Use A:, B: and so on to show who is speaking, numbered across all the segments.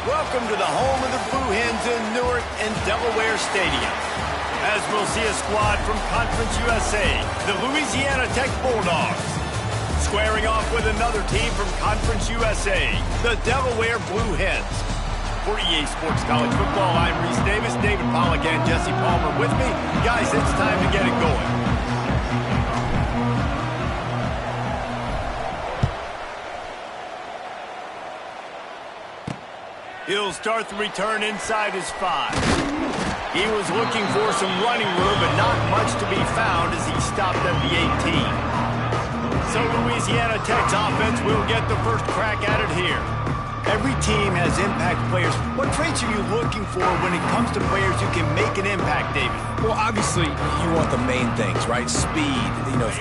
A: Welcome to the home of the Blue Hens in Newark and Delaware Stadium. As we'll see a squad from Conference USA, the Louisiana Tech Bulldogs. Squaring off with another team from Conference USA, the Delaware Blue Hens. For EA Sports College Football, I'm Reese Davis, David Pollack, and Jesse Palmer with me. Guys, it's time to get it going. He'll start the return inside his 5. He was looking for some running room, but not much to be found as he stopped at the 18. So Louisiana Tech's offense will get the first crack at it here. Every team has impact players. What traits are you looking for when it comes to players who can make an impact, David?
B: Well, obviously, you want the main things, right? Speed,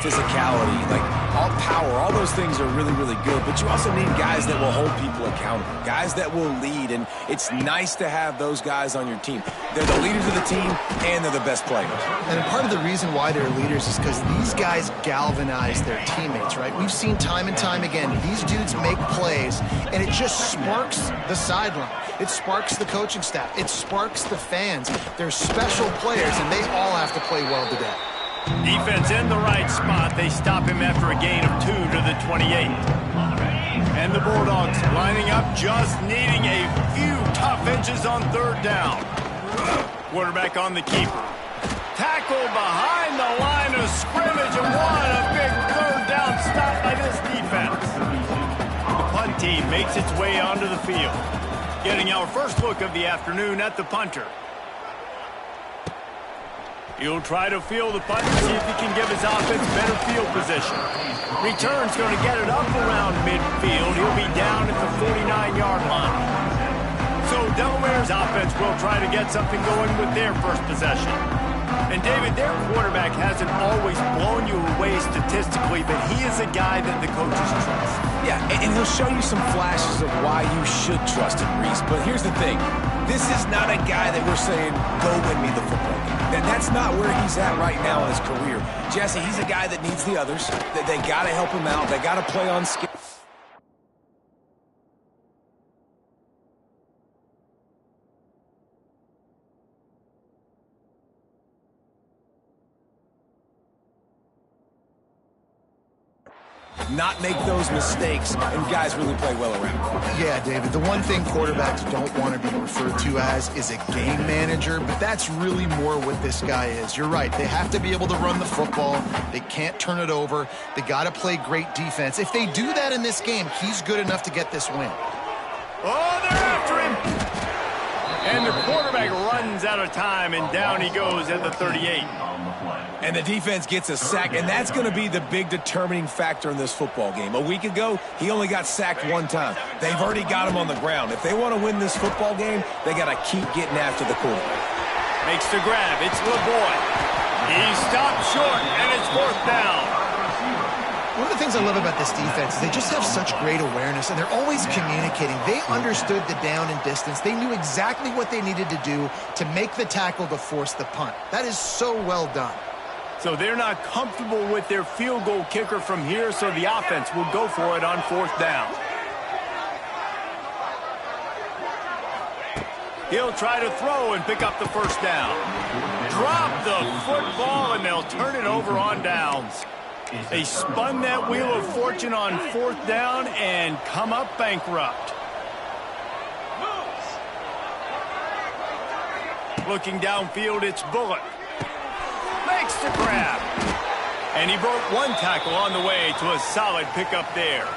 B: physicality, like all power, all those things are really, really good. But you also need guys that will hold people accountable, guys that will lead. And it's nice to have those guys on your team. They're the leaders of the team, and they're the best players.
C: And part of the reason why they're leaders is because these guys galvanize their teammates, right? We've seen time and time again, these dudes make plays, and it just sparks the sideline. It sparks the coaching staff. It sparks the fans. They're special players, and they all have to play well today.
A: Defense in the right spot. They stop him after a gain of 2 to the 28. And the Bulldogs lining up, just needing a few tough inches on 3rd down. Quarterback on the keeper. Tackle behind the line of scrimmage, and what a big 3rd down stop by this defense. The punt team makes its way onto the field. Getting our first look of the afternoon at the punter. He'll try to field the punt and see if he can give his offense better field position. Return's going to get it up around midfield. He'll be down at the 49-yard line. So Delaware's offense will try to get something going with their first possession. And David, their quarterback hasn't always blown you away statistically, but he is a guy that the coaches trust.
B: Yeah, and he'll show you some flashes of why you should trust him, Reese. But here's the thing. This is not a guy that we're saying, go win me the football game. That's not where he's at right now in his career. Jesse, he's a guy that needs the others. They got to help him out. They got to play on skill. Not make those mistakes, and guys really play well around.
C: Yeah, David, the one thing quarterbacks don't want to be referred to as is a game manager, but that's really more what this guy is. You're right. They have to be able to run the football. They can't turn it over. They got to play great defense. If they do that in this game, he's good enough to get this win.
A: Oh, they're after him! And the quarterback runs out of time, and down he goes at the 38.
B: And the defense gets a sack, and that's going to be the big determining factor in this football game. A week ago, he only got sacked 1 time. They've already got him on the ground. If they want to win this football game, they got to keep getting after the quarterback.
A: Makes the grab. It's LeBoy. He stopped short, and it's 4th down.
C: One of the things I love about this defense is they just have such great awareness, and they're always communicating. They understood the down and distance. They knew exactly what they needed to do to make the tackle to force the punt. That is so well done.
A: So they're not comfortable with their field goal kicker from here, so the offense will go for it on 4th down. He'll try to throw and pick up the 1st down. Drop the football, and they'll turn it over on downs. They spun that wheel of fortune on 4th down and come up bankrupt. Looking downfield, it's Bullock. Makes the grab. And he broke 1 tackle on the way to a solid pickup there.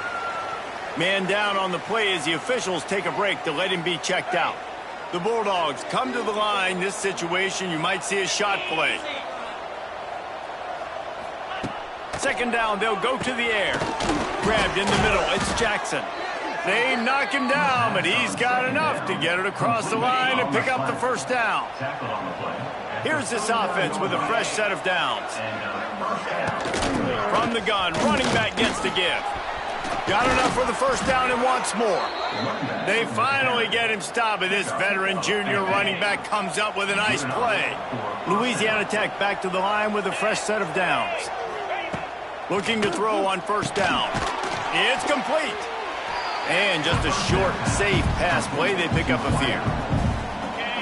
A: Man down on the play as the officials take a break to let him be checked out. The Bulldogs come to the line. This situation, you might see a shot play. 2nd down, they'll go to the air. Grabbed in the middle, it's Jackson. They knock him down, but he's got enough to get it across the line and pick up the 1st down. Here's this offense with a fresh set of downs. From the gun, running back gets the give. Got enough for the 1st down and wants more. They finally get him stopped, and this veteran junior running back comes up with a nice play. Louisiana Tech back to the line with a fresh set of downs. Looking to throw on 1st down. It's complete. And just a short, safe pass play. They pick up a few.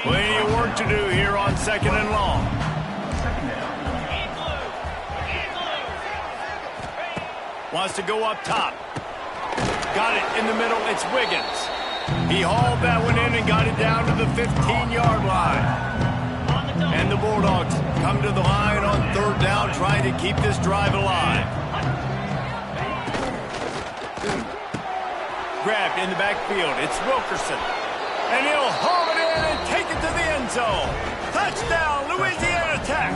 A: Plenty of work to do here on 2nd and long. Wants to go up top. Got it in the middle. It's Wiggins. He hauled that one in and got it down to the 15-yard line. And the Bulldogs come to the line on 3rd down, trying to keep this drive alive. Grabbed in the backfield. It's Wilkerson. And he'll haul it in and take it to the end zone. Touchdown, Louisiana Tech.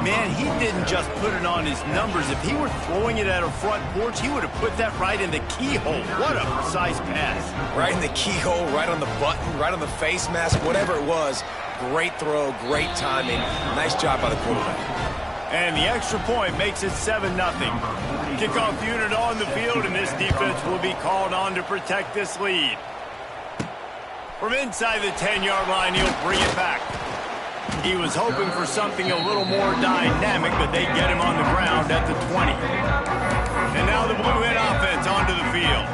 A: Man, he didn't just put it on his numbers. If he were throwing it at a front porch, he would have put that right in the keyhole. What a precise pass.
B: Right in the keyhole, right on the button, right on the face mask, whatever it was. Great throw, great timing. Nice job by the quarterback.
A: And the extra point makes it 7-0. Kickoff unit on the field, and this defense will be called on to protect this lead. From inside the 10-yard line, he'll bring it back. He was hoping for something a little more dynamic, but they get him on the ground at the 20. And now the Blue Hen offense onto the field.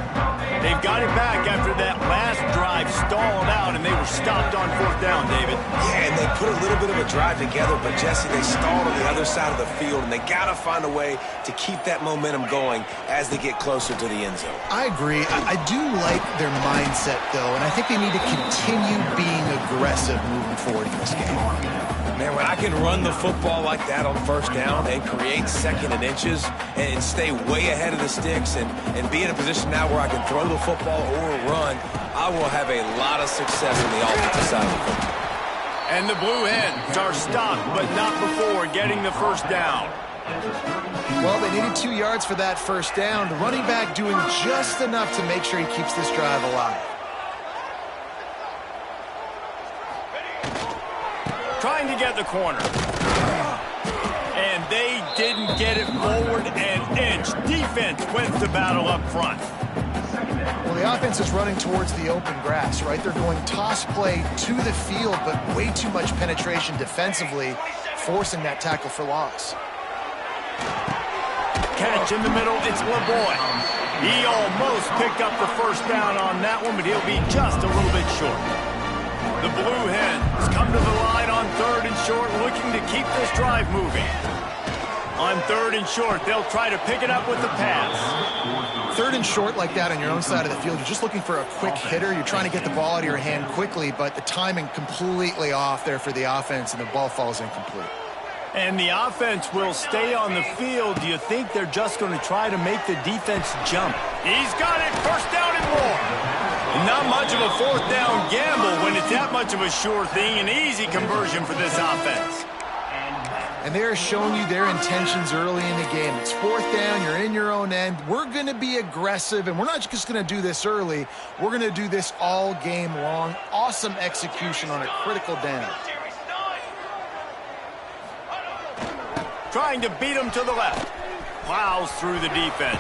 A: They've got it back after that last drive stalled out, and they were stopped on 4th down, David.
B: Yeah, and they put a little bit of a drive together, but, Jesse, they stalled on the other side of the field, and they got to find a way to keep that momentum going as they get closer to the end zone.
C: I agree. I do like their mindset, though, and I think they need to continue being aggressive moving forward in this game.
B: Man, when I can run the football like that on 1st down and create 2nd and inches and stay way ahead of the sticks and be in a position now where I can throw the football or run, I will have a lot of success on the offensive side of the football.
A: And the Blue Hens are stopped, but not before getting the 1st down.
C: Well, they needed 2 yards for that 1st down. The running back doing just enough to make sure he keeps this drive alive.
A: Trying to get the corner. And they didn't get it forward an inch. Defense wins the battle up front.
C: Well, the offense is running towards the open grass, right? They're going toss play to the field, but way too much penetration defensively, forcing that tackle for loss.
A: Catch in the middle, it's LeBoy. He almost picked up the 1st down on that one, but he'll be just a little bit short. The Blue Hens come to the line on 3rd and short, looking to keep this drive moving. On 3rd and short, they'll try to pick it up with the pass.
C: 3rd and short like that on your own side of the field, you're just looking for a quick hitter. You're trying to get the ball out of your hand quickly, but the timing completely off there for the offense, and the ball falls incomplete.
A: And the offense will stay on the field. Do you think they're just going to try to make the defense jump? He's got it, 1st down and more. Not much of a 4th down gamble when it's that much of a sure thing. An easy conversion for this offense.
C: And they're showing you their intentions early in the game. It's 4th down, you're in your own end. We're going to be aggressive, and we're not just going to do this early. We're going to do this all game long. Awesome execution on a critical down.
A: Trying to beat him to the left. Plows through the defense.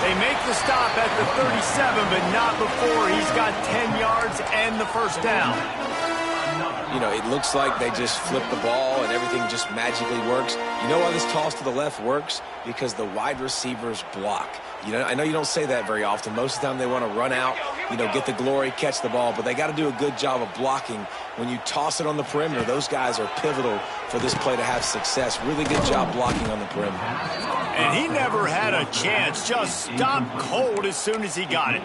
A: They make the stop at the 37, but not before he's got 10 yards and the 1st down.
B: You know, it looks like they just flip the ball and everything just magically works. You know why this toss to the left works? Because the wide receivers block. You know, I know you don't say that very often. Most of the time they want to run out, you know, get the glory, catch the ball, but they got to do a good job of blocking. When you toss it on the perimeter, those guys are pivotal for this play to have success. Really good job blocking on the perimeter.
A: And he never had a chance. Just stopped cold as soon as he got it.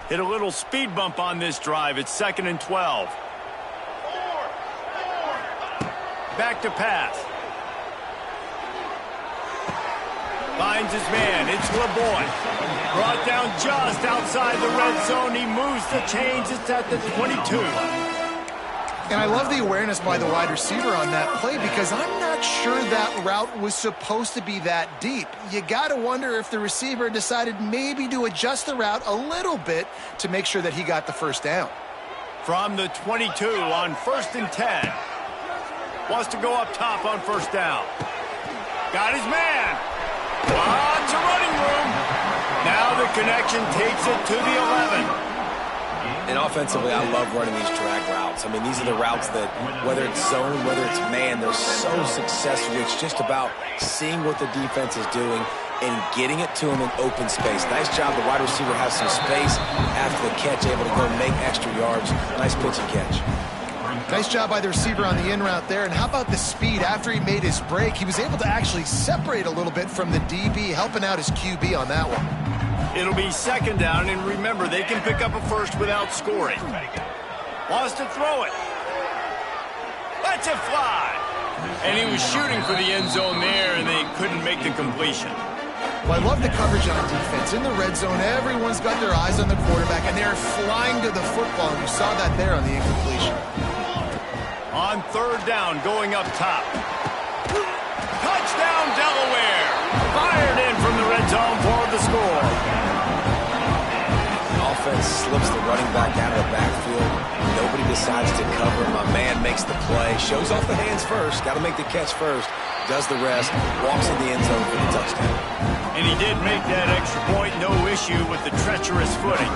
A: Hit a little speed bump on this drive. It's 2nd and 12. Back to pass. Finds his man. It's LeBoy. Brought down just outside the red zone. He moves the chains. It's at the 22.
C: And I love the awareness by the wide receiver on that play, because I'm not sure that route was supposed to be that deep. You got to wonder if the receiver decided maybe to adjust the route a little bit to make sure that he got the 1st down.
A: From the 22 on 1st and 10. Wants to go up top on 1st down. Got his man. Lots of running room. Now the connection takes it to the 11.
B: And offensively, I love running these drag routes. I mean, these are the routes that, whether it's zone, whether it's man, they're so successful. It's just about seeing what the defense is doing, and getting it to him in open space. Nice job. The wide receiver has some space after the catch, able to go make extra yards. Nice pitch and catch.
C: Nice job by the receiver on the in route there. And how about the speed? After he made his break, he was able to actually separate a little bit from the DB, helping out his QB on that one.
A: It'll be second down, and remember, they can pick up a first without scoring. Wants to throw it. Lets it fly. And he was shooting for the end zone there, and they couldn't make the completion.
C: Well, I love the coverage on defense. In the red zone, everyone's got their eyes on the quarterback, and they're flying to the football. And you saw that there on the incompletion.
A: On third down, going up top. Touchdown, Delaware. Fired in from the red zone for the score.
B: The offense slips the running back out of the backfield. Nobody decides to cover. My man makes the play. Shows off the hands first. Got to make the catch first. Does the rest. Walks in the end zone for the touchdown.
A: And he did make that extra point. No issue with the treacherous footing.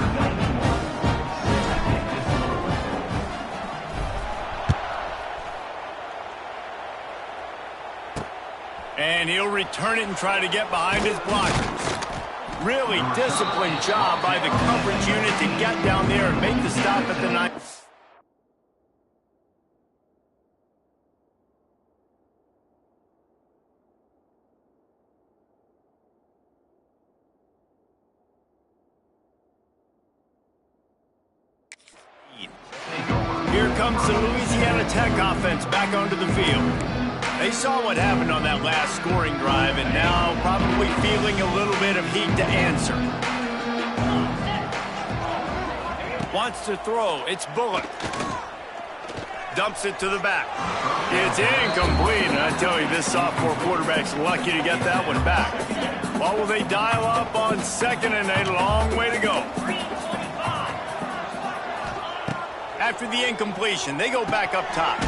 A: And he'll return it and try to get behind his blockers. Really disciplined job by the coverage unit to get down there and make the stop at the 9. Here comes the Louisiana Tech offense back onto the field. They saw what happened on that last scoring drive, and now probably feeling a little bit of heat to answer. Wants to throw. It's Bullock. Dumps it to the back. It's incomplete. And I tell you, this sophomore quarterback's lucky to get that one back. Well, will they dial up on second and a long way to go? After the incompletion, they go back up top.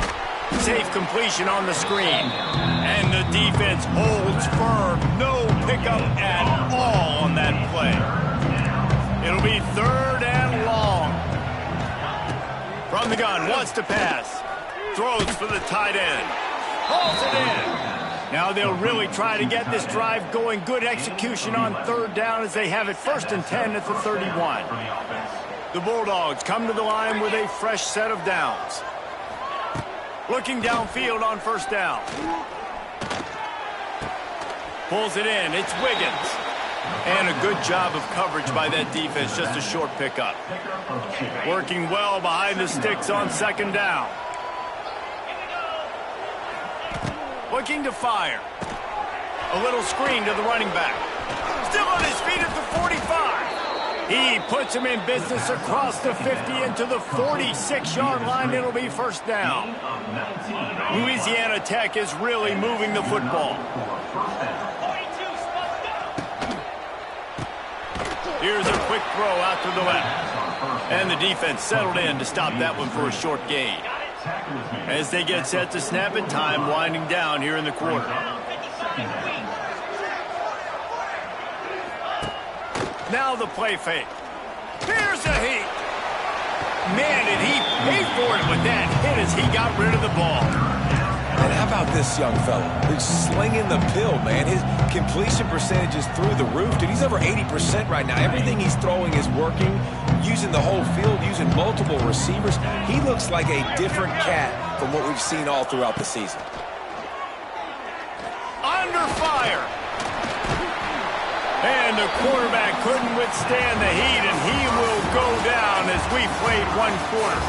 A: Safe completion on the screen. And the defense holds firm. No pickup at all on that play. It'll be third and long. From the gun, wants to pass. Throws for the tight end. Hauls it in. Now they'll really try to get this drive going. Good execution on third down as they have it 1st and 10 at the 31. The Bulldogs come to the line with a fresh set of downs. Looking downfield on first down. Pulls it in. It's Wiggins. And a good job of coverage by that defense. Just a short pickup. Working well behind the sticks on second down. Looking to fire. A little screen to the running back. Still on his feet at the 45. He puts him in business across the 50 into the 46-yard line. It'll be first down. Louisiana Tech is really moving the football. Here's a quick throw out to the left. And the defense settled in to stop that one for a short gain. As they get set to snap it, time winding down here in the quarter. Now the play fake. Here's a heat. Man, did he pay for it with that hit as he got rid of the ball.
B: And how about this young fella? He's slinging the pill, man. His completion percentage is through the roof. Dude, he's over 80% right now. Everything he's throwing is working, using the whole field, using multiple receivers. He looks like a different cat from what we've seen all throughout the season.
A: Under fire. And the quarterback couldn't withstand the heat, and he will go down as we played one quarter.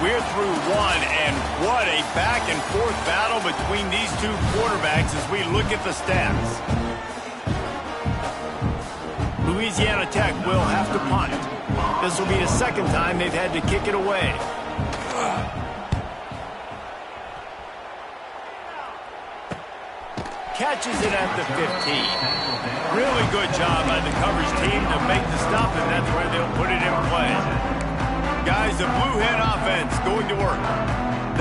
A: We're through one, and what a back-and-forth battle between these two quarterbacks as we look at the stats. Louisiana Tech will have to punt. This will be the second time they've had to kick it away. Catches it at the 15. Really good job by the coverage team to make the stop, and that's where they'll put it in play. Guys, the Blue Hen offense going to work.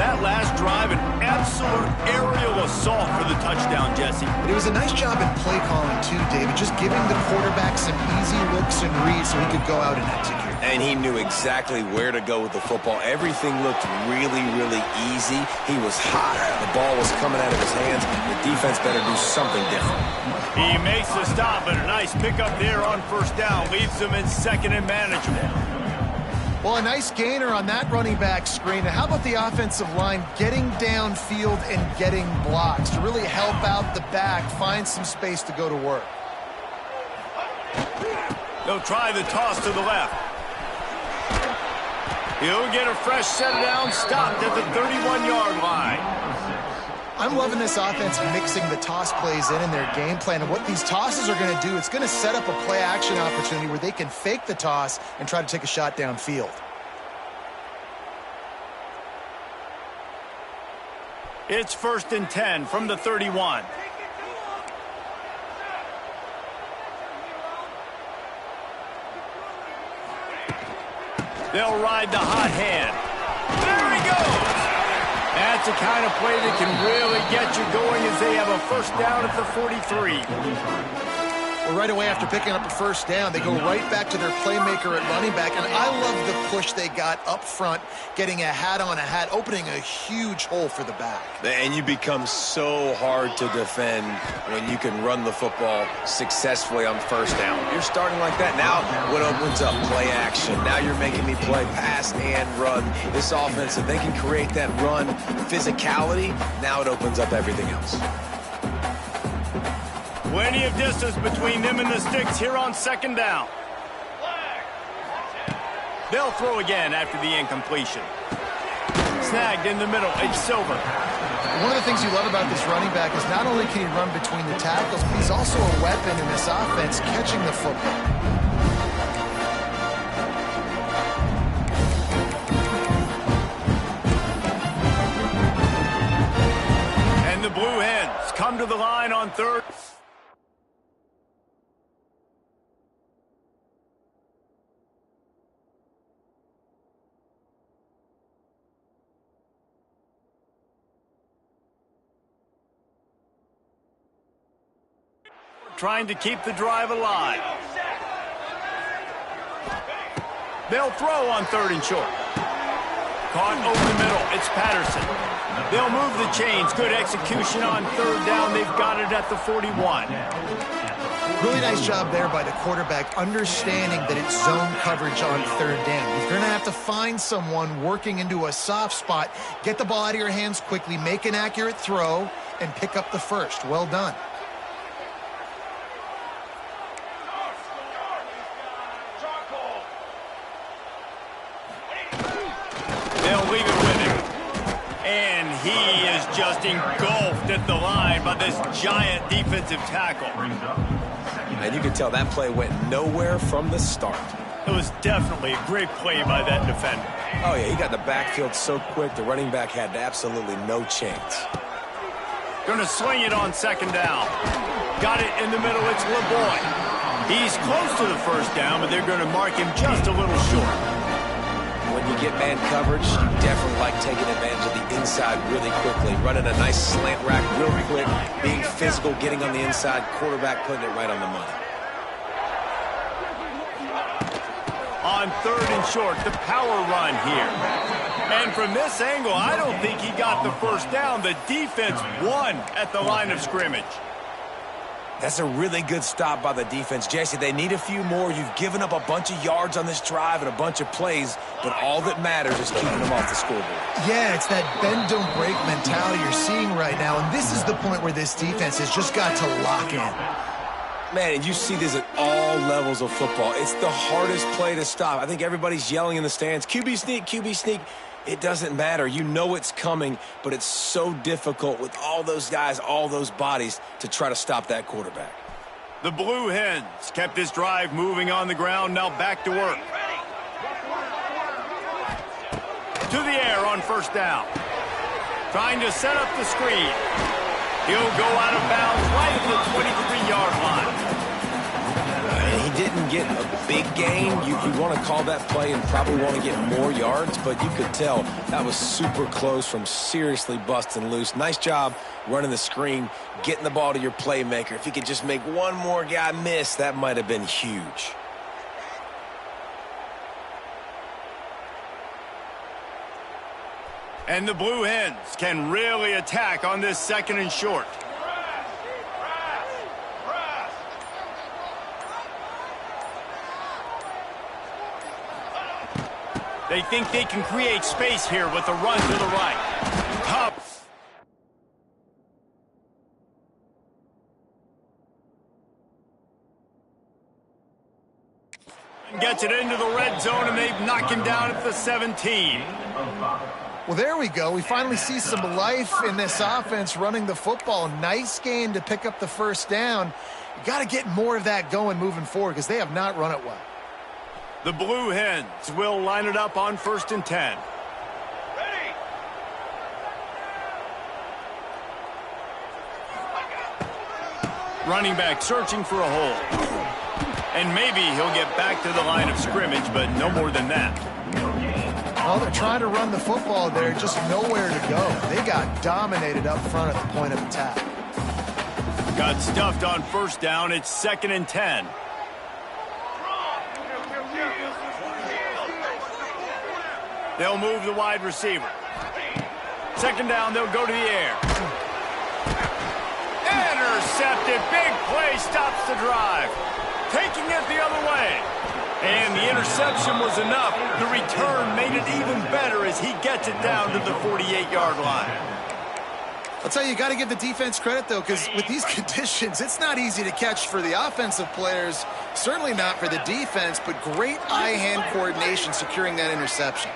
A: That last drive, an absolute aerial assault for the touchdown, Jesse.
C: It was a nice job in play calling too, David, just giving the quarterback some easy looks and reads so he could go out and execute.
B: And he knew exactly where to go with the football. Everything looked really, really easy. He was hot. The ball was coming out of his hands. The defense better do something different.
A: He makes the stop, and a nice pickup there on first down. Leaves them in second and manageable.
C: Well, a nice gainer on that running back screen. How about the offensive line getting downfield and getting blocks to really help out the back, find some space to go to work?
A: They'll try the toss to the left. He'll get a fresh set down, stopped at the 31-yard line.
C: I'm loving this offense mixing the toss plays in their game plan. And what these tosses are going to do, it's going to set up a play-action opportunity where they can fake the toss and try to take a shot downfield.
A: It's 1st and 10 from the 31. They'll ride the hot hand. There he goes! That's the kind of play that can really get you going as they have a first down at the 43.
C: Well, right away after picking up a first down, they go right back to their playmaker at running back. And I love the push they got up front, getting a hat on a hat, opening a huge hole for the back.
B: And you become so hard to defend when you can run the football successfully on first down. You're starting like that. Now what opens up? Play action. Now you're making me play pass and run. This offense, if they can create that run physicality, now it opens up everything else.
A: Plenty of distance between them and the sticks here on second down. They'll throw again after the incompletion. Snagged in the middle. It's Silver.
C: One of the things you love about this running back is not only can he run between the tackles, but he's also a weapon in this offense catching the football.
A: And the Blue Hens come to the line on third. Trying to keep the drive alive. They'll throw on 3rd and short. Caught over the middle. It's Patterson. They'll move the chains. Good execution on 3rd down. They've got it at the 41.
C: Really nice job there by the quarterback, understanding that it's zone coverage on 3rd down. You're going to have to find someone working into a soft spot, get the ball out of your hands quickly, make an accurate throw, and pick up the first. Well done.
A: They'll leave it with him. And he is just engulfed at the line by this giant defensive tackle.
B: And you can tell that play went nowhere from the start.
A: It was definitely a great play by that defender.
B: Oh, yeah, he got the backfield so quick, the running back had absolutely no chance.
A: Going to swing it on 2nd down. Got it in the middle. It's LeBoy. He's close to the first down, but they're going to mark him just a little short.
B: When you get man coverage, you definitely like taking advantage of the inside really quickly. Running a nice slant rack real quick, being physical, getting on the inside, quarterback putting it right on the money.
A: On 3rd and short, the power run here. And from this angle, I don't think he got the first down. The defense won at the line of scrimmage.
B: That's a really good stop by the defense. Jesse, they need a few more. You've given up a bunch of yards on this drive and a bunch of plays, but all that matters is keeping them off the scoreboard.
C: Yeah, it's that bend, don't break mentality you're seeing right now, and this is the point where this defense has just got to lock in.
B: Man, and you see this at all levels of football. It's the hardest play to stop. I think everybody's yelling in the stands, QB sneak, QB sneak. It doesn't matter. You know it's coming, but it's so difficult with all those guys, all those bodies to try to stop that quarterback.
A: The Blue Hens kept this drive moving on the ground. Now back to work. To the air on first down. Trying to set up the screen. He'll go out of bounds right at the 23-yard line.
B: And he didn't get a big gain. You want to call that play and probably want to get more yards, but you could tell that was super close from seriously busting loose. Nice job running the screen, getting the ball to your playmaker. If he could just make one more guy miss, that might have been huge.
A: And the Blue Hens can really attack on this 2nd and short. They think they can create space here with a run to the right. Tough. Gets it into the red zone, and they've knocked him down at the 17.
C: Well, there we go. We finally see some life in this offense running the football. Nice game to pick up the 1st down. You got to get more of that going moving forward because they have not run it well.
A: The Blue Hens will line it up on 1st and 10.
D: Ready.
A: Running back searching for a hole. And maybe he'll get back to the line of scrimmage, but no more than that.
C: Oh, they're trying to run the football there, just nowhere to go. They got dominated up front at the point of attack.
A: Got stuffed on 1st down. It's 2nd and 10. They'll move the wide receiver. 2nd down, they'll go to the air. Intercepted. Big play stops the drive. Taking it the other way. And the interception was enough. The return made it even better as he gets it down to the 48-yard line.
C: I'll tell you got to give the defense credit, though, because with these conditions, it's not easy to catch for the offensive players, certainly not for the defense, but great eye-hand coordination securing that interception.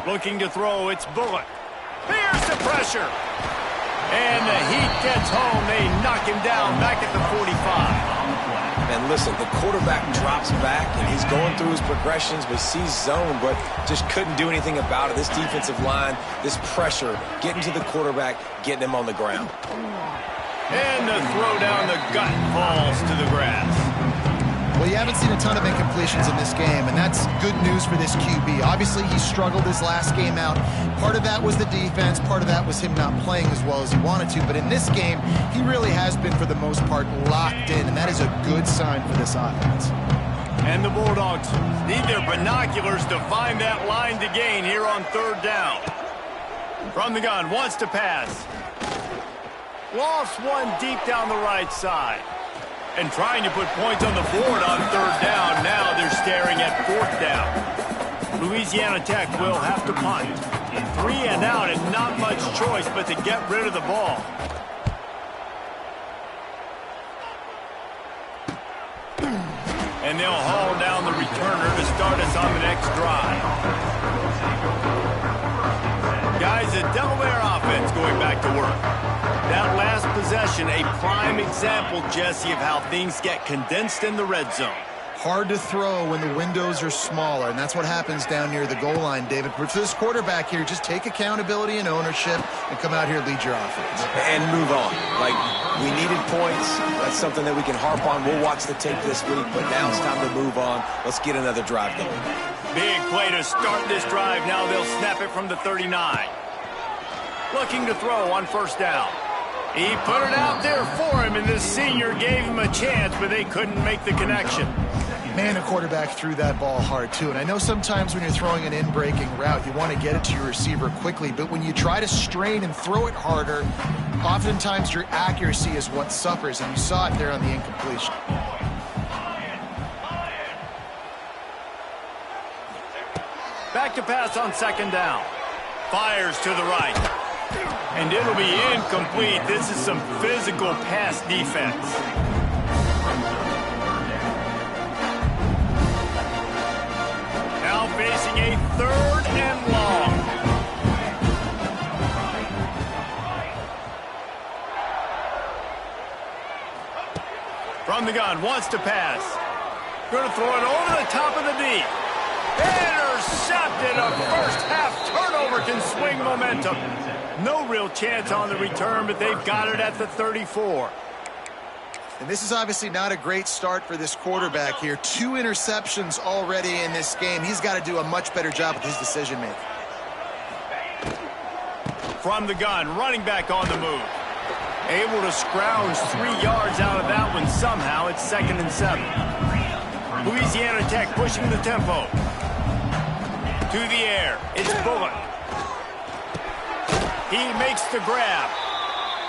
A: Looking to throw, it's Bullock. Here's the pressure. And the heat gets home. They knock him down back at the 45.
B: And listen, the quarterback drops back, and he's going through his progressions, but sees zone, but just couldn't do anything about it. This defensive line, this pressure, getting to the quarterback, getting him on the ground.
A: And the throw down the gut falls to the grass.
C: Well, you haven't seen a ton of incompletions in this game, and that's good news for this QB. Obviously, he struggled his last game out. Part of that was the defense. Part of that was him not playing as well as he wanted to. But in this game, he really has been, for the most part, locked in, and that is a good sign for this offense.
A: And the Bulldogs need their binoculars to find that line to gain here on 3rd down. From the gun, wants to pass. Lost one deep down the right side. And trying to put points on the board on 3rd down. Now they're staring at 4th down. Louisiana Tech will have to punt. 3 and out and not much choice but to get rid of the ball. And they'll haul down the returner to start us on the next drive. Guys, the Delaware offense going back to work. That last possession, a prime example, Jesse, of how things get condensed in the red zone.
C: Hard to throw when the windows are smaller, and that's what happens down near the goal line, David. But for this quarterback here, just take accountability and ownership and come out here and lead your offense.
B: And move on. Like, we needed points. That's something that we can harp on. We'll watch the tape this week, but now it's time to move on. Let's get another drive going.
A: Big play to start this drive. Now they'll snap it from the 39. Looking to throw on 1st down. He put it out there for him, and this senior gave him a chance, but they couldn't make the connection.
C: Man, the quarterback threw that ball hard, too. And I know sometimes when you're throwing an in-breaking route, you want to get it to your receiver quickly. But when you try to strain and throw it harder, oftentimes your accuracy is what suffers. And you saw it there on the incompletion.
A: Back to pass on 2nd down. Fires to the right. And it'll be incomplete. This is some physical pass defense. Now facing a 3rd and long. From the gun, wants to pass. Going to throw it over the top of the D. Intercepted. A first-half turnover can swing momentum. No real chance on the return, but they've got it at the 34.
C: And this is obviously not a great start for this quarterback here. 2 interceptions already in this game. He's got to do a much better job with his decision-making.
A: From the gun, running back on the move. Able to scrounge 3 yards out of that one somehow. It's 2nd and 7. Louisiana Tech pushing the tempo. To the air. It's Bullock. He makes the grab.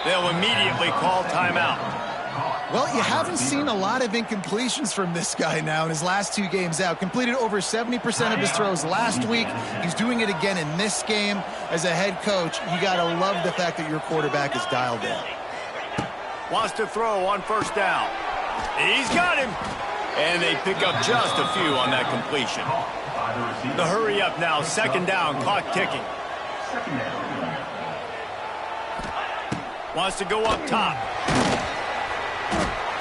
A: They'll immediately call timeout.
C: Well, you haven't seen a lot of incompletions from this guy now in his last 2 games out. Completed over 70% of his throws last week. He's doing it again in this game. As a head coach, you got to love the fact that your quarterback is dialed in.
A: Wants to throw on 1st down. He's got him. And they pick up just a few on that completion. The hurry up now, 2nd down, clock ticking. Wants to go up top.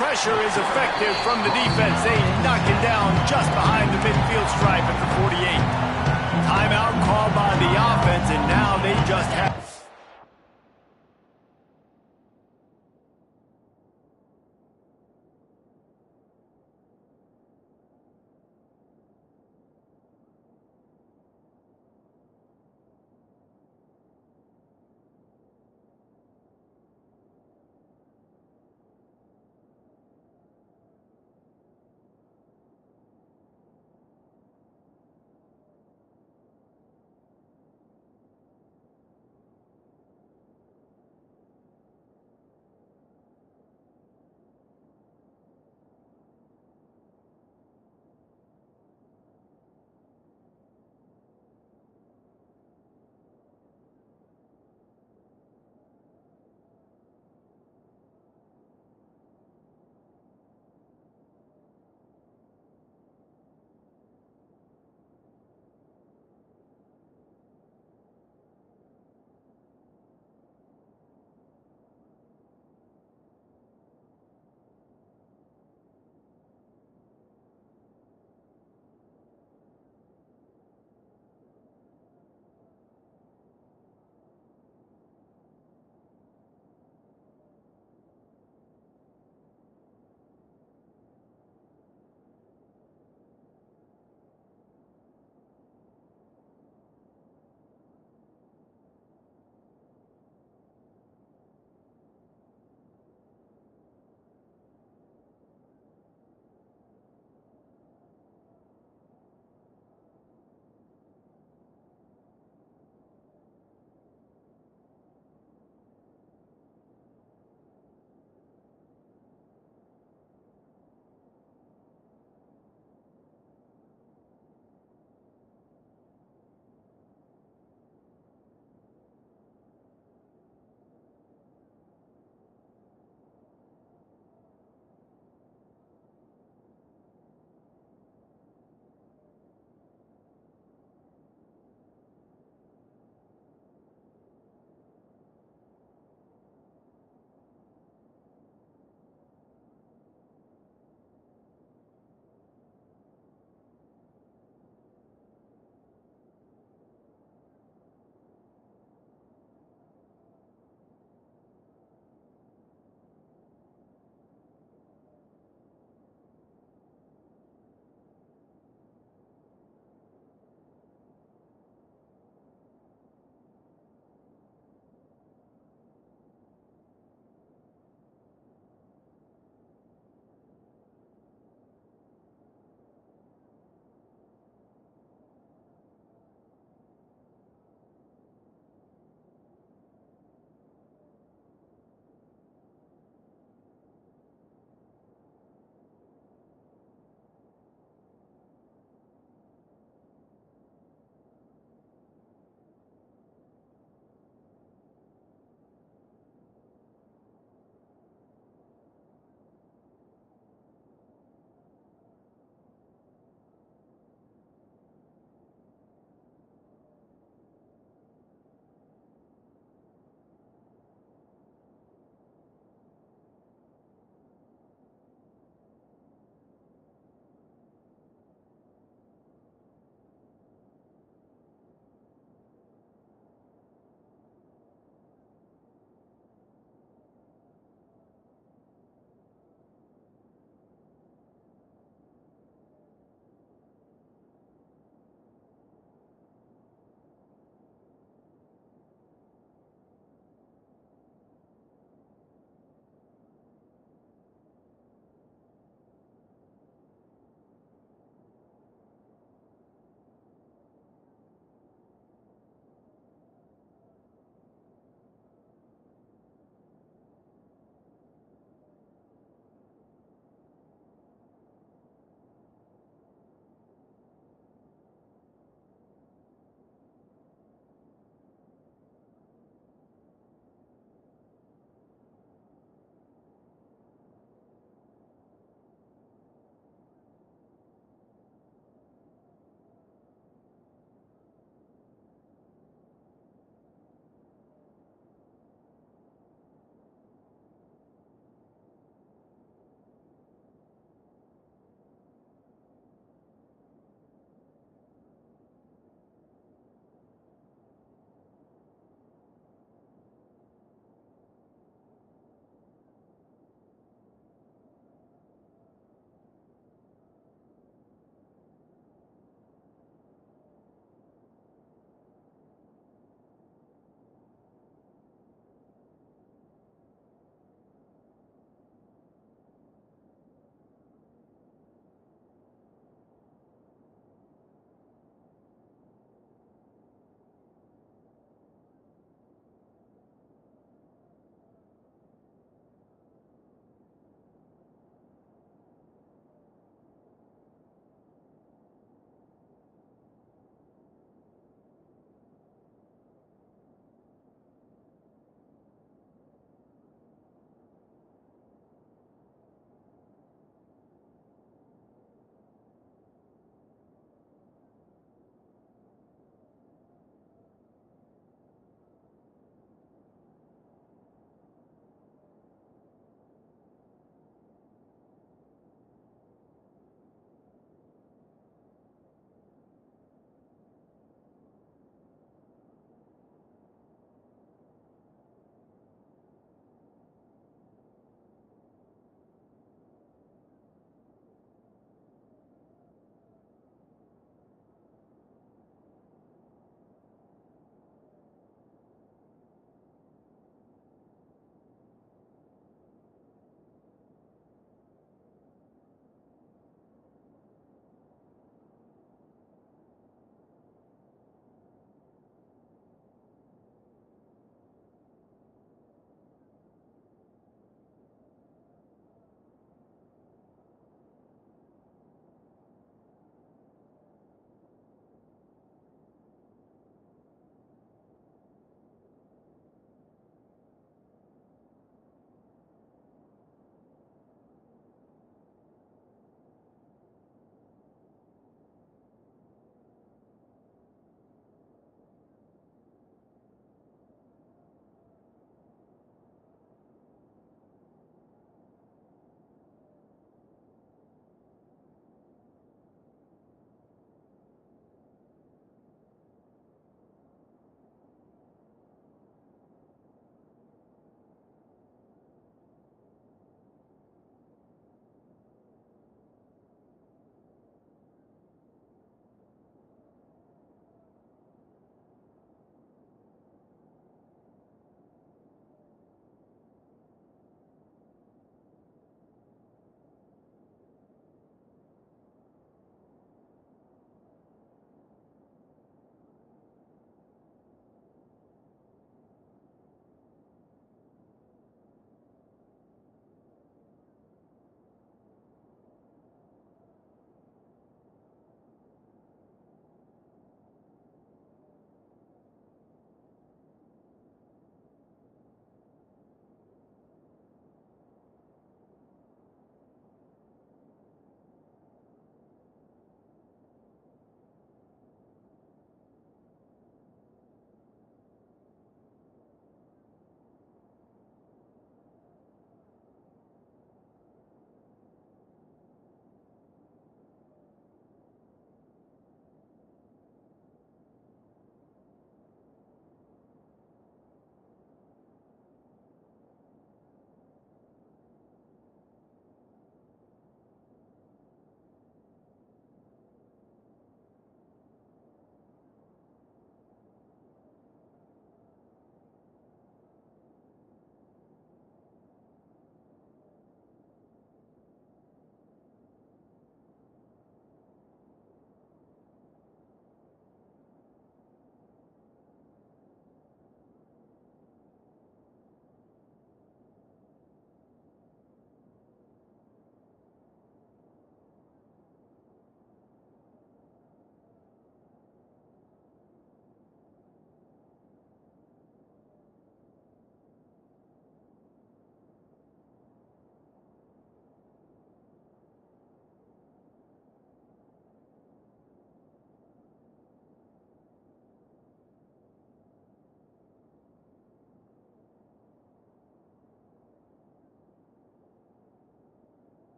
A: Pressure is effective from the defense. They knock it down just behind the midfield stripe at the 48. Timeout called by the offense, and now they just have...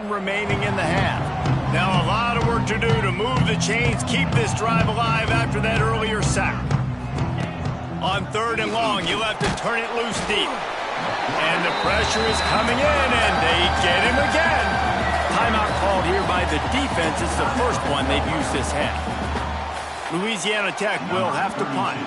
A: remaining in the half. Now a lot of work to do to move the chains, keep this drive alive after that earlier sack. On 3rd and long, you'll have to turn it loose deep. And the pressure is coming in, and they get him again. Timeout called here by the defense. It's the first one they've used this half. Louisiana Tech will have to punt.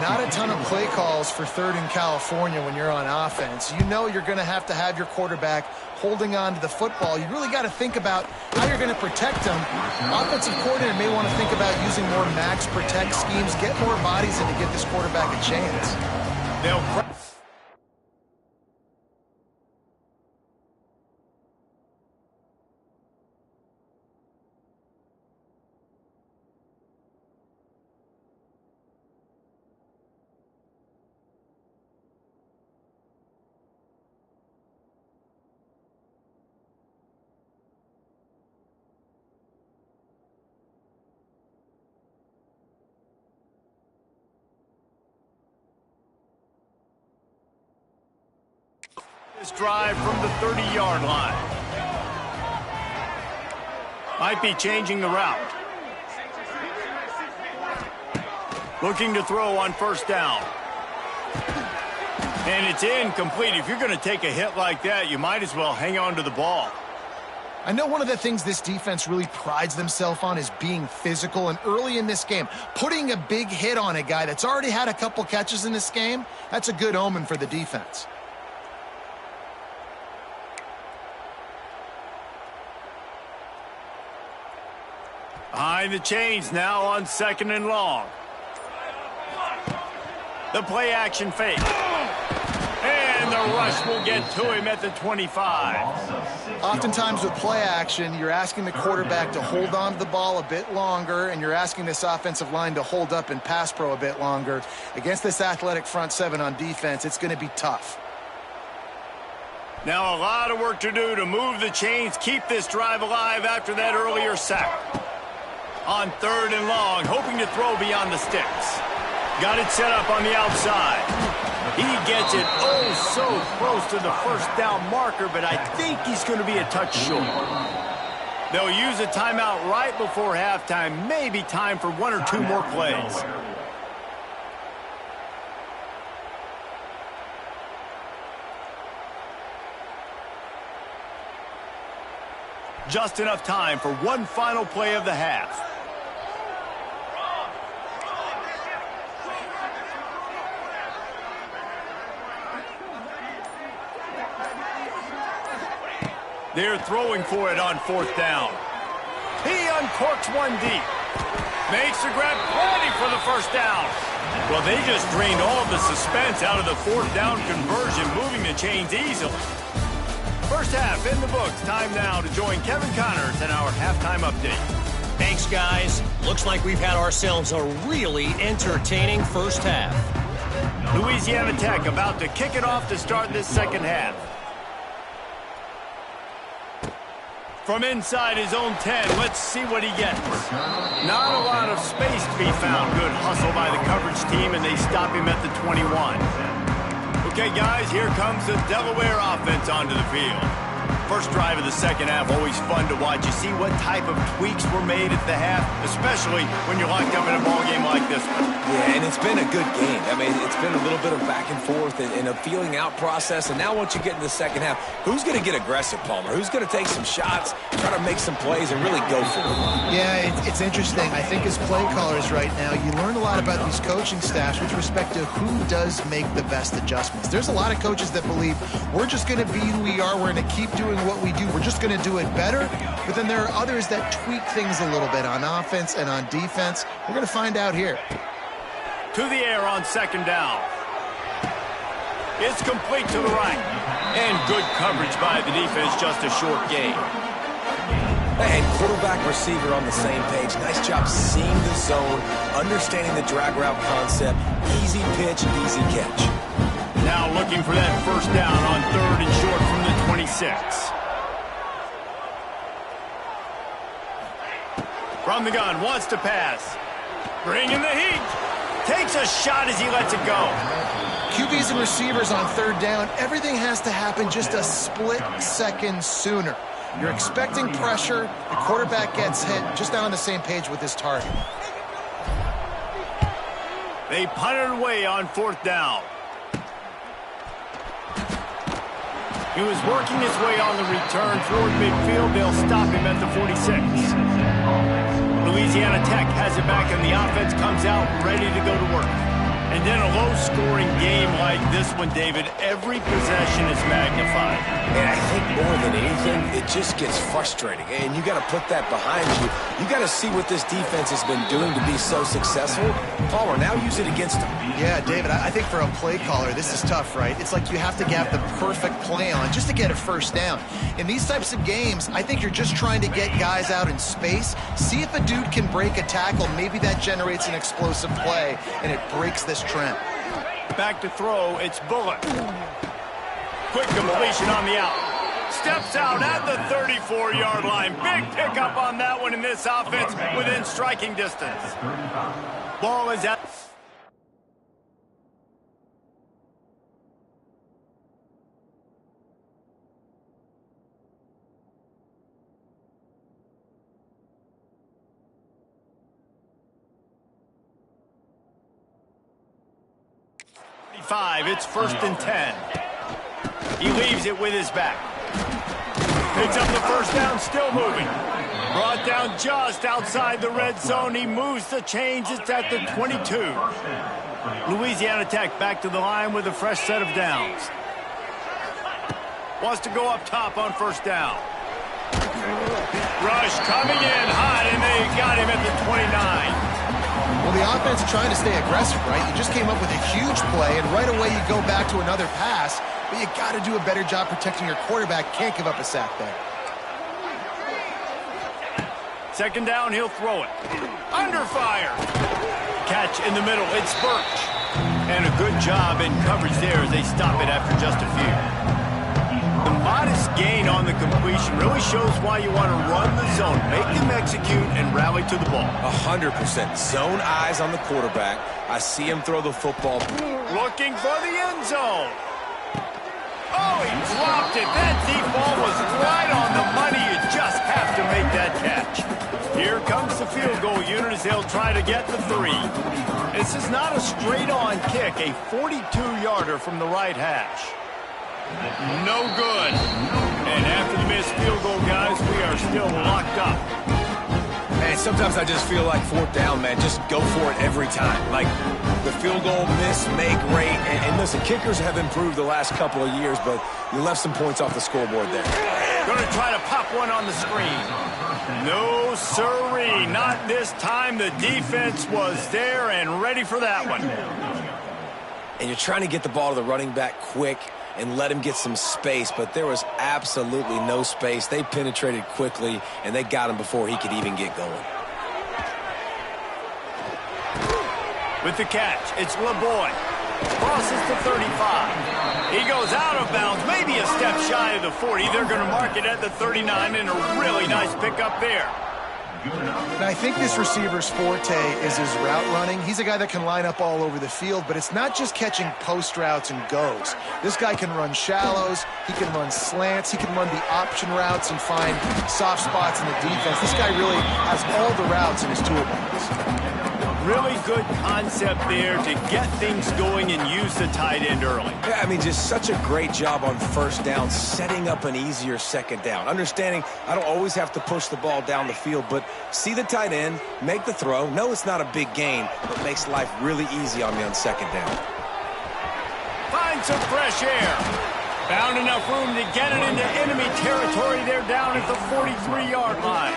C: Not a ton of play calls for 3rd in California when you're on offense. You know you're going to have your quarterback holding on to the football. You really got to think about how you're going to protect him. Offensive coordinator may want to think about using more max protect schemes, get more bodies in to get this quarterback a chance.
A: They'll this drive from the 30-yard line. Might be changing the route. Looking to throw on 1st down. And it's incomplete. If you're going to take a hit like that, you might as well hang on to the ball.
C: I know one of the things this defense really prides themselves on is being physical, and early in this game, putting a big hit on a guy that's already had a couple catches in this game, that's a good omen for the defense.
A: Behind the chains now on 2nd and long. The play action fake. And the rush will get to him at the 25.
C: Oftentimes with play action, you're asking the quarterback to hold on to the ball a bit longer, and you're asking this offensive line to hold up in pass pro a bit longer. Against this athletic front 7 on defense, it's going to be tough.
A: Now a lot of work to do to move the chains, keep this drive alive after that earlier sack. On 3rd and long, hoping to throw beyond the sticks. Got it set up on the outside. He gets it so close to the 1st down marker, but I think he's going to be a touch short. They'll use a timeout right before halftime, maybe time for 1 or 2 more plays. Just enough time for one final play of the half. They're throwing for it on 4th down. He uncorks one deep. Makes the grab, plenty for the 1st down. Well, they just drained all the suspense out of the 4th down conversion, moving the chains easily. First half in the books. Time now to join Kevin Connors in our halftime update.
D: Thanks, guys. Looks like we've had ourselves a really entertaining first half.
A: Louisiana Tech about to kick it off to start this 2nd half. From inside his own 10, let's see what he gets. Not a lot of space to be found. Good hustle by the coverage team, and they stop him at the 21. Okay, guys, here comes the Delaware offense onto the field. First drive of the 2nd half, always fun to watch. You see what type of tweaks were made at the half, especially when you're locked up in a ball game like this one.
B: Yeah, and it's been a good game. I mean, it's been a little bit of back and forth and a feeling out process. And now once you get in the 2nd half, who's going to get aggressive, Palmer? Who's going to take some shots, try to make some plays, and really go for it?
C: Yeah, it's interesting. I think as play callers right now, you learn a lot about these coaching staffs with respect to who does make the best adjustments. There's a lot of coaches that believe we're just going to be who we are. We're going to keep doing what we do. We're just going to do it better. But then there are others that tweak things a little bit on offense and on defense. We're going to find out here.
A: To the air on 2nd down. It's complete to the right. And good coverage by the defense, just a short gain.
B: And quarterback receiver on the same page. Nice job seeing the zone, understanding the drag route concept. Easy pitch, easy catch.
A: Now looking for that 1st down on 3rd and short from the 26. From the gun, wants to pass. Bringing the heat. Takes a shot as he lets it go.
C: QBs and receivers on 3rd down, everything has to happen just a split second sooner. You're expecting pressure. The quarterback gets hit, just not on the same page with his target.
A: They punted away on 4th down. He was working his way on the return toward midfield. They'll stop him at the 46. Louisiana Tech has it back, and the offense comes out ready to go to work. And then a low-scoring game like this one, David, every possession is magnified.
B: And I think more than anything, it just gets frustrating. And you got to put that behind you. You got to see what this defense has been doing to be so successful. Palmer, now use it against them.
C: Yeah, David, I think for a play caller, this is tough, right? It's like you have to have the perfect play on just to get a first down. In these types of games, I think you're just trying to get guys out in space, see if a dude can break a tackle. Maybe that generates an explosive play, and it breaks this trend.
A: Back to throw, it's Bullock. Quick completion on the out. Steps out at the 34-yard line. Big pickup on that one in this offense within striking distance. Ball is out. It's 1st and 10. He leaves it with his back. Picks up the first down, still moving. Brought down just outside the red zone. He moves the chains. It's at the 22. Louisiana Tech back to the line with a fresh set of downs. Wants to go up top on 1st down. Rush coming in hot, and they got him at the 29.
C: Well, the offense is trying to stay aggressive, right? You just came up with a huge play, and right away you go back to another pass, but you got to do a better job protecting your quarterback. Can't give up a sack there.
A: 2nd down, he'll throw it. Under fire. Catch in the middle. It's Birch. And a good job in coverage there as they stop it after just a few. The modest gain on the completion really shows why you want to run the zone, make them execute, and rally to the ball.
B: 100%. Zone eyes on the quarterback. I see him throw the football.
A: Looking for the end zone. Oh, he dropped it. That deep ball was right on the money. You just have to make that catch. Here comes the field goal unit as they'll try to get the 3. This is not a straight-on kick, a 42-yarder from the right hash. No good. And after the missed field goal, guys, we are still locked up.
B: Man, sometimes I just feel like 4th down, man. Just go for it every time. Like the field goal miss, make rate. And listen, kickers have improved the last couple of years, but you left some points off the scoreboard there.
A: Going to try to pop one on the screen. No, sirree. Not this time. The defense was there and ready for that one.
B: And you're trying to get the ball to the running back quick and let him get some space, but there was absolutely no space. They penetrated quickly, and they got him before he could even get going.
A: With the catch, it's LeBoy. Crosses to 35. He goes out of bounds, maybe a step shy of the 40. They're going to mark it at the 39, and a really nice pickup there.
C: And I think this receiver's forte is his route running. He's a guy that can line up all over the field, but it's not just catching post routes and goes. This guy can run shallows, he can run slants, he can run the option routes and find soft spots in the defense. This guy really has all the routes in his toolbox.
A: Really good concept there to get things going and use the tight end early.
B: Yeah, I mean, just such a great job on 1st down, setting up an easier 2nd down. Understanding I don't always have to push the ball down the field, but see the tight end, make the throw. No, it's not a big gain, but makes life really easy on me on 2nd down.
A: Find some fresh air. Found enough room to get it into enemy territory. They're down at the 43-yard line.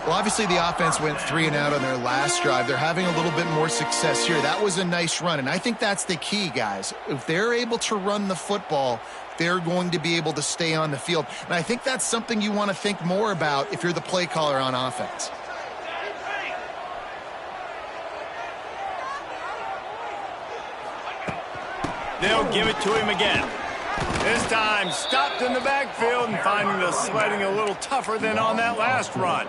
C: Well, obviously the offense went 3 and out on their last drive. They're having a little bit more success here. That was a nice run, and I think that's the key, guys. If they're able to run the football, they're going to be able to stay on the field. And I think that's something you want to think more about if you're the play caller on offense.
A: They'll give it to him again. This time stopped in the backfield and finding the sledding a little tougher than on that last run.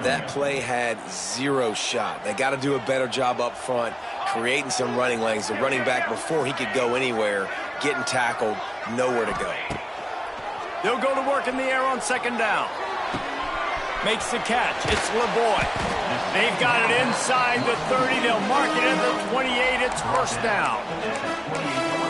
B: That play had 0 shot. They got to do a better job up front, creating some running lanes. The running back, before he could go anywhere, getting tackled, nowhere to go.
A: They'll go to work in the air on second down. Makes the catch. It's LeBoy. They've got it inside the 30. They'll mark it at the 28. It's first down.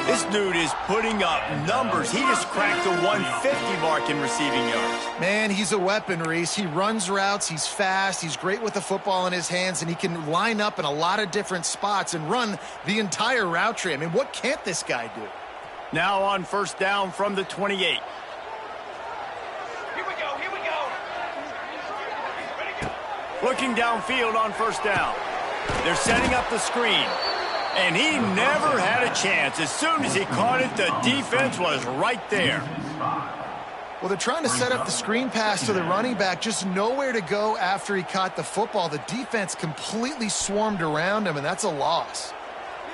A: This dude is putting up numbers. He just cracked the 150 mark in receiving yards.
C: Man, he's a weapon, Reese. He runs routes. He's fast. He's great with the football in his hands, and he can line up in a lot of different spots and run the entire route tree. I mean, what can't this guy do?
A: Now on first down from the 28.
E: Here we go.
A: Looking downfield on first down. They're setting up the screen. And he never had a chance. As soon as he caught it, the defense was right there.
C: Well, they're trying to set up the screen pass to the running back. Just nowhere to go after he caught the football. The defense completely swarmed around him, and that's a loss.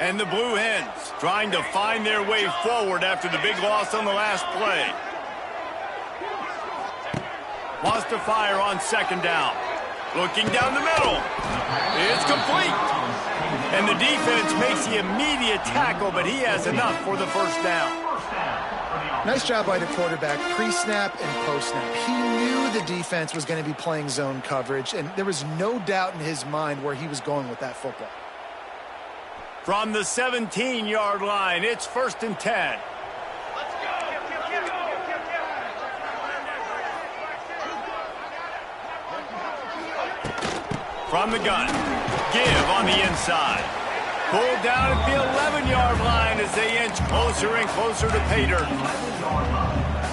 A: And the Blue Hens trying to find their way forward after the big loss on the last play. Wants to fire on second down. Looking down the middle. It's complete. And the defense makes the immediate tackle, but he has enough for the first down.
C: Nice job by the quarterback, pre-snap and post-snap. He knew the defense was going to be playing zone coverage, and there was no doubt in his mind where he was going with that football.
A: From the 17-yard line, it's first and 10. From the gun, give on the inside. Pulled down at the 11-yard line as they inch closer and closer to pay dirt.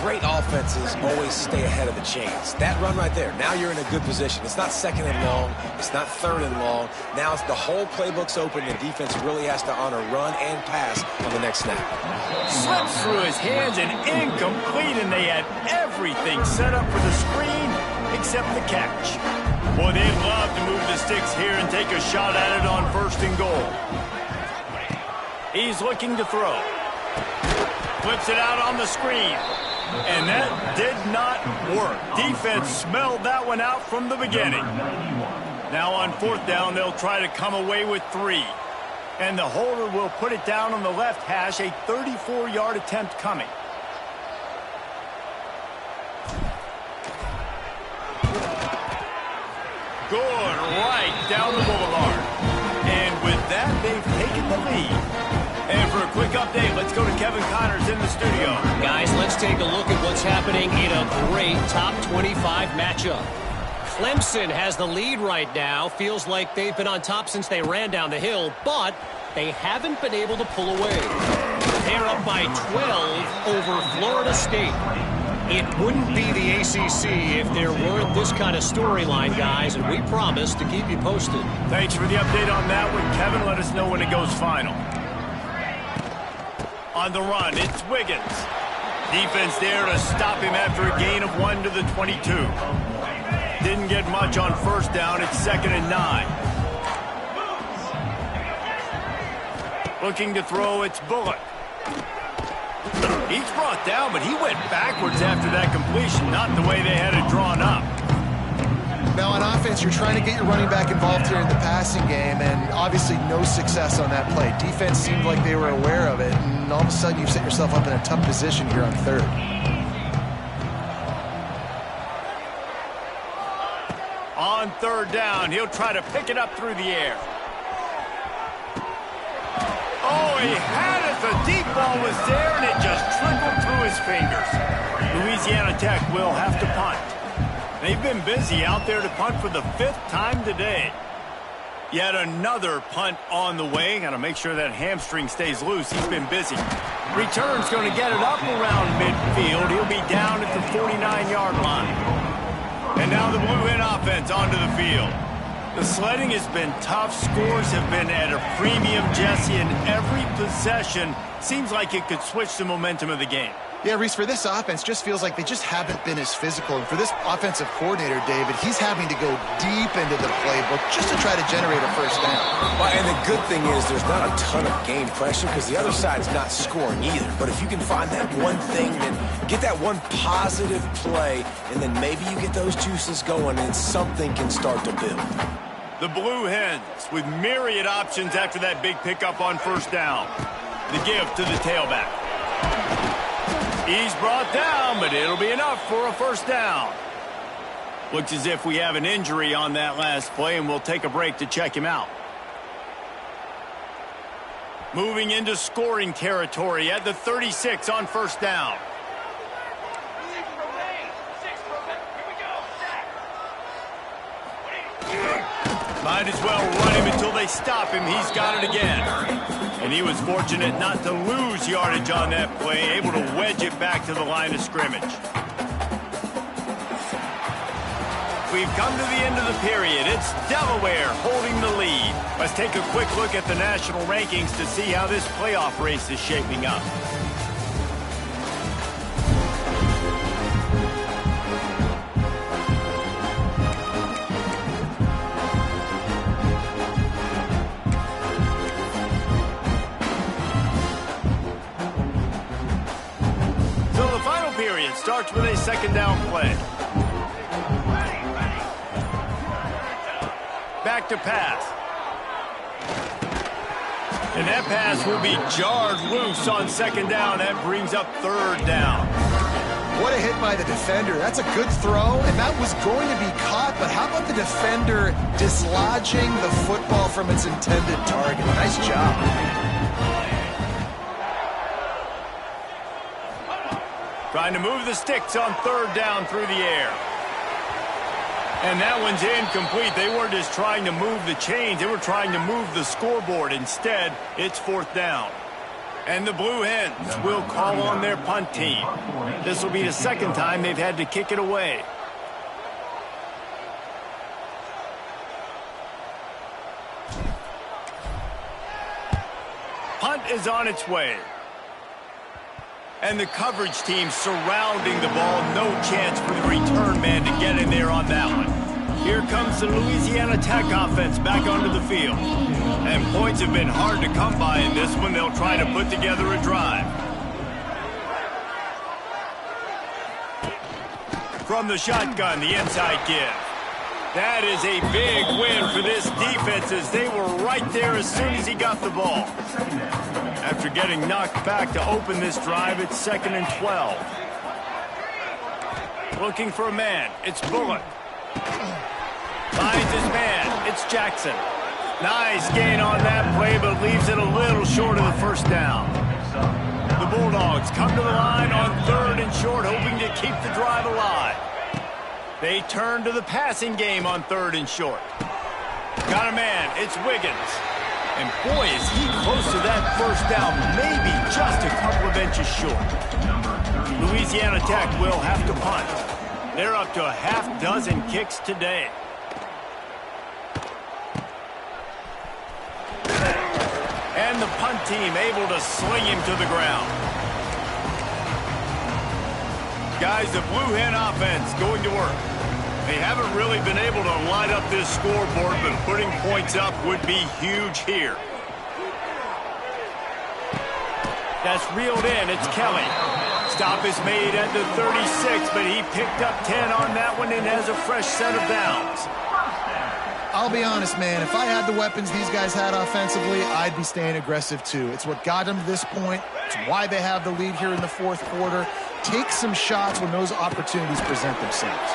B: Great offenses always stay ahead of the chains. That run right there, now you're in a good position. It's not second and long. It's not third and long. Now it's the whole playbook's open. The defense really has to honor run and pass on the next snap.
A: Slips through his hands and incomplete, and they had everything set up for the screen except the catch. Boy, they'd love to move the sticks here and take a shot at it on first and goal. He's looking to throw. Flips it out on the screen. And that did not work. Defense smelled that one out from the beginning. Now on fourth down, they'll try to come away with 3. And the holder will put it down on the left hash, a 34-yard attempt coming. Good, right down the boulevard. And with that, they've taken the lead. And for a quick update, let's go to Kevin Connors in the studio.
D: Guys, let's take a look at what's happening in a great top 25 matchup. Clemson has the lead right now. Feels like they've been on top since they ran down the hill, but they haven't been able to pull away. They're up by 12 over Florida State. It wouldn't be the ACC if there weren't this kind of storyline, guys, and we promise to keep you posted.
A: Thanks for the update on that one, Kevin. Let us know when it goes final. On the run, it's Wiggins. Defense there to stop him after a gain of 1 to the 22. Didn't get much on first down. It's second and 9. Looking to throw, it's Bullock. He's brought down, but he went backwards after that completion, not the way they had it drawn up.
C: Now on offense, you're trying to get your running back involved here in the passing game, and obviously no success on that play. Defense seemed like they were aware of it, and all of a sudden you've set yourself up in a tough position here on third.
A: On third down, he'll try to pick it up through the air. Oh, he had it. The deep ball was there, and it just trickled through his fingers. Louisiana Tech will have to punt. They've been busy out there to punt for the 5th time today. Yet another punt on the way. Got to make sure that hamstring stays loose. He's been busy. Return's going to get it up around midfield. He'll be down at the 49-yard line. And now the Blue Hen offense onto the field. The sledding has been tough. Scores have been at a premium, Jesse, and every possession seems like it could switch the momentum of the game.
C: Yeah, Reese, for this offense, just feels like they just haven't been as physical. And for this offensive coordinator, David, he's having to go deep into the playbook just to try to generate a first down.
B: Well, and the good thing is there's not a ton of game pressure because the other side's not scoring either. But if you can find that one thing, then get that one positive play, and then maybe you get those juices going and something can start to build.
A: The Blue Hens with myriad options after that big pickup on first down. The give to the tailback. He's brought down, but it'll be enough for a first down. Looks as if we have an injury on that last play, and we'll take a break to check him out. Moving into scoring territory at the 36 on first down. Might as well run him until they stop him. He's got it again. And he was fortunate not to lose yardage on that play, able to wedge it back to the line of scrimmage. We've come to the end of the period. It's Delaware holding the lead. Let's take a quick look at the national rankings to see how this playoff race is shaping up. So the final period starts with a second down play. Back to pass. And that pass will be jarred loose on second down. That brings up third down.
C: What a hit by the defender. That's a good throw, and that was going to be caught, but how about the defender dislodging the football from its intended target? Nice job.
A: Trying to move the sticks on third down through the air. And that one's incomplete. They weren't just trying to move the chains. They were trying to move the scoreboard. Instead, it's fourth down. And the Blue Hens will call on their punt team. This will be the second time they've had to kick it away. Punt is on its way. And the coverage team surrounding the ball. No chance for the return man to get in there on that one. Here comes the Louisiana Tech offense back onto the field. And points have been hard to come by in this one. They'll try to put together a drive. From the shotgun, the inside give. That is a big win for this defense as they were right there as soon as he got the ball. After getting knocked back to open this drive, it's 2nd and 12. Looking for a man. It's Bullock. Finds his man. It's Jackson. Nice gain on that play, but leaves it a little short of the first down. The Bulldogs come to the line on 3rd and short, hoping to keep the drive alive. They turn to the passing game on 3rd and short. Got a man. It's Wiggins. And boy, is he close to that first down, maybe just a couple of inches short. Louisiana Tech will have to punt. They're up to a half dozen kicks today. And the punt team able to sling him to the ground. Guys, the Blue Hen offense going to work. They haven't really been able to light up this scoreboard, but putting points up would be huge here. That's reeled in. It's Kelly. Stop is made at the 36, but he picked up 10 on that one and has a fresh set of downs.
C: I'll be honest, man. If I had the weapons these guys had offensively, I'd be staying aggressive too. It's what got them to this point. It's why they have the lead here in the fourth quarter. Take some shots when those opportunities present themselves.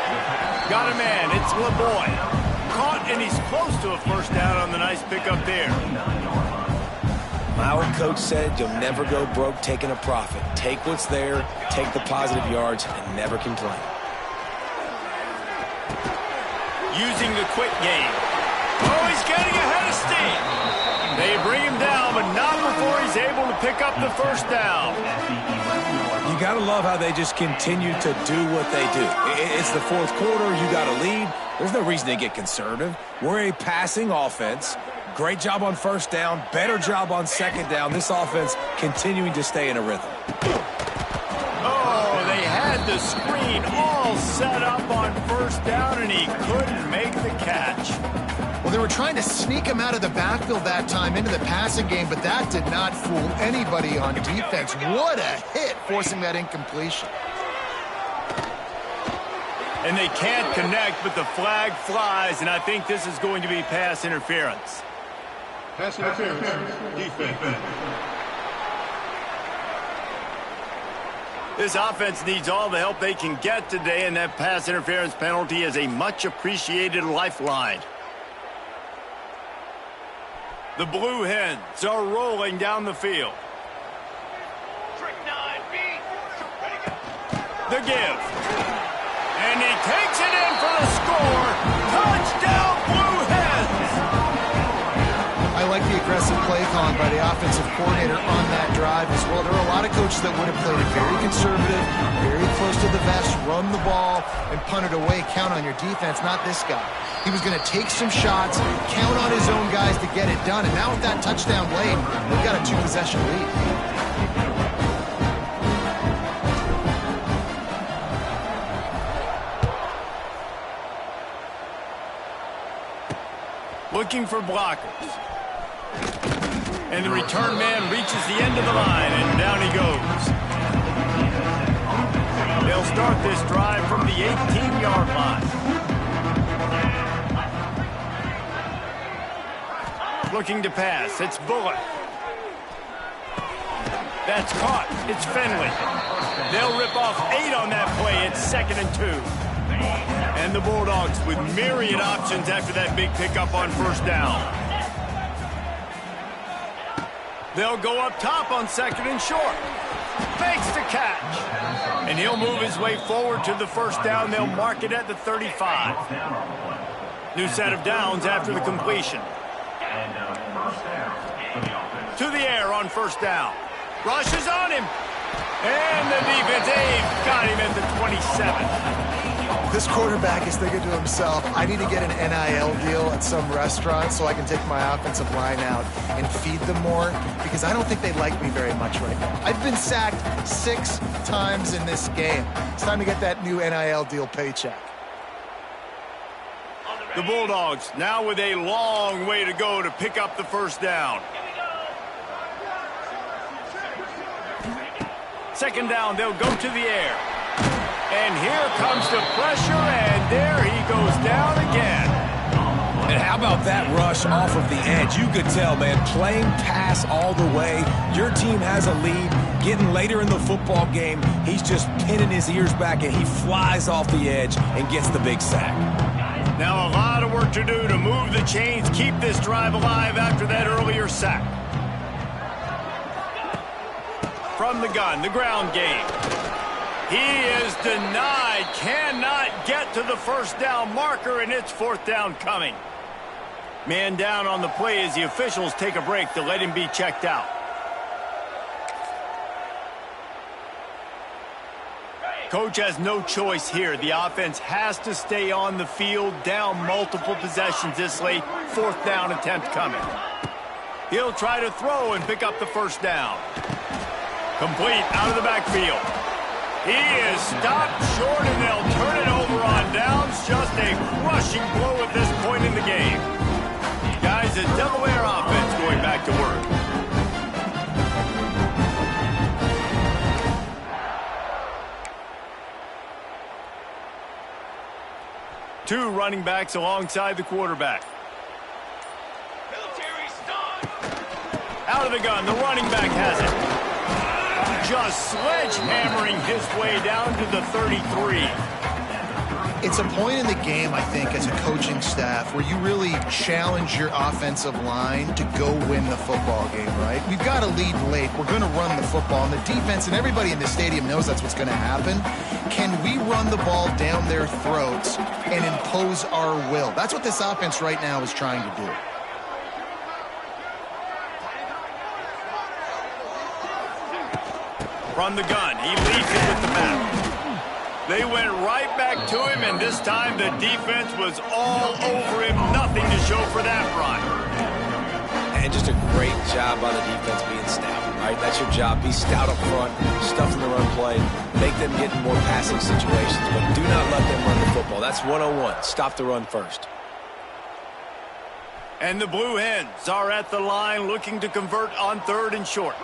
A: Got a man. It's LeBoy. Caught, and he's close to a first down on the nice pickup there.
B: My old coach said you'll never go broke taking a profit. Take what's there, take the positive yards, and never complain.
A: Using the quick game. Oh, he's getting ahead of steam. They bring him down, but not before he's able to pick up the first down.
B: You got to love how they just continue to do what they do. It's the fourth quarter. You got a lead. There's no reason to get conservative. We're a passing offense. Great job on first down. Better job on second down. This offense continuing to stay in a rhythm.
A: Oh, they had the screen all set up on first down, and he couldn't make the catch.
C: Well, they were trying to sneak him out of the backfield that time into the passing game, but that did not fool anybody on defense. What a hit, forcing that incompletion.
A: And they can't connect, but the flag flies, and I think this is going to be pass interference.
E: Pass interference, defense.
A: This offense needs all the help they can get today, and that pass interference penalty is a much-appreciated lifeline. The Blue Hens are rolling down the field. The give. And he takes it in for the score. Touchdown, Blue Hens!
C: I like the aggressive play calling by the offensive coordinator on that drive as well. There are a lot of coaches that would have played it very conservative, very close to the vest, run the ball, and punt it away. Count on your defense, not this guy. He was going to take some shots, count on his own guys to get it done. And now with that touchdown late, we've got a 2-possession lead.
A: Looking for blockers. And the return man reaches the end of the line, and down he goes. They'll start this drive from the 18-yard line. Looking to pass. It's Bullock. That's caught. It's Finley. They'll rip off 8 on that play. It's 2nd and 2. And the Bulldogs with myriad options after that big pickup on first down. They'll go up top on 2nd and short. Fakes the catch. And he'll move his way forward to the first down. They'll mark it at the 35. New set of downs after the completion. To the air on first down. Rushes on him. And the defense, got him at the 27.
C: This quarterback is thinking to himself, I need to get an NIL deal at some restaurant so I can take my offensive line out and feed them more, because I don't think they like me very much right now. I've been sacked 6 times in this game. It's time to get that new NIL deal paycheck.
A: The Bulldogs now with a long way to go to pick up the first down. 2nd down, they'll go to the air. And here comes the pressure, and there he goes down again.
B: And how about that rush off of the edge? You could tell, man, playing pass all the way. Your team has a lead. Getting later in the football game, he's just pinning his ears back, and he flies off the edge and gets the big sack.
A: Now a lot of work to do to move the chains, keep this drive alive after that earlier sack. From the gun, the ground game. He is denied, cannot get to the first down marker, and it's 4th down coming. Man down on the play as the officials take a break to let him be checked out. Coach has no choice here. The offense has to stay on the field, down multiple possessions this late. 4th down attempt coming. He'll try to throw and pick up the first down. Complete out of the backfield. He is stopped short, and they'll turn it over on downs. Just a crushing blow at this point in the game. Guys, the Delaware offense going back to work. Two running backs alongside the quarterback. Out of the gun, the running back has it. Just sledgehammering his way down to the 33.
C: It's a point in the game, I think, as a coaching staff where you really challenge your offensive line to go win the football game, right? We've got to lead late. We're going to run the football. And the defense and everybody in the stadium knows that's what's going to happen. Can we run the ball down their throats and impose our will? That's what this offense right now is trying to do.
A: From the gun, he leads it with the back. They went right back to him, and this time the defense was all over him. Nothing to show for that run.
B: And just a great job by the defense being stout, right? That's your job. Be stout up front, stuff in the run play, make them get in more passing situations, but do not let them run the football. That's 101. Stop the run first.
A: And the Blue Hens are at the line looking to convert on 3rd and short.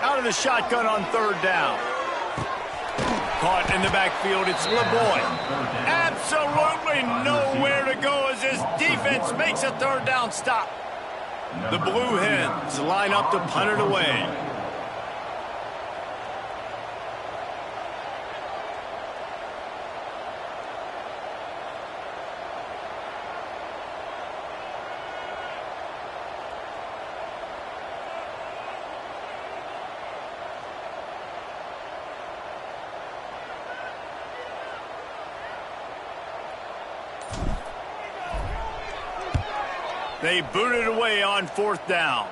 A: Out of the shotgun on 3rd down. Caught in the backfield, it's LeBoy. Absolutely nowhere to go as his defense makes a 3rd down stop. The Blue Hens line up to punt it away. They booted away on 4th down.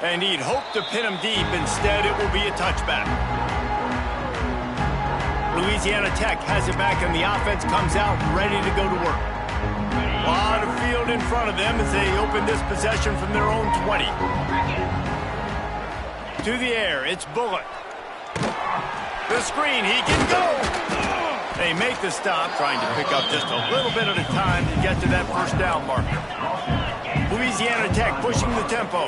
A: And he'd hoped to pin him deep. Instead, it will be a touchback. Louisiana Tech has it back, and the offense comes out ready to go to work. A lot of field in front of them as they open this possession from their own 20. To the air, it's Bullock. The screen, he can go! They make the stop, trying to pick up just a little bit at a time to get to that first down marker. Louisiana Tech pushing the tempo.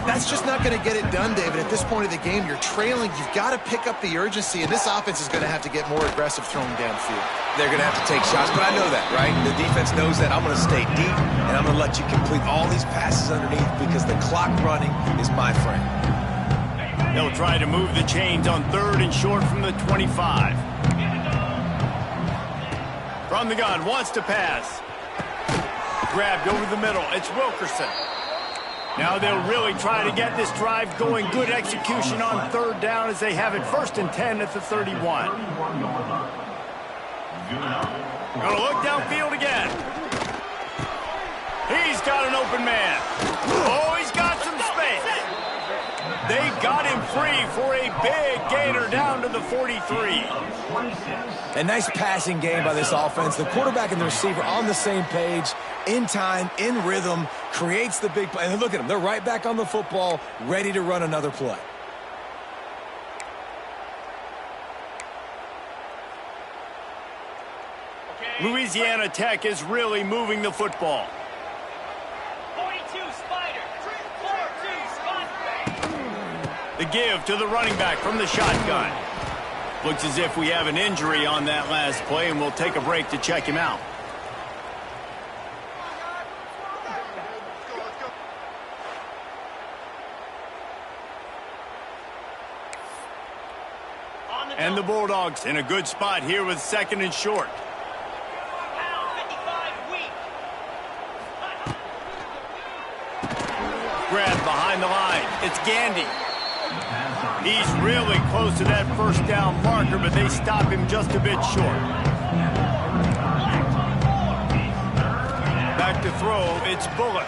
C: That's just not going to get it done, David. At this point of the game, you're trailing. You've got to pick up the urgency, and this offense is going to have to get more aggressive throwing downfield.
B: They're going to have to take shots, but I know that, right? The defense knows that. I'm going to stay deep, and I'm going to let you complete all these passes underneath because the clock running is my friend.
A: They'll try to move the chains on 3rd and short from the 25. From the gun, wants to pass. Grabbed over the middle. It's Wilkerson. Now they'll really try to get this drive going. Good execution on 3rd down as they have it 1st and 10 at the 31. Gonna look downfield again. He's got an open man. Oh, he's got some space. They got him free for a big gainer down to the 43.
B: A nice passing game by this offense. The quarterback and the receiver on the same page, in time, in rhythm, creates the big play. And look at them. They're right back on the football, ready to run another play.
A: Louisiana Tech is really moving the football.
E: 42 Spider. 4-2 Spot.
A: The give to the running back from the shotgun. Looks as if we have an injury on that last play, and we'll take a break to check him out. And the Bulldogs in a good spot here with 2nd and short. Grab behind the line. It's Gandy. He's really close to that first down marker, but they stop him just a bit short. Back to throw, it's Bullock.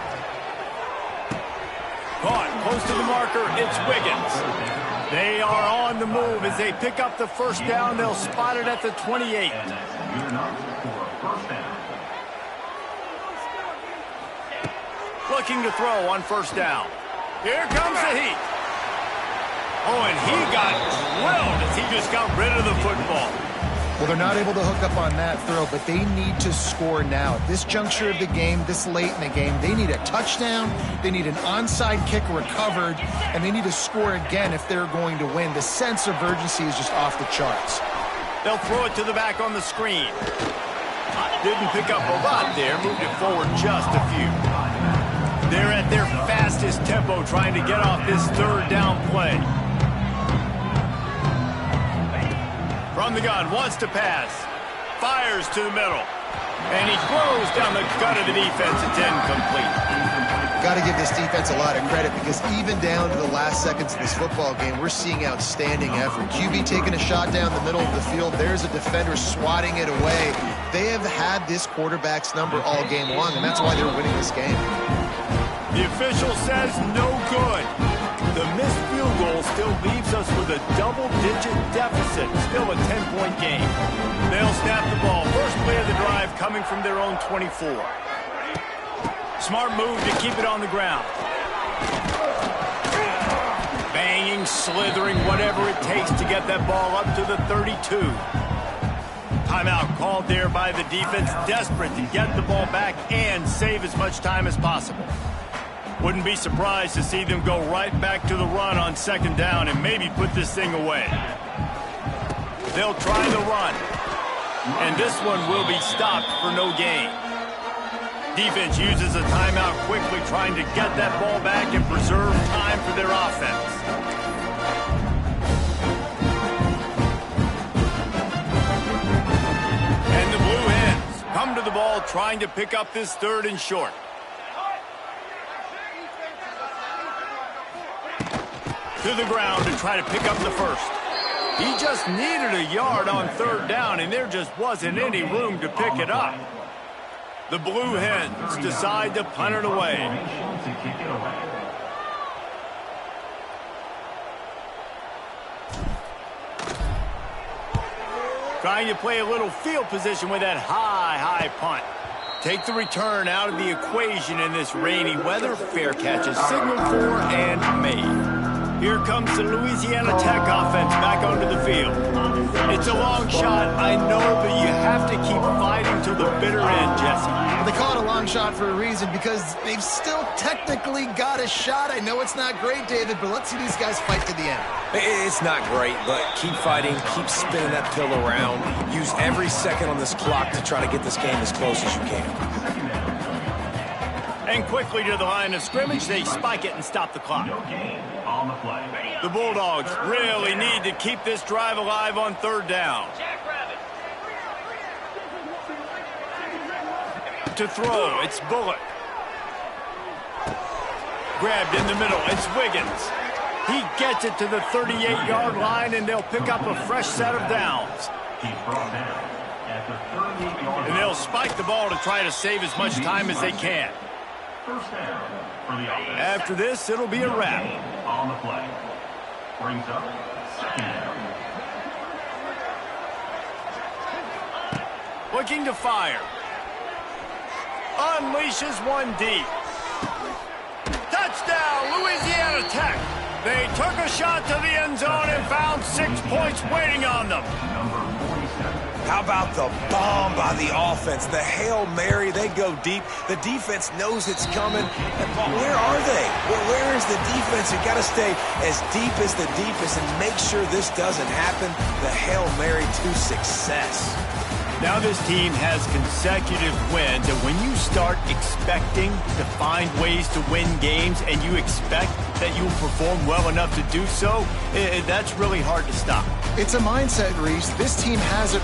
A: Caught close to the marker, it's Wiggins. They are on the move as they pick up the first down. They'll spot it at the 28. Looking to throw on 1st down. Here comes the heat. Oh, and he got drilled as he just got rid of the football.
C: Well, they're not able to hook up on that throw, but they need to score now. At this juncture of the game, this late in the game, they need a touchdown, they need an onside kick recovered, and they need to score again if they're going to win. The sense of urgency is just off the charts.
A: They'll throw it to the back on the screen. Didn't pick up a lot there, moved it forward just a few. They're at their fastest tempo trying to get off this 3rd down play. From the gun, wants to pass. Fires to the middle. And he throws down the gut of the defense. It's incomplete.
C: Got to give this defense a lot of credit because even down to the last seconds of this football game, we're seeing outstanding effort. QB taking a shot down the middle of the field. There's a defender swatting it away. They have had this quarterback's number all game long, and that's why they're winning this game.
A: The official says no good. The missed field goal still leaves us with a double-digit deficit. Still a 10-point game. They'll snap the ball. First play of the drive coming from their own 24. Smart move to keep it on the ground. Banging, slithering, whatever it takes to get that ball up to the 32. Timeout called there by the defense, desperate to get the ball back and save as much time as possible. Wouldn't be surprised to see them go right back to the run on 2nd down and maybe put this thing away. They'll try the run. And this one will be stopped for no gain. Defense uses a timeout quickly, trying to get that ball back and preserve time for their offense. And the Blue Hens come to the ball, trying to pick up this 3rd and short. To the ground to try to pick up the first. He just needed a yard on 3rd down, and there just wasn't any room to pick it up. The Blue Hens decide to punt it away. Trying to play a little field position with that high punt. Take the return out of the equation in this rainy weather. Fair catch is signaled for and made. Here comes the Louisiana Tech offense back onto the field. It's a long shot, I know, but you have to keep fighting till the bitter end, Jesse.
C: They call it a long shot for a reason, because they've still technically got a shot. I know it's not great, David, but let's see these guys fight to the end.
B: It's not great, but keep fighting, keep spinning that pill around. Use every second on this clock to try to get this game as close as you can.
A: And quickly to the line of scrimmage, they spike it and stop the clock. The Bulldogs really need to keep this drive alive on 3rd down. To throw, it's Bullock. Grabbed in the middle, it's Wiggins. He gets it to the 38-yard line, and they'll pick up a fresh set of downs. And they'll spike the ball to try to save as much time as they can. After this, it'll be a wrap.
F: On the play. Brings up 2nd down.
A: Looking to fire. Unleashes one deep. Touchdown, Louisiana Tech. They took a shot to the end zone and found 6 points waiting on them.
B: How about the bomb by the offense? The Hail Mary, they go deep. The defense knows it's coming. And where are they? Where is the defense? You've got to stay as deep as the deepest and make sure this doesn't happen. The Hail Mary to success.
A: Now this team has consecutive wins, and when you start expecting to find ways to win games and you expect that you'll perform well enough to do so, that's really hard to stop.
C: It's a mindset, Reese. This team has it.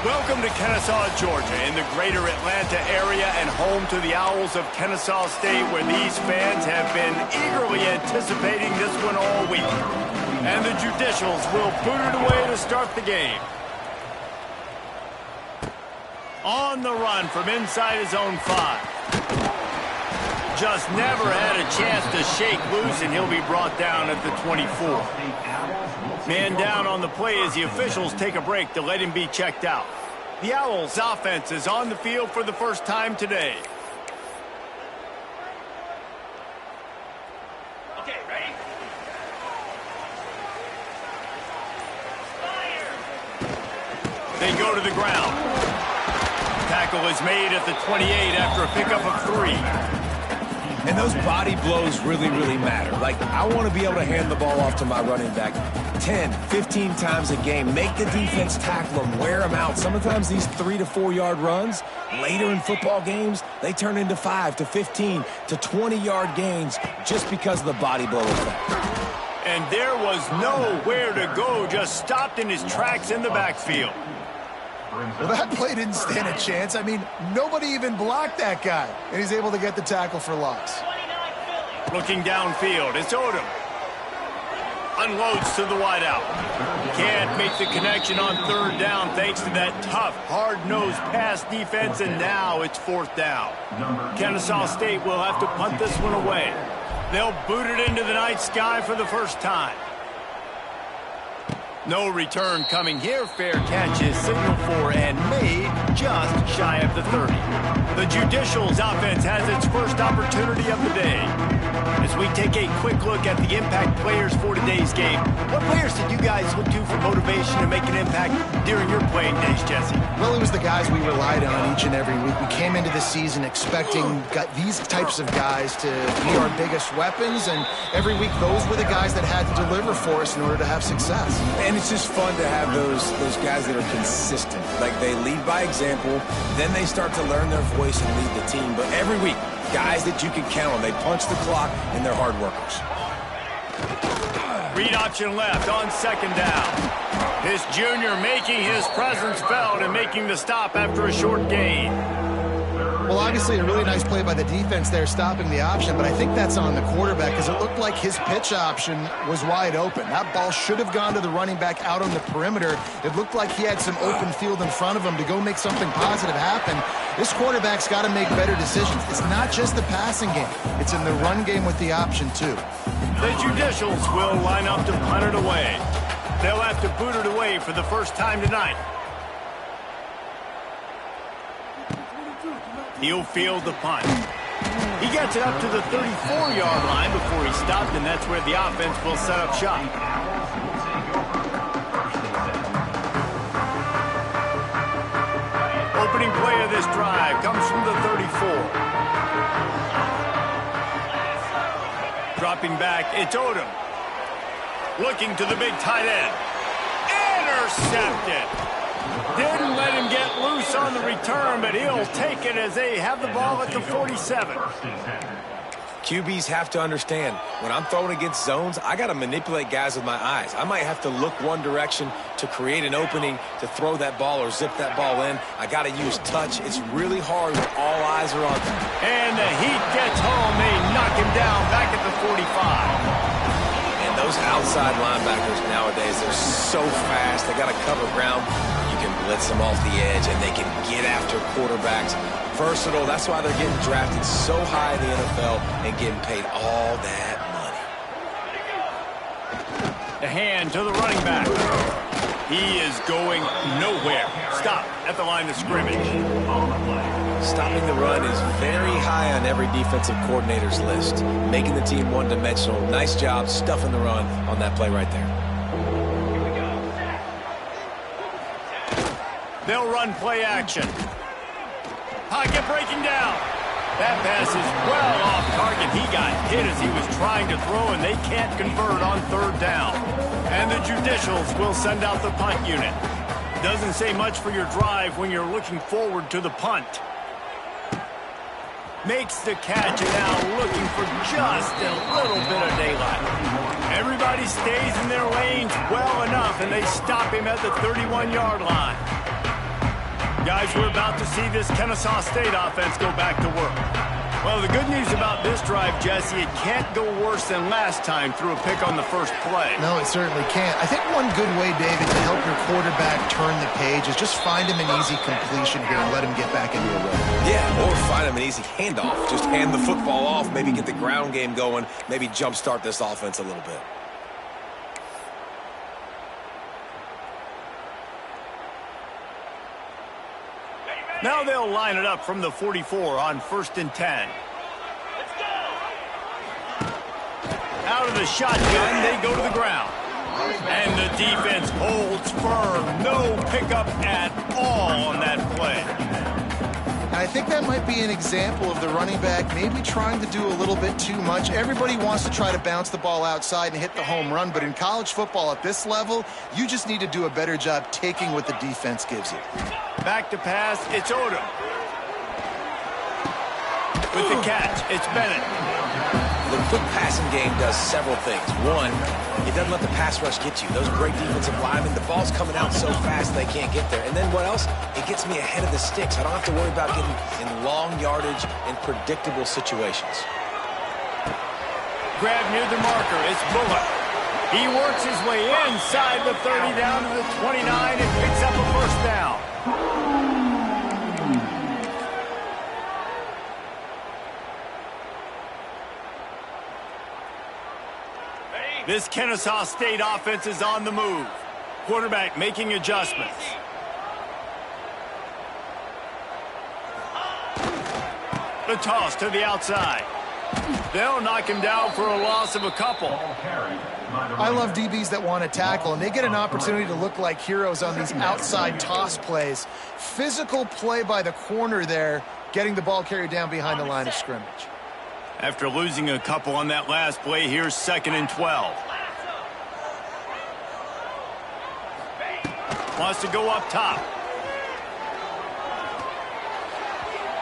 A: Welcome to Kennesaw, Georgia, in the greater Atlanta area and home to the Owls of Kennesaw State, where these fans have been eagerly anticipating this one all week. And the Judicials will boot it away to start the game. On the run from inside his own 5. Just never had a chance to shake loose, and he'll be brought down at the 24. Man down on the play as the officials take a break to let him be checked out. The Owls offense is on the field for the first time today.
E: Okay, ready? Fire!
A: They go to the ground. Tackle is made at the 28 after a pickup of 3.
B: And those body blows really, really matter. Like, I want to be able to hand the ball off to my running back 10, 15 times a game. Make the defense tackle them, wear them out. Sometimes these 3 to 4 yard runs, later in football games, they turn into 5 to 15 to 20 yard gains just because of the body blow effect.
A: And there was nowhere to go, just stopped in his tracks in the backfield.
C: Well, that play didn't stand a chance. I mean, nobody even blocked that guy, and he's able to get the tackle for loss.
E: 29 Philly.
A: Looking downfield, it's Odom. Unloads to the wideout. Can't make the connection on 3rd down thanks to that tough, hard-nosed pass defense, and now it's 4th down. Kennesaw State will have to punt this one away. They'll boot it into the night sky for the first time. No return coming here. Fair catch is signaled for and made just shy of the 30. The Judicials offense has its first opportunity of the day. As we take a quick look at the impact players for today's game, what players did you guys look to for motivation to make an impact during your playing days, Jesse?
C: Well, it was the guys we relied on each and every week. We came into the season expecting these types of guys to be our biggest weapons, and every week those were the guys that had to deliver for us in order to have success.
B: And it's just fun to have those guys that are consistent. Like, they lead by example, then they start to learn their voice and lead the team. But every week, guys that you can count on. They punch the clock, and they're hard workers.
A: Read option left on 2nd down. This junior making his presence felt and making the stop after a short gain.
C: Well, obviously a really nice play by the defense there, stopping the option, but I think that's on the quarterback because it looked like his pitch option was wide open. That ball should have gone to the running back out on the perimeter. It looked like he had some open field in front of him to go make something positive happen. This quarterback's got to make better decisions. It's not just the passing game. It's in the run game with the option, too.
A: The Judicials will line up to punt it away. They'll have to boot it away for the first time tonight. He'll field the punt. He gets it up to the 34-yard line before he stopped, and that's where the offense will set up shop. Opening play of this drive comes from the 34. Dropping back, it's Odom. Looking to the big tight end. Intercepted. Didn't let him get loose on the return, but he'll take it as they have the ball at the 47.
B: QBs have to understand, when I'm throwing against zones, I got to manipulate guys with my eyes. I might have to look one direction to create an opening to throw that ball or zip that ball in. I got to use touch. It's really hard when all eyes are on them.
A: And the heat gets home. They knock him down back at the 45.
B: And those outside linebackers nowadays, they're so fast. They got to cover ground. You can blitz them off the edge, and they can get after quarterbacks. Versatile. That's why they're getting drafted so high in the NFL and getting paid all that money.
A: The hand to the running back. He is going nowhere. Stop at the line of scrimmage.
B: Stopping the run is very high on every defensive coordinator's list. Making the team one-dimensional. Nice job stuffing the run on that play right there.
A: They'll run play action. Pocket breaking down. That pass is well off target. He got hit as he was trying to throw, and they can't convert on 3rd down. And the Judicials will send out the punt unit. Doesn't say much for your drive when you're looking forward to the punt. Makes the catch, and now looking for just a little bit of daylight. Everybody stays in their lanes well enough, and they stop him at the 31-yard line. about to see this Ncaa State offense go back to work. Well, the good news about this drive, Jesse, it can't go worse than last time through a pick on the first play.
C: No, it certainly can't. I think one good way, David, to help your quarterback turn the page is just find him an easy completion here and let him get back into a rhythm.
B: Yeah, or find him an easy handoff. Just hand the football off, maybe get the ground game going, maybe jumpstart this offense a little bit.
A: Now they'll line it up from the 44 on 1st and 10. Out of the shotgun, they go to the ground. And the defense holds firm. No pickup at all on that play.
C: And I think that might be an example of the running back maybe trying to do a little bit too much. Everybody wants to try to bounce the ball outside and hit the home run, but in college football at this level, you just need to do a better job taking what the defense gives you.
A: Back to pass, it's Odom. With the catch, it's Bennett.
B: The quick passing game does several things. One, it doesn't let the pass rush get you. Those great defensive linemen, the ball's coming out so fast they can't get there. And then what else? It gets me ahead of the sticks. I don't have to worry about getting in long yardage and predictable situations.
A: Grab near the marker, it's Bullock. He works his way inside the 30 down to the 29 and picks up a first down. This Ncaa State offense is on the move. Quarterback making adjustments. The toss to the outside. They'll knock him down for a loss of a couple.
C: I love DBs that want to tackle, and they get an opportunity to look like heroes on these outside toss plays. Physical play by the corner there, getting the ball carried down behind the line of scrimmage.
A: After losing a couple on that last play, here's 2nd and 12. Wants to go up top.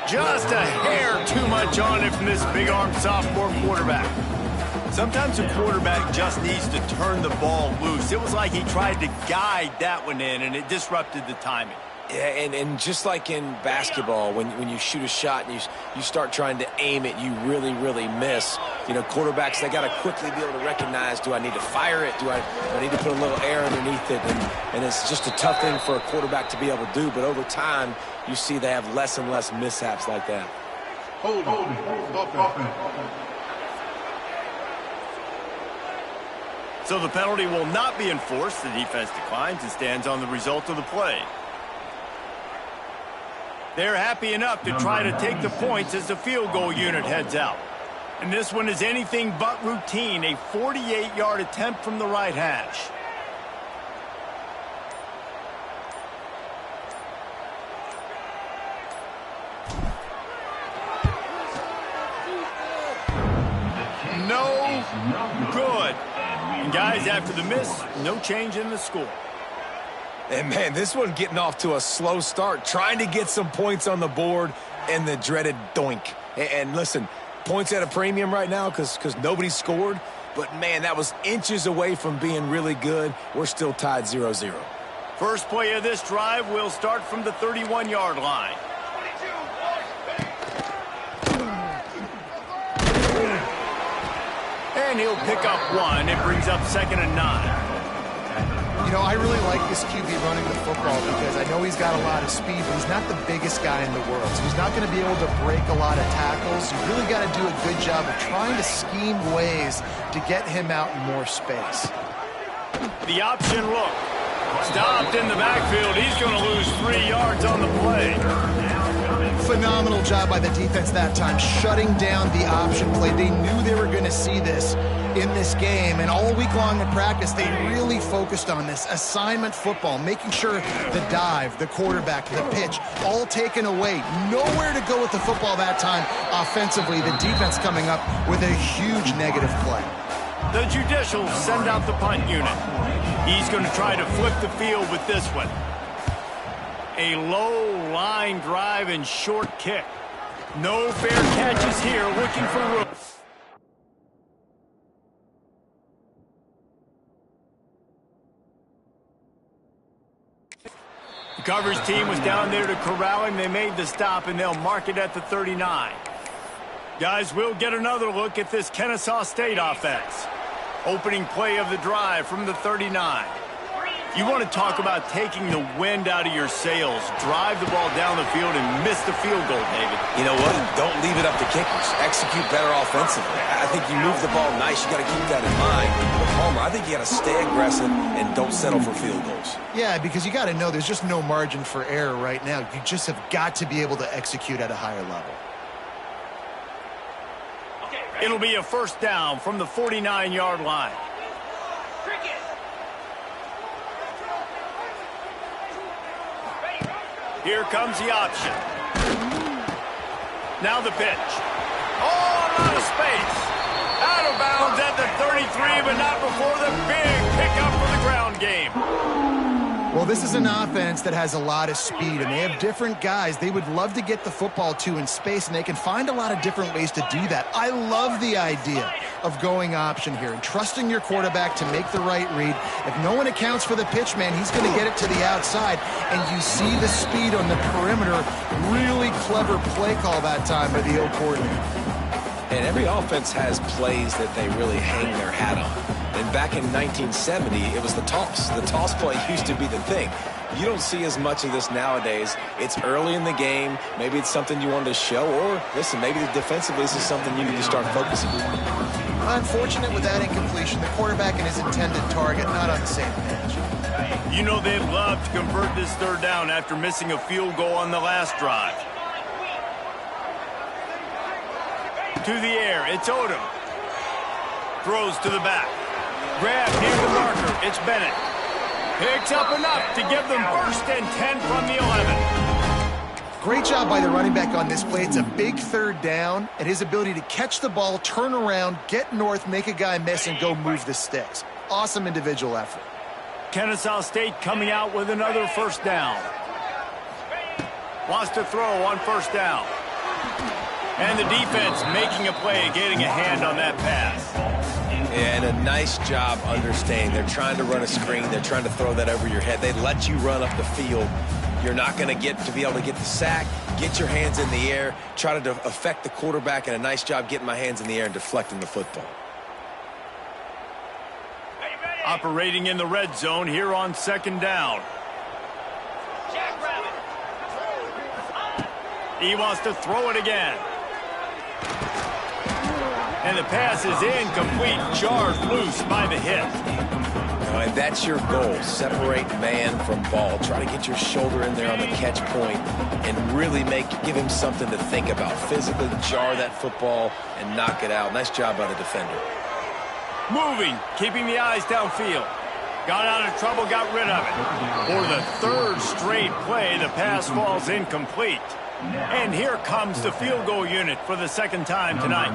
A: Just a hair too much on it from this big-armed sophomore quarterback. Sometimes a quarterback just needs to turn the ball loose. It was like he tried to guide that one in, and it disrupted the timing.
B: Yeah, and just like in basketball, when you shoot a shot and you start trying to aim it, you really, really miss. You know, quarterbacks, they got to quickly be able to recognize, do I need to fire it? Do I need to put a little air underneath it? And it's just a tough thing for a quarterback to be able to do. But over time, you see they have less and less mishaps like that.
A: So the penalty will not be enforced. The defense declines and stands on the result of the play. They're happy enough to try to take the points as the field goal unit heads out. And this one is anything but routine, a 48-yard attempt from the right hash. No good. And guys, after the miss, no change in the score.
B: And, man, this one getting off to a slow start, trying to get some points on the board, and the dreaded doink. And listen, points at a premium right now because nobody scored. But, man, that was inches away from being really good. We're still tied 0-0.
A: First play of this drive will start from the 31-yard line. And he'll pick up one. It brings up 2nd and 9.
C: You know, I really like this QB running the football because I know he's got a lot of speed, but he's not the biggest guy in the world. So he's not going to be able to break a lot of tackles. You really got to do a good job of trying to scheme ways to get him out in more space.
A: The option look. Stopped in the backfield. He's going to lose 3 yards on the play.
C: Phenomenal job by the defense that time, shutting down the option play. They knew they were going to see this in this game, and all week long in practice, they really focused on this assignment football, making sure the dive, the quarterback, the pitch, all taken away. Nowhere to go with the football that time offensively. The defense coming up with a huge negative play.
A: The Judicials send out the punt unit. He's going to try to flip the field with this one. A low line drive and short kick. No fair catches here, looking for room. coverage team was down there to corral him. They made the stop, and they'll mark it at the 39. Guys, we'll get another look at this Ncaa State offense. Opening play of the drive from the 39. You want to talk about taking the wind out of your sails. Drive the ball down the field and miss the field goal, David.
B: You know what? Don't leave it up to kickers. Execute better offensively. I think you move the ball nice. You got to keep that in mind. But Palmer, I think you got to stay aggressive and don't settle for field goals.
C: Yeah, because you got to know there's just no margin for error right now. You just have got to be able to execute at a higher level.
A: It'll be a first down from the 49-yard line. Here comes the option. Now the pitch. Oh, a lot of space. Out of bounds at the 33, but not before the big pickup for the ground game.
C: Well, this is an offense that has a lot of speed, and they have different guys they would love to get the football to in space, and they can find a lot of different ways to do that. I love the idea of going option here and trusting your quarterback to make the right read. If no one accounts for the pitch, man, he's going to get it to the outside, and you see the speed on the perimeter. Really clever play call that time by the O coordinator.
B: And every offense has plays that they really hang their hat on. And back in 1970, it was the toss. The toss play used to be the thing. You don't see as much of this nowadays. It's early in the game. Maybe it's something you wanted to show. Or, listen, maybe defensively this is something you need to start focusing on.
C: Unfortunate with that incompletion. The quarterback and his intended target not on the same page.
A: You know they'd love to convert this third down after missing a field goal on the last drive. To the air, it's Odom. Throws to the back. Grab near the marker, it's Bennett. Picks up enough to give them first and 10 from the 11.
C: Great job by the running back on this play. It's a big third down, and his ability to catch the ball, turn around, get north, make a guy miss, and go move the sticks. Awesome individual effort.
A: Ncaa State coming out with another first down. Wants to throw on first down. And the defense making a play, getting a hand on that pass.
B: And a nice job understanding. They're trying to run a screen. They're trying to throw that over your head. They let you run up the field. You're not going to be able to get the sack, get your hands in the air, try to affect the quarterback, and a nice job getting my hands in the air and deflecting the football.
A: Operating in the red zone here on second down. He wants to throw it again. And the pass is incomplete, jarred loose by the hit.
B: And that's your goal. Separate man from ball. Try to get your shoulder in there on the catch point and really give him something to think about. Physically jar that football and knock it out. Nice job by the defender.
A: Moving, keeping the eyes downfield. Got out of trouble, got rid of it. For the third straight play, the pass falls incomplete. And here comes the field goal unit for the second time tonight.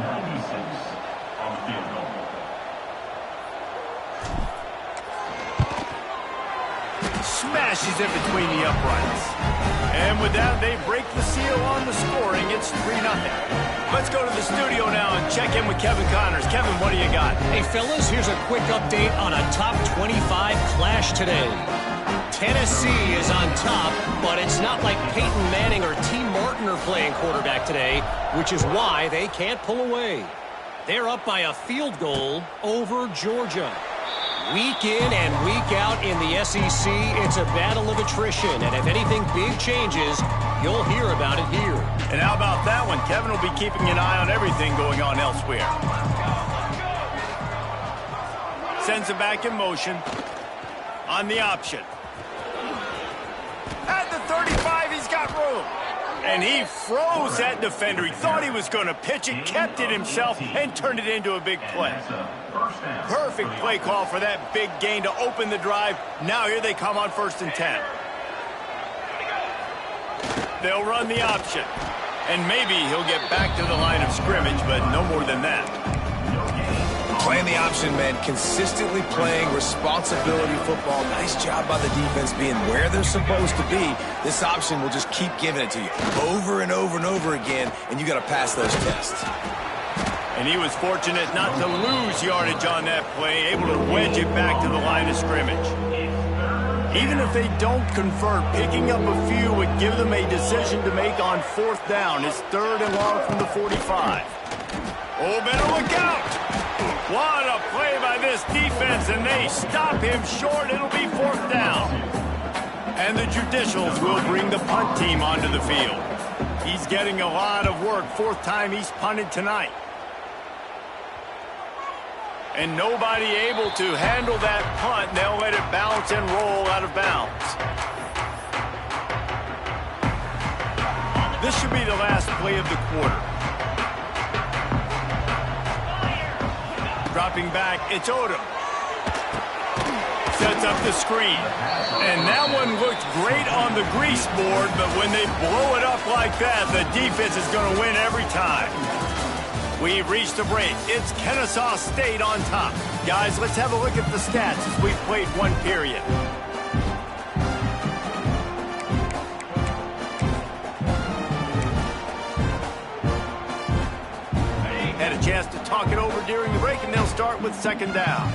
A: Smashes it between the uprights. And with that, they break the seal on the scoring. It's 3-0. Let's go to the studio now and check in with Kevin Connors. Kevin, what do you got?
D: Hey, fellas, here's a quick update on a top 25 clash today. Tennessee is on top, but it's not like Peyton Manning or T. Martin are playing quarterback today, which is why they can't pull away. They're up by a field goal over Georgia. Week in and week out in the SEC, it's a battle of attrition, and if anything big changes, you'll hear about it here.
A: And how about that one? Kevin will be keeping an eye on everything going on elsewhere. Sends it back in motion on the option. At the 35, he's got room. And he froze that defender. He thought he was going to pitch it, kept it himself, and turned it into a big play. Perfect play call for that big gain to open the drive. Now here they come on 1st and 10. They'll run the option. And maybe he'll get back to the line of scrimmage, but no more than that.
B: Playing the option, man. Consistently playing responsibility football. Nice job by the defense being where they're supposed to be. This option will just keep giving it to you over and over and over again, and you got to pass those tests.
A: And he was fortunate not to lose yardage on that play, able to wedge it back to the line of scrimmage. Even if they don't convert, picking up a few would give them a decision to make on 4th down. It's 3rd and long from the 45. Oh, better look out! What a play by this defense, and they stop him short. It'll be 4th down. And the Judicials will bring the punt team onto the field. He's getting a lot of work. 4th time he's punted tonight. And nobody able to handle that punt. They'll let it bounce and roll out of bounds. This should be the last play of the quarter. Dropping back, it's Odom. Sets up the screen. And that one looked great on the grease board, but when they blow it up like that, the defense is going to win every time. We've reached a break. It's Ncaa State on top. Guys, let's have a look at the stats as we've played one period. Had a chance to talk it over during the break, and they'll start with 2nd down.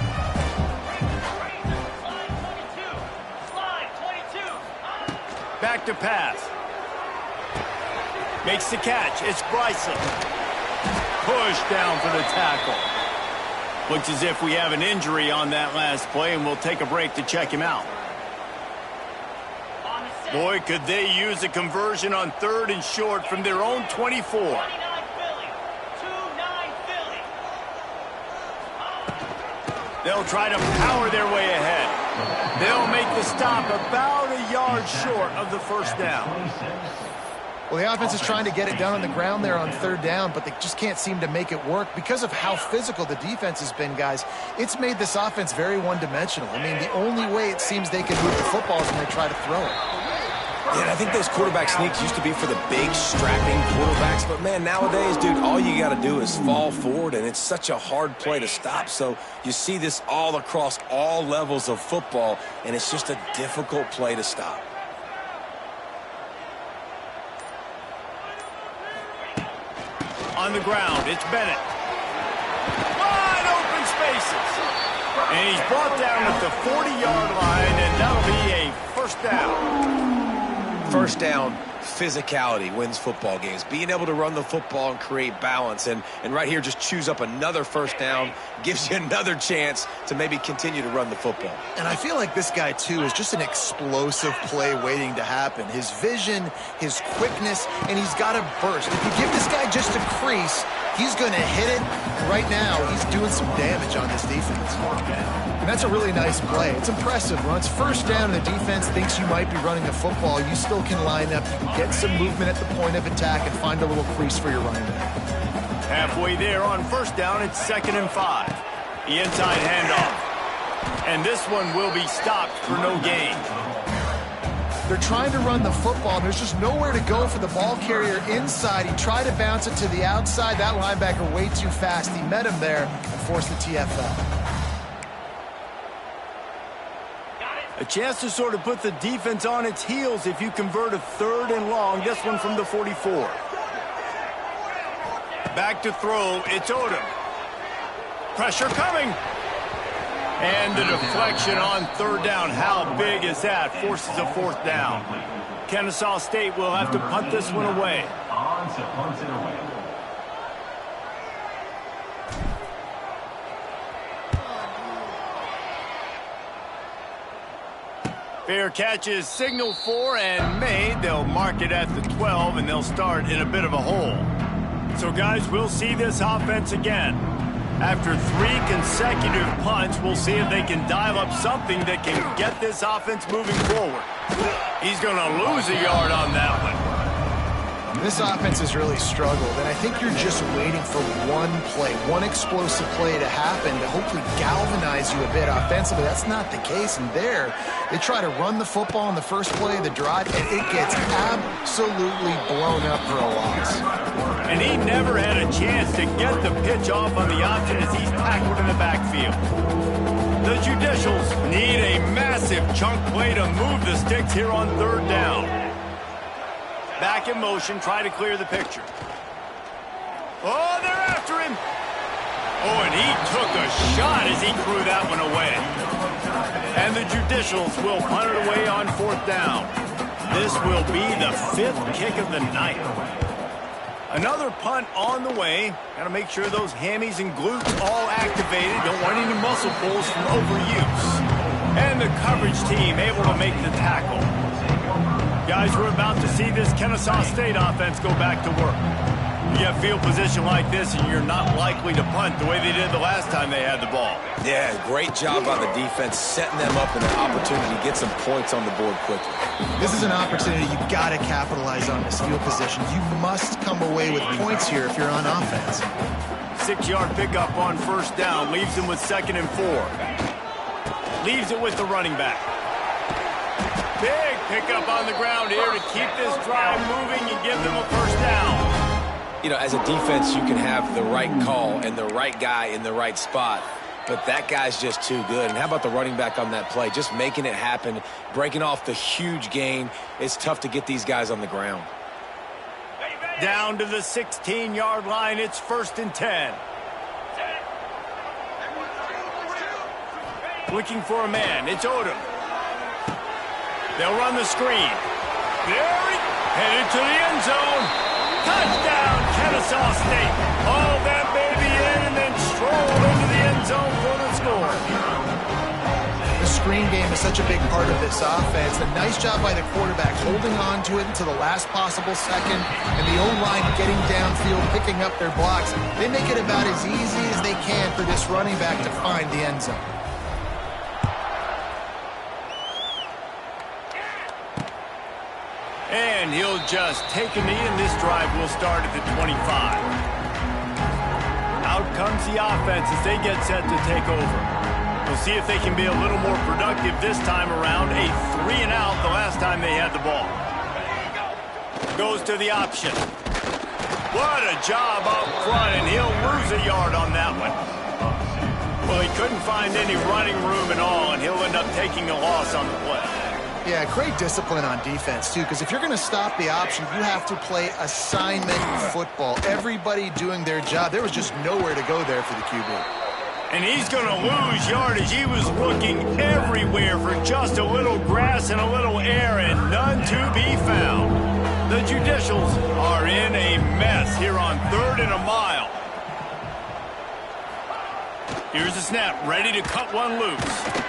A: Back to pass. Makes the catch. It's Bryson. Push down for the tackle. Looks as if we have an injury on that last play, and we'll take a break to check him out. Boy, could they use a conversion on 3rd and short from their own 24. They'll try to power their way ahead. They'll make the stop about a yard short of the 1st down.
C: Well, the offense is trying to get it done on the ground there on 3rd down, but they just can't seem to make it work because of how physical the defense has been, guys. It's made this offense very one-dimensional. I mean, the only way it seems they can move the football is when they try to throw it.
B: Yeah, and I think those quarterback sneaks used to be for the big, strapping quarterbacks. But, man, nowadays, dude, all you got to do is fall forward, and it's such a hard play to stop. So you see this all across all levels of football, and it's just a difficult play to stop.
A: On the ground, it's Bennett. Wide open spaces. And he's brought down at the 40-yard line, and that'll be a 1st down.
B: 1st down, physicality wins football games. Being able to run the football and create balance. And right here, just choose up another 1st down, gives you another chance to maybe continue to run the football.
C: And I feel like this guy, too, is just an explosive play waiting to happen. His vision, his quickness, and he's got a burst. If you give this guy just a crease, he's going to hit it. Right now, he's doing some damage on this defense. And that's a really nice play. It's impressive. When it's 1st down and the defense thinks you might be running the football, you still can line up. You can get some movement at the point of attack and find a little crease for your running back.
A: Halfway there on 1st down, it's 2nd and 5. The inside handoff. And this one will be stopped for no gain.
C: They're trying to run the football. There's just nowhere to go for the ball carrier inside. He tried to bounce it to the outside. That linebacker way too fast. He met him there and forced the TFL.
A: A chance to sort of put the defense on its heels if you convert a 3rd and long. This one from the 44. Back to throw. It's Odom. Pressure coming. And the deflection on 3rd down. How big is that? Forces a 4th down. Ncaa State will have to punt this one away.
F: On to punt it away.
A: Fair catch is signaled for and made. They'll mark it at the 12, and they'll start in a bit of a hole. So, guys, we'll see this offense again. After 3 consecutive punts, we'll see if they can dial up something that can get this offense moving forward. He's going to lose a yard on that one.
C: This offense has really struggled, and I think you're just waiting for one play, one explosive play to happen to hopefully galvanize you a bit offensively. That's not the case, and there, they try to run the football in the first play of the drive, and it gets absolutely blown up for a loss.
A: And he never had a chance to get the pitch off on the option as he's tackled in the backfield. The Judicials need a massive chunk play to move the sticks here on 3rd down. Back in motion, try to clear the picture. Oh, they're after him. Oh, and he took a shot as he threw that one away. And the Judicials will punt it away on 4th down. This will be the 5th kick of the night. Another punt on the way. Got to make sure those hammies and glutes all activated. Don't want any muscle pulls from overuse. And the coverage team able to make the tackle. Guys, we're about to see this Ncaa State offense go back to work. You have field position like this, and you're not likely to punt the way they did the last time they had the ball.
B: Yeah, great job by the defense, setting them up in an opportunity to get some points on the board quickly.
C: This is an opportunity you've got to capitalize on this field position. You must come away with points here if you're on offense.
A: 6-yard pickup on 1st down, leaves them with 2nd and 4. Leaves it with the running back. Big pickup on the ground here to keep this drive moving and give them a 1st down.
B: You know, as a defense, you can have the right call and the right guy in the right spot, but that guy's just too good. And how about the running back on that play? Just making it happen, breaking off the huge gain. It's tough to get these guys on the ground.
A: Down to the 16-yard line, it's 1st and 10. Looking for a man, it's Odom. They'll run the screen. Headed to the end zone. Touchdown, Ncaa State. All that baby in and then strolled into the end zone for the score.
C: The screen game is such a big part of this offense. A nice job by the quarterback holding on to it until the last possible second, and the O-line getting downfield, picking up their blocks. They make it about as easy as they can for this running back to find the end zone.
A: And he'll just take a knee, and this drive will start at the 25. Out comes the offense as they get set to take over. We'll see if they can be a little more productive this time around. A 3-and-out the last time they had the ball. Goes to the option. What a job up front, and he'll lose a yard on that one. Well, he couldn't find any running room at all, and he'll end up taking a loss on the play.
C: Yeah, great discipline on defense, too, because if you're going to stop the option, you have to play assignment football. Everybody doing their job. There was just nowhere to go there for the QB.
A: And he's going to lose yardage. He was looking everywhere for just a little grass and a little air, and none to be found. The Judicials are in a mess here on 3rd and a mile. Here's the snap, ready to cut one loose.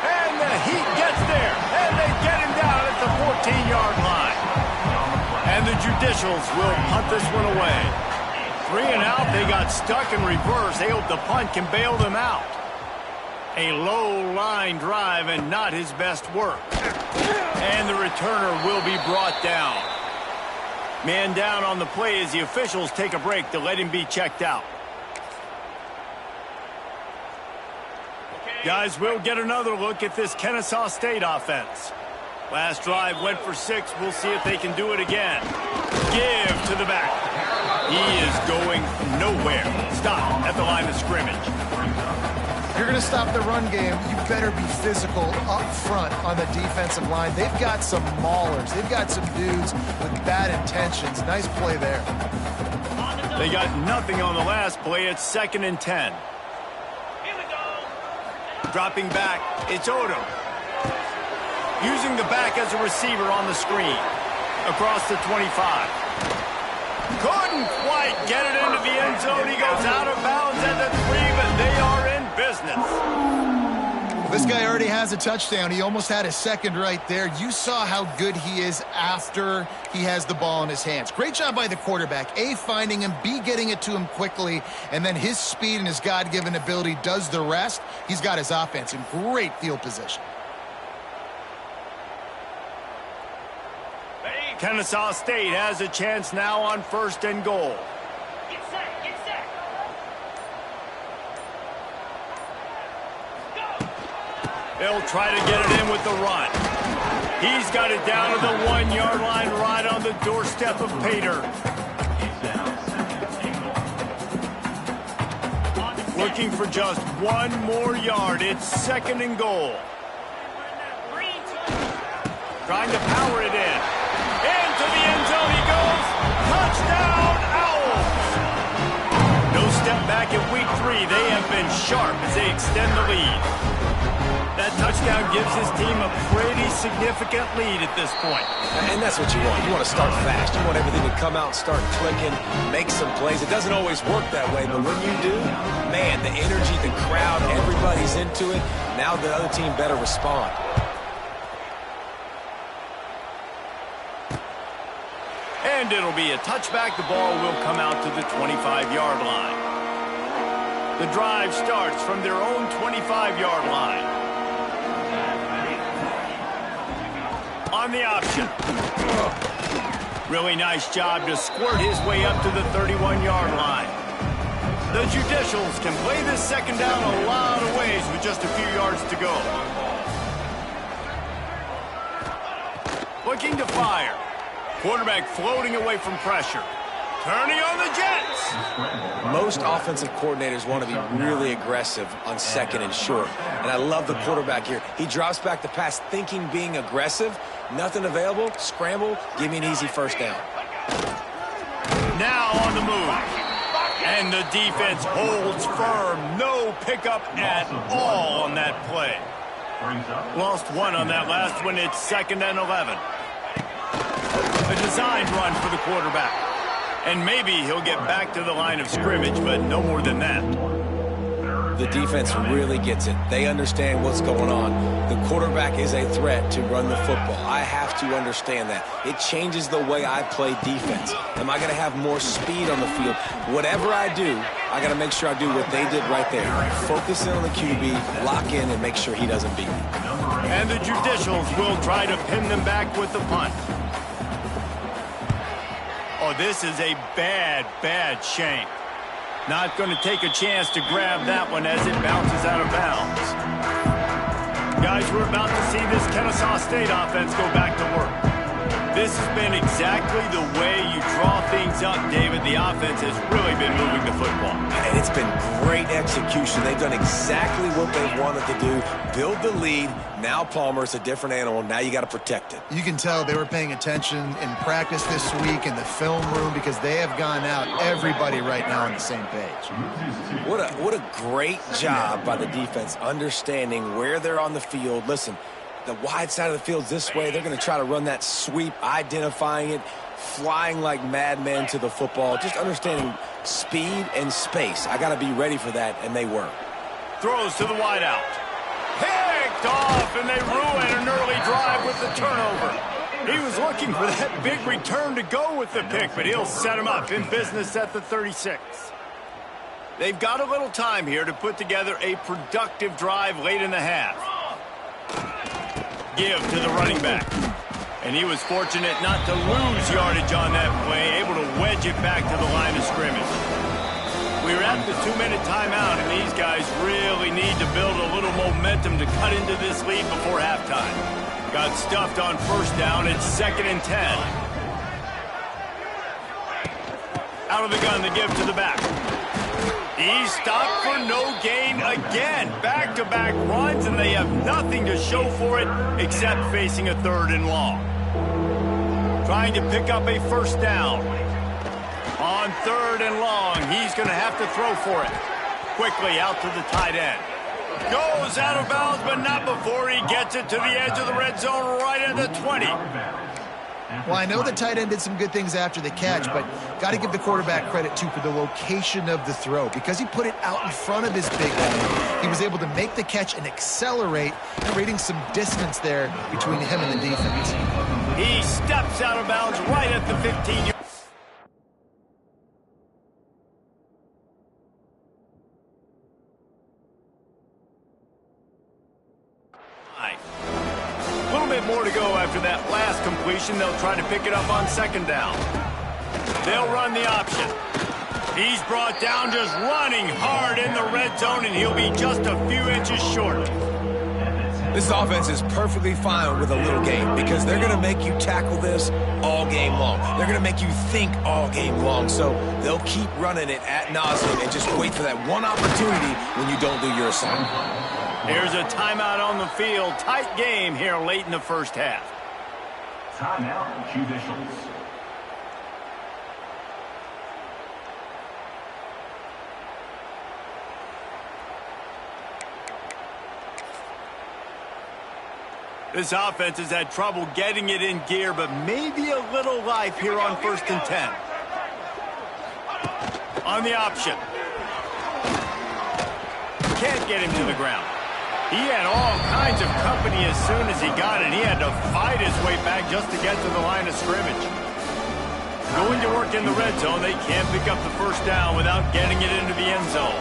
A: And the Heat gets there, and they get him down at the 14-yard line. And the Judicials will punt this one away. 3-and-out, they got stuck in reverse. They hope the punt can bail them out. A low-line drive and not his best work. And the returner will be brought down. Man down on the play as the officials take a break to let him be checked out. Guys, we'll get another look at this Ncaa State offense. Last drive went for 6. We'll see if they can do it again. Give to the back. He is going nowhere. Stop at the line of scrimmage.
C: If you're going to stop the run game, you better be physical up front on the defensive line. They've got some maulers. They've got some dudes with bad intentions. Nice play there.
A: They got nothing on the last play. It's 2nd and 10. Dropping back, it's Odom. Using the back as a receiver on the screen. Across the 25. Couldn't quite get it into the end zone. He goes out of bounds at the 3, but they are in business.
C: This guy already has a touchdown. He almost had a second right there. You saw how good he is after he has the ball in his hands. Great job by the quarterback. A, finding him, B, getting it to him quickly, and then his speed and his God-given ability does the rest. He's got his offense in great field position.
A: Ncaa State has a chance now on 1st and goal.
E: Get set, get set.
A: They'll try to get it in with the run. He's got it down to the 1-yard line right on the doorstep of Pater. Looking for just one more yard. It's 2nd and goal. Trying to power it in. Into the end zone he goes. Touchdown, Owls! No step back in week 3. They have been sharp as they extend the lead. touchdown gives his team a pretty significant lead at this point.
B: And that's what you want. You want to start fast. You want everything to come out, start clicking, make some plays. It doesn't always work that way, but when you do, man, the energy, the crowd, everybody's into it. Now the other team better respond.
A: And it'll be a touchback. The ball will come out to the 25-yard line. The drive starts from their own 25-yard line. On the option. Really nice job to squirt his way up to the 31-yard line. The Judicials can play this second down a lot of ways with just a few yards to go. Looking to fire. Quarterback floating away from pressure. Turning on the Jets.
B: Most offensive coordinators want to be really aggressive on second and short. And I love the quarterback here. He drops back the pass thinking being aggressive. Nothing available. Scramble. Give me an easy first down.
A: Now on the move. And the defense holds firm. No pickup at all on that play. Lost one on that last one. It's 2nd and 11. A designed run for the quarterback. And maybe he'll get back to the line of scrimmage, but no more than that.
B: The defense really gets it. They understand what's going on. The quarterback is a threat to run the football. I have to understand that. It changes the way I play defense. Am I going to have more speed on the field? Whatever I do, I got to make sure I do what they did right there. Focus in on the QB, lock in, and make sure he doesn't beat me.
A: And the Judicials will try to pin them back with the punt. Oh, this is a bad, bad shank. Not going to take a chance to grab that one as it bounces out of bounds. Guys, we're about to see this Kennesaw State offense go back to work. This has been exactly the way you draw things up, David. The offense has really been moving the football.
B: And it's been great execution. They've done exactly what they've wanted to do. Build the lead. Now Palmer's a different animal. Now you got to protect it.
C: You can tell they were paying attention in practice this week in the film room because they have gone out, everybody right now on the same page.
B: What a great job by the defense understanding where they're on the field. Listen, the wide side of the field's this way. They're going to try to run that sweep, identifying it, flying like madmen to the football, just understanding speed and space. I got to be ready for that, and they were.
A: Throws to the wideout. Picked off, and they ruin an early drive with the turnover. He was looking for that big return to go with the pick, but he'll set him up in business at the 36. They've got a little time here to put together a productive drive late in the half. Give to the running back. And he was fortunate not to lose yardage on that play, able to wedge it back to the line of scrimmage. We're at the 2-minute timeout, and these guys really need to build a little momentum to cut into this lead before halftime. Got stuffed on first down. It's 2nd and 10. Out of the gun, the give to the back. He stopped for no gain again. Back-to-back runs, and they have nothing to show for it except facing a 3rd and long. Trying to pick up a first down. On 3rd and long, he's going to have to throw for it. Quickly out to the tight end. Goes out of bounds, but not before he gets it to the edge of the red zone right at the 20.
C: Well, I know the tight end did some good things after the catch, but got to give the quarterback credit, too, for the location of the throw. Because he put it out in front of his big man, he was able to make the catch and accelerate, creating some distance there between him and the defense.
A: He steps out of bounds right at the 15-yard. A little bit more to go after that last completion. They'll try to pick it up on 2nd down. They'll run the option. He's brought down just running hard in the red zone, and he'll be just a few inches short.
B: This offense is perfectly fine with a little game because they're going to make you tackle this all game long. They're going to make you think all game long. So they'll keep running it ad nauseum and just wait for that one opportunity when you don't do your assignment.
A: Here's a timeout on the field. Tight game here late in the first half.
F: Timeout, Judicials.
A: This offense has had trouble getting it in gear, but maybe a little life here on 1st and 10. On the option. Can't get him to the ground. He had all kinds of company as soon as he got it. He had to fight his way back just to get to the line of scrimmage. Going to work in the red zone, they can't pick up the first down without getting it into the end zone.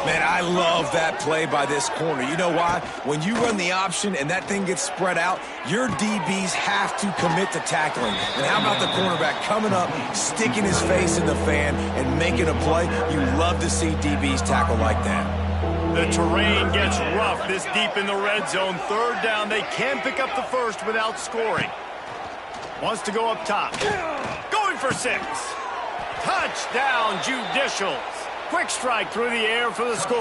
B: Man, I love that play by this corner. You know why? When you run the option and that thing gets spread out, your DBs have to commit to tackling. And how about the cornerback coming up, sticking his face in the fan, and making a play? You love to see DBs tackle like that.
A: The terrain gets rough this deep in the red zone. 3rd down, they can pick up the first without scoring. Wants to go up top. Going for 6. Touchdown, Judicials. Quick strike through the air for the score.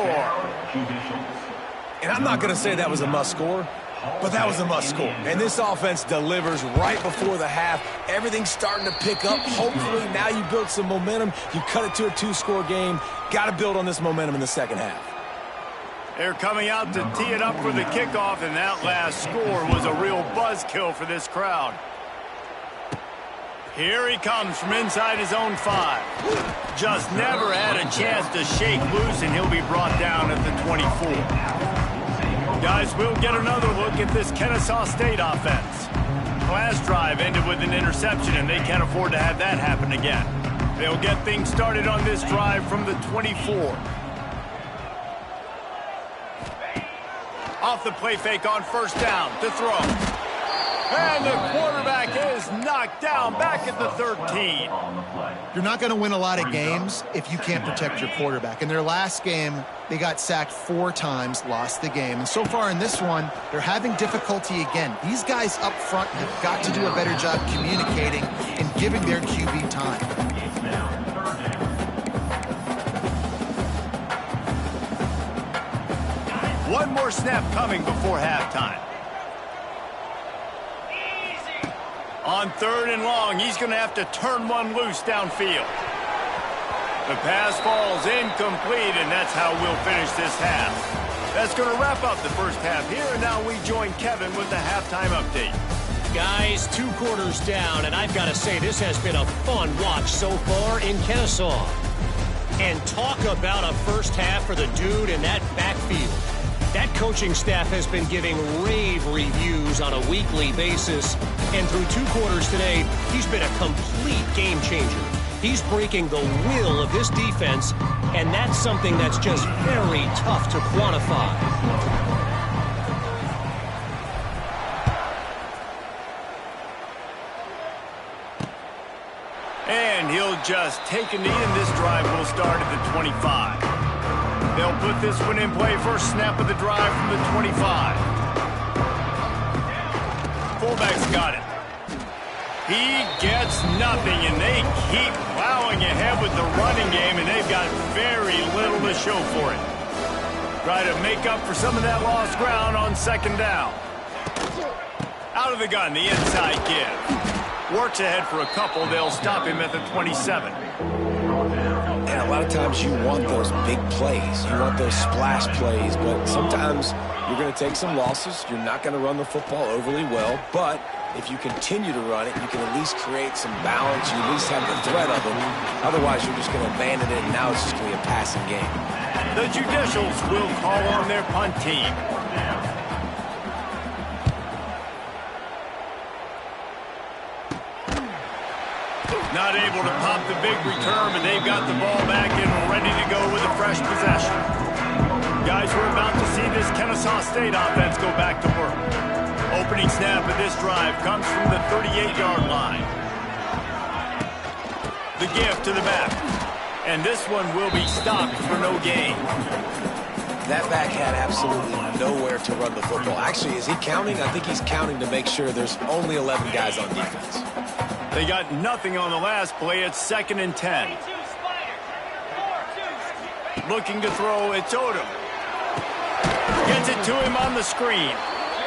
B: And I'm not going to say that was a must score, but that was a must score. And this offense delivers right before the half. Everything's starting to pick up. Hopefully now you build some momentum. You cut it to a 2-score game. Got to build on this momentum in the second half.
A: They're coming out to tee it up for the kickoff, and that last score was a real buzzkill for this crowd. Here he comes from inside his own 5. Just never had a chance to shake loose, and he'll be brought down at the 24. Guys, we'll get another look at this Ncaa State offense. Last drive ended with an interception, and they can't afford to have that happen again. They'll get things started on this drive from the 24. Off the play fake on 1st down to throw. And the quarterback is knocked down back at the 13.
C: You're not going to win a lot of games if you can't protect your quarterback. In their last game, they got sacked 4 times, lost the game. And so far in this one, they're having difficulty again. These guys up front have got to do a better job communicating and giving their QB time.
A: One more snap coming before halftime. On 3rd and long, he's going to have to turn one loose downfield. The pass falls incomplete, and that's how we'll finish this half. That's going to wrap up the first half here, and now we join Kevin with the halftime update.
D: Guys, 2 quarters down, and I've got to say this has been a fun watch so far in Ncaa. And talk about a first half for the dude in that backfield. That coaching staff has been giving rave reviews on a weekly basis. And through 2 quarters today, he's been a complete game changer. He's breaking the will of this defense, and that's something that's just very tough to quantify.
A: And he'll just take a knee, and this drive will start at the 25. They'll put this one in play. First snap of the drive from the 25. Fullback's got it. He gets nothing, and they keep plowing ahead with the running game, and they've got very little to show for it. Try to make up for some of that lost ground on 2nd down. Out of the gun, the inside give. Works ahead for a couple. They'll stop him at the 27.
B: And a lot of times you want those big plays. You want those splash plays, but sometimes you're going to take some losses. You're not going to run the football overly well, but if you continue to run it, you can at least create some balance. You at least have the threat of it. Otherwise, you're just going to abandon it, and now it's just going to be a passing game.
A: The Judicials will call on their punt team. Not able to pop the big return, but they've got the ball back and ready to go with a fresh possession. Guys, we're about to see this Ncaa State offense go back to work. Opening snap of this drive comes from the 38-yard line. The give to the back. And this one will be stopped for no gain.
B: That back had absolutely nowhere to run the football. Actually, is he counting? I think he's counting to make sure there's only 11 guys on defense.
A: They got nothing on the last play. It's 2nd and 10. Looking to throw, it's Odom. Gets it to him on the screen.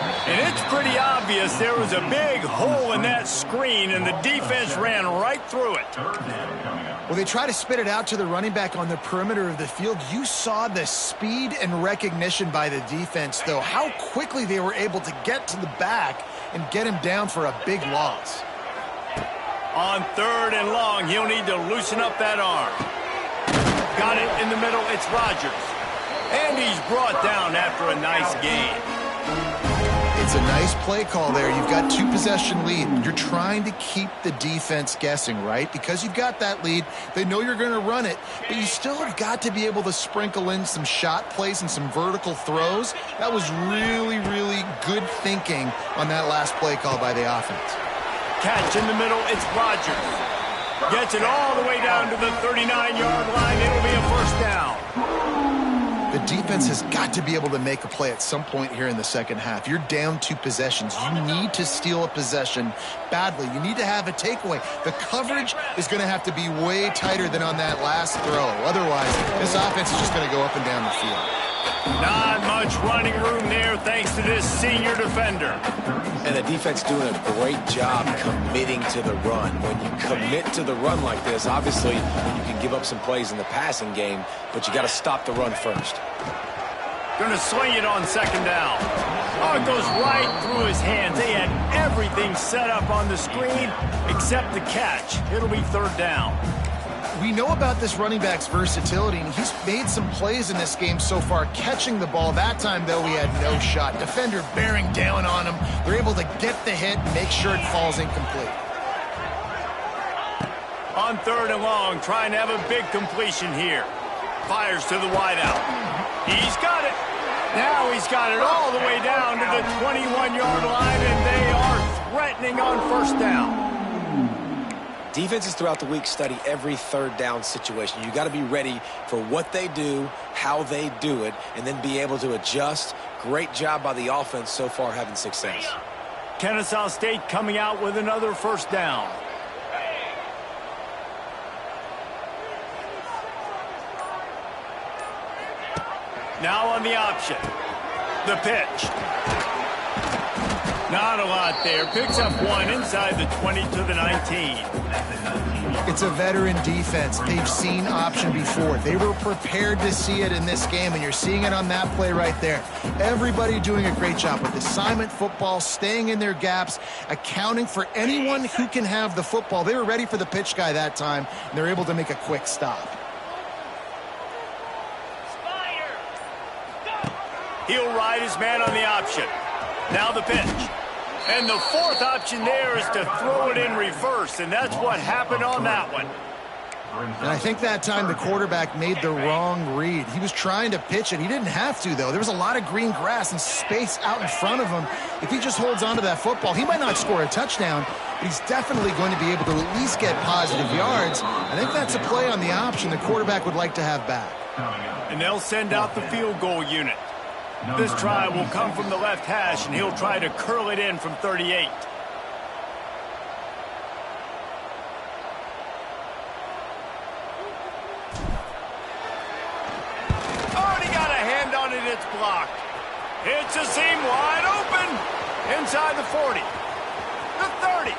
A: And it's pretty obvious there was a big hole in that screen, and the defense ran right through it.
C: Well, they try to spit it out to the running back on the perimeter of the field. You saw the speed and recognition by the defense, though, how quickly they were able to get to the back and get him down for a big loss.
A: On 3rd and long, he'll need to loosen up that arm. Got it in the middle. It's Rodgers. And he's brought down after a nice gain.
C: It's a nice play call there. You've got 2-possession lead. You're trying to keep the defense guessing, right? Because you've got that lead. They know you're going to run it, but you still have got to be able to sprinkle in some shot plays and some vertical throws. That was really, really good thinking on that last play call by the offense.
A: Catch in the middle. It's Rodgers. Gets it all the way down to the 39-yard line. It'll be a first down.
C: The defense has got to be able to make a play at some point here in the second half. You're down 2 possessions. You need to steal a possession badly. You need to have a takeaway. The coverage is going to have to be way tighter than on that last throw. Otherwise, this offense is just going to go up and down the field.
A: Not much running room there thanks to this senior defender.
B: And the defense doing a great job committing to the run. When you commit to the run like this, obviously you can give up some plays in the passing game, but you got to stop the run first.
A: Going to swing it on 2nd down. Oh, it goes right through his hands. They had everything set up on the screen except the catch. It'll be 3rd down.
C: We know about this running back's versatility, and he's made some plays in this game so far, catching the ball. That time, though, he had no shot. Defender bearing down on him. They're able to get the hit and make sure it falls incomplete.
A: On 3rd and long, trying to have a big completion here. Fires to the wideout. He's got it. Now he's got it all the way down to the 21-yard line, and they are threatening on 1st down.
B: Defenses throughout the week study every 3rd down situation. You got to be ready for what they do, how they do it, and then be able to adjust. Great job by the offense so far having success.
A: Ncaa State coming out with another 1st down. Now on the option. The pitch. Not a lot there. Picks up 1 inside the 20 to the 19.
C: It's a veteran defense. They've seen option before. They were prepared to see it in this game, and you're seeing it on that play right there. Everybody doing a great job with assignment football, staying in their gaps, accounting for anyone who can have the football. They were ready for the pitch guy that time, and they're able to make a quick stop.
A: He'll ride his man on the option. Now the pitch. And the 4th option there is to throw it in reverse, and that's what happened on that one.
C: And I think that time the quarterback made the wrong read. He was trying to pitch it. He didn't have to, though. There was a lot of green grass and space out in front of him. If he just holds on to that football, he might not score a touchdown, but he's definitely going to be able to at least get positive yards. I think that's a play on the option the quarterback would like to have back.
A: And they'll send out the field goal unit. This try will come from the left hash, and he'll try to curl it in from 38. Already got a hand on it. It's blocked. It's a seam wide open. Inside the 40. The 30.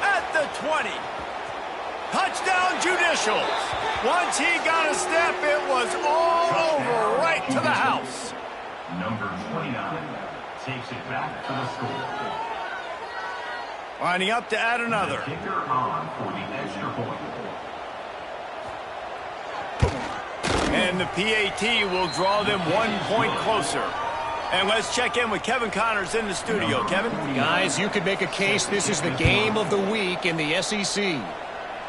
A: At the 20. Touchdown Judicials. Once he got a step, it was all over right to the house.
F: Number 29 takes it back to the score.
A: Lining up to add another.
F: The kicker on for the extra point.
A: And the PAT will draw them 1 point closer. And let's check in with Kevin Connors in the studio. Kevin?
D: Guys, you could make a case this is the game of the week in the SEC.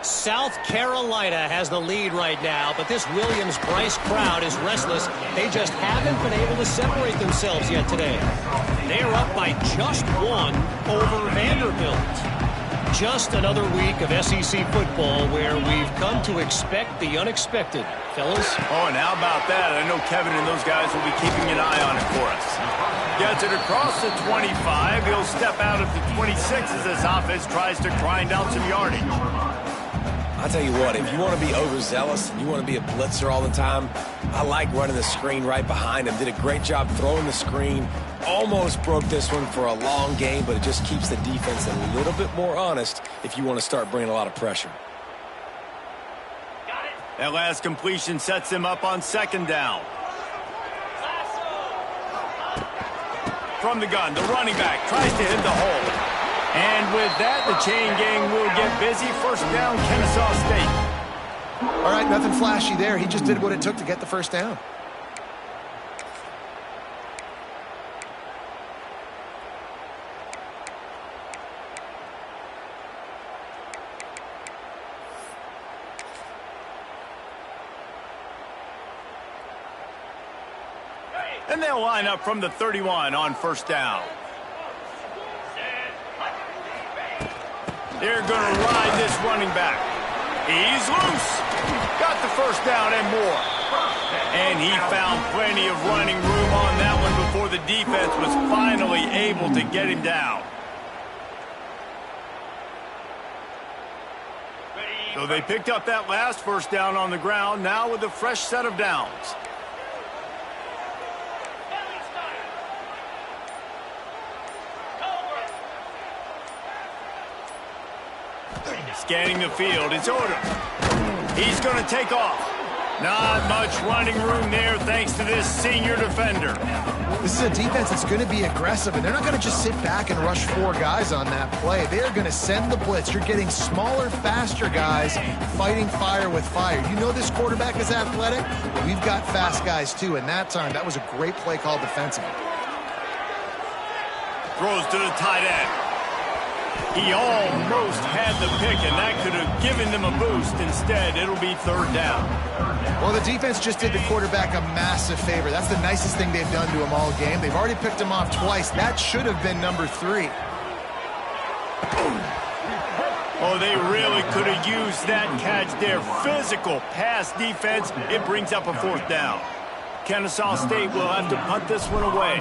D: South Carolina has the lead right now, but this Williams-Brice crowd is restless. They just haven't been able to separate themselves yet today. They are up by just 1 over Vanderbilt. Just another week of SEC football where we've come to expect the unexpected. Fellas?
A: Oh, and how about that? I know Kevin and those guys will be keeping an eye on it for us. Gets it across the 25. He'll step out at the 26 as this offense tries to grind out some yardage.
B: I'll tell you what, if you want to be overzealous and you want to be a blitzer all the time, I like running the screen right behind him. Did a great job throwing the screen, almost broke this one for a long game, but it just keeps the defense a little bit more honest if you want to start bringing a lot of pressure.
A: That last completion sets him up on second down. From the gun, the running back tries to hit the hole. And with that, the chain gang will get busy. First down, Kennesaw State.
C: All right, nothing flashy there. He just did what it took to get the first down.
A: And they'll line up from the 31 on first down. They're going to ride this running back. He's loose. Got the first down and more. And he found plenty of running room on that one before the defense was finally able to get him down. So they picked up that last first down on the ground, now with a fresh set of downs. Scanning the field, it's Odom. He's going to take off. Not much running room there thanks to this senior defender.
C: This is a defense that's going to be aggressive, and they're not going to just sit back and rush 4 guys on that play. They're going to send the blitz. You're getting smaller, faster guys fighting fire with fire. You know this quarterback is athletic, but we've got fast guys too, and that time, that was a great play call defensively.
A: Throws to the tight end. He almost had the pick, and that could have given them a boost. Instead, it'll be third down.
C: Well, the defense just did the quarterback a massive favor. That's the nicest thing they've done to him all game. They've already picked him off twice. That should have been number 3.
A: Oh, they really could have used that catch there. Physical pass defense. It brings up a fourth down. Kennesaw State will have to punt this one away.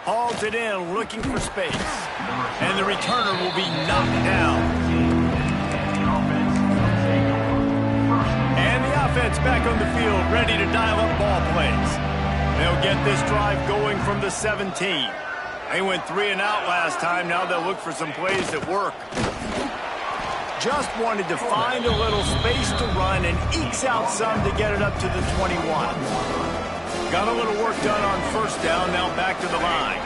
A: Hauls it in, looking for space. And the returner will be knocked down. And the offense back on the field, ready to dial up ball plays. They'll get this drive going from the 17. They went 3 and out last time. Now they'll look for some plays that work. Just wanted to find a little space to run and ekes out some to get it up to the 21. Got a little work done on first down, now back to the line.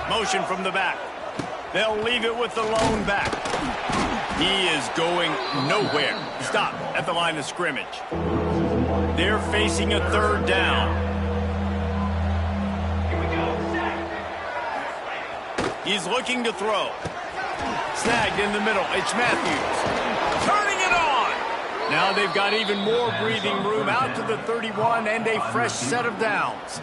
A: Motion from the back. They'll leave it with the lone back. He is going nowhere. Stop at the line of scrimmage. They're facing a third down. He's looking to throw. Snagged in the middle. It's Matthews. Turning it on. Now they've got even more breathing room out to the 31 and a fresh set of downs.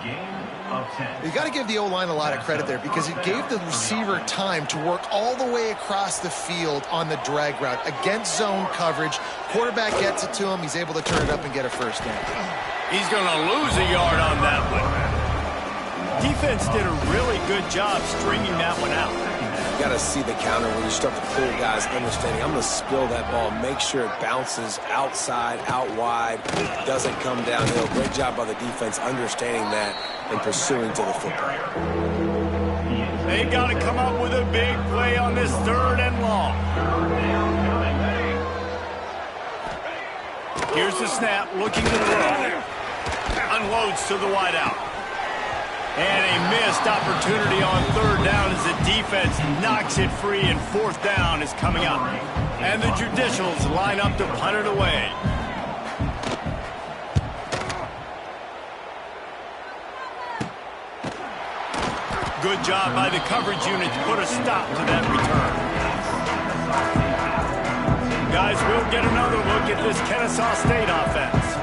C: You got to give the O-line a lot of credit there because it gave the receiver time to work all the way across the field on the drag route against zone coverage. Quarterback gets it to him. He's able to turn it up and get a first down.
A: He's going to lose a yard on that one. Defense did a really good job stringing that one out.
B: You got to see the counter when you start to pull guys understanding. I'm going to spill that ball, make sure it bounces outside, out wide, doesn't come downhill. Great job by the defense understanding that and pursuing to the football.
A: They got to come up with a big play on this third and long. Here's the snap, looking to throw. Unloads to the wideout. And a missed opportunity on third down as the defense knocks it free, and fourth down is coming up. And the Judicials line up to punt it away. Good job by the coverage unit to put a stop to that return. Guys, we'll get another look at this Kennesaw State offense.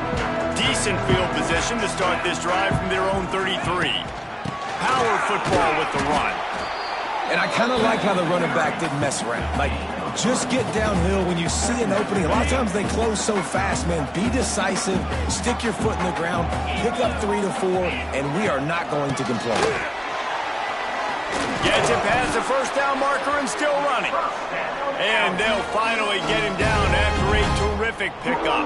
A: Decent field position to start this drive from their own 33. Power football with the run.
B: And I kind of like how the running back didn't mess around. Like, just get downhill when you see an opening. A lot of times they close so fast, man. Be decisive, stick your foot in the ground, pick up 3 to 4, and we are not going to complain.
A: Gets it past the first down marker and still running. And they'll finally get him down after a terrific pickup.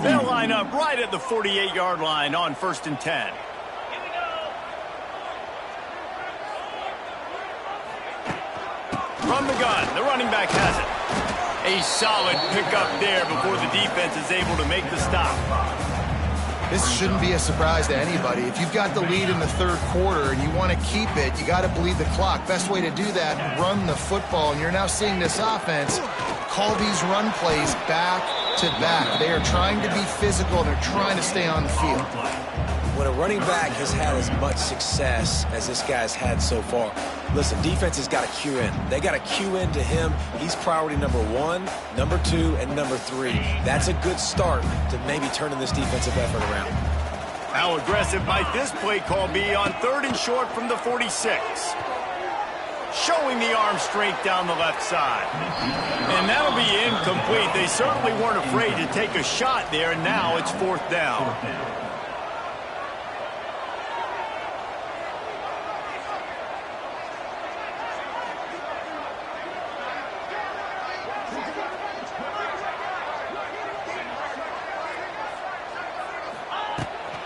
A: They'll line up right at the 48-yard line on 1st and 10. From the gun, the running back has it. A solid pickup there before the defense is able to make the stop.
C: This shouldn't be a surprise to anybody. If you've got the lead in the third quarter and you want to keep it, you got to bleed the clock. Best way to do that, run the football. And you're now seeing this offense call these run plays back to back. They are trying to be physical, and they're trying to stay on the field.
B: When a running back has had as much success as this guy's had so far, listen, defense has got to cue in. They got to cue in to him. He's priority number 1, number 2, and number 3. That's a good start to maybe turning this defensive effort around.
A: How aggressive might this play call be on 3rd and short from the 46? Showing the arm strength down the left side. And that'll be incomplete. They certainly weren't afraid to take a shot there, and now it's 4th down.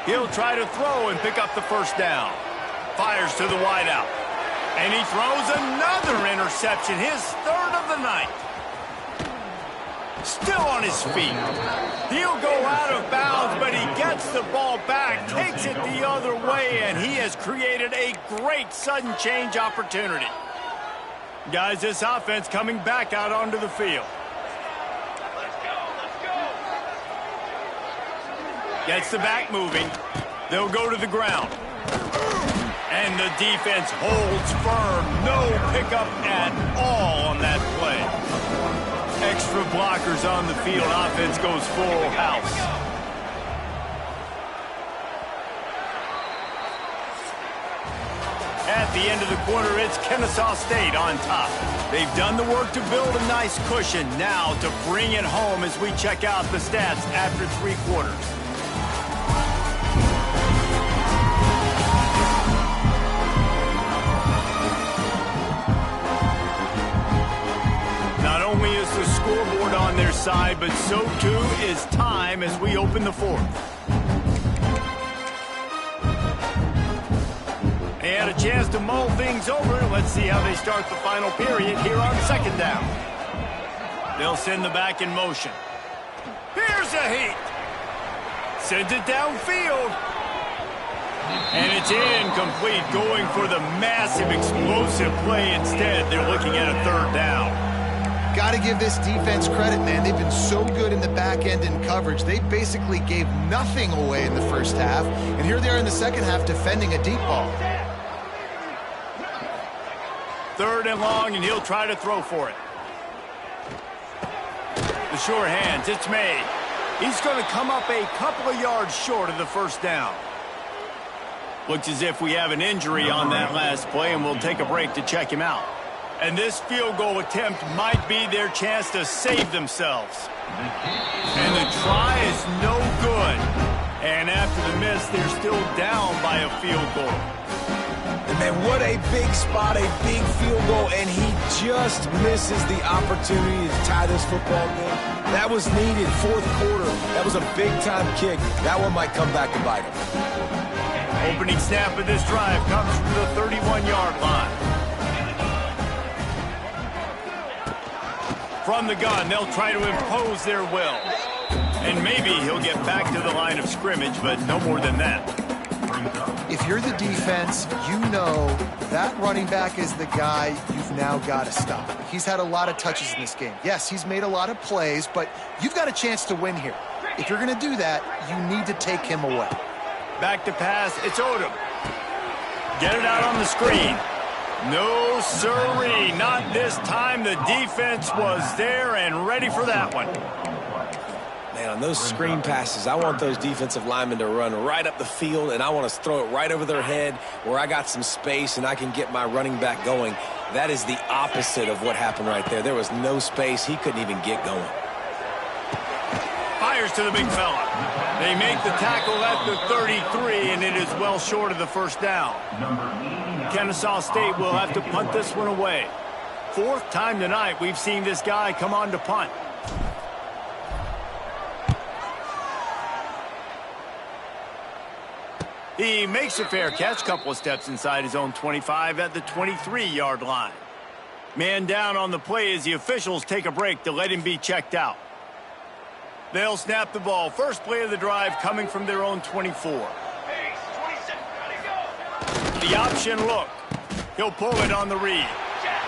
A: He'll try to throw and pick up the 1st down. Fires to the wideout. And he throws another interception, his 3rd of the night. Still on his feet. He'll go out of bounds, but he gets the ball back, takes it the other way, and he has created a great sudden change opportunity. Guys, this offense coming back out onto the field. Gets the back moving. They'll go to the ground. And the defense holds firm. No pickup at all on that play. Extra blockers on the field. Offense goes full house. At the end of the quarter, it's Ncaa State on top. They've done the work to build a nice cushion. Now to bring it home as we check out the stats after 3 quarters. Not only is the scoreboard on their side, but so too is time as we open the 4th. They had a chance to mull things over. Let's see how they start the final period here on 2nd down. They'll send the back in motion. Here's a heat. Sends it downfield. And it's incomplete, going for the massive explosive play instead. They're looking at a 3rd down.
C: Got to give this defense credit, man. They've been so good in the back end in coverage. They basically gave nothing away in the 1st half. And here they are in the 2nd half defending a deep ball.
A: 3rd and long, and he'll try to throw for it. The sure hands, it's made. He's going to come up a couple of yards short of the 1st down. Looks as if we have an injury on that last play, and we'll take a break to check him out. And this field goal attempt might be their chance to save themselves. And the try is no good. And after the miss, they're still down by a field goal.
B: And man, what a big spot, a big field goal, and he just misses the opportunity to tie this football game. That was needed, 4th quarter. That was a big-time kick. That one might come back to bite him.
A: Opening snap of this drive comes from the 31-yard line. From the gun, they'll try to impose their will. And maybe he'll get back to the line of scrimmage, but no more than that.
C: If you're the defense, you know that running back is the guy you've now got to stop. He's had a lot of touches in this game. Yes, he's made a lot of plays, but you've got a chance to win here. If you're going to do that, you need to take him away.
A: Back to pass, it's Odom. Get it out on the screen. No, sirree, not this time. The defense was there and ready for that one.
B: Man, on those screen passes, I want those defensive linemen to run right up the field, and I want to throw it right over their head where I got some space and I can get my running back going. That is the opposite of what happened right there. There was no space. He couldn't even get going.
A: Fires to the big fella. They make the tackle at the 33, and it is well short of the 1st down. Ncaa State will have to punt this one away. 4th time tonight we've seen this guy come on to punt. He makes a fair catch, couple of steps inside his own 25 at the 23-yard line. Man down on the play as the officials take a break to let him be checked out. They'll snap the ball. First play of the drive coming from their own 24. The option look. He'll pull it on the read.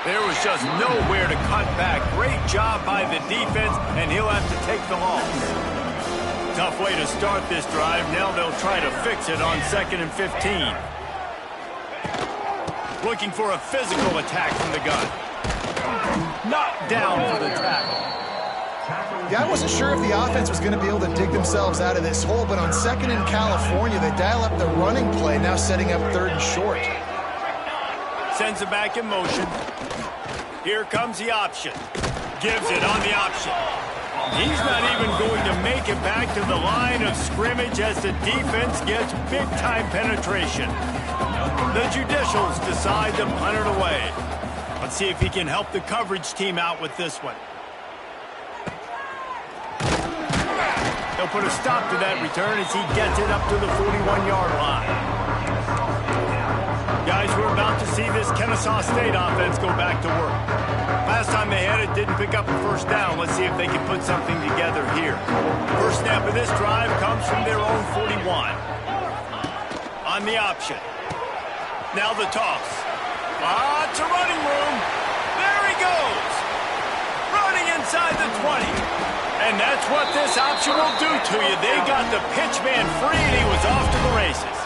A: There was just nowhere to cut back. Great job by the defense, and he'll have to take the loss. Tough way to start this drive. Now they'll try to fix it on 2nd and 15. Looking for a physical attack from the gun. Knocked down for the tackle.
C: Yeah, I wasn't sure if the offense was going to be able to dig themselves out of this hole, but on 2nd in California, they dial up the running play, now setting up 3rd and short.
A: Sends it back in motion. Here comes the option. Gives it on the option. He's not even going to make it back to the line of scrimmage as the defense gets big-time penetration. The Judicials decide to punt it away. Let's see if he can help the coverage team out with this one. They'll put a stop to that return as he gets it up to the 41-yard line. Guys, we're about to see this Ncaa State offense go back to work. Last time they had it, didn't pick up a first down. Let's see if they can put something together here. First snap of this drive comes from their own 41. On the option. Now the toss. Lots of running room. There he goes. Running inside the 20. And that's what this option will do to you. They got the pitch man free, and he was off to the races.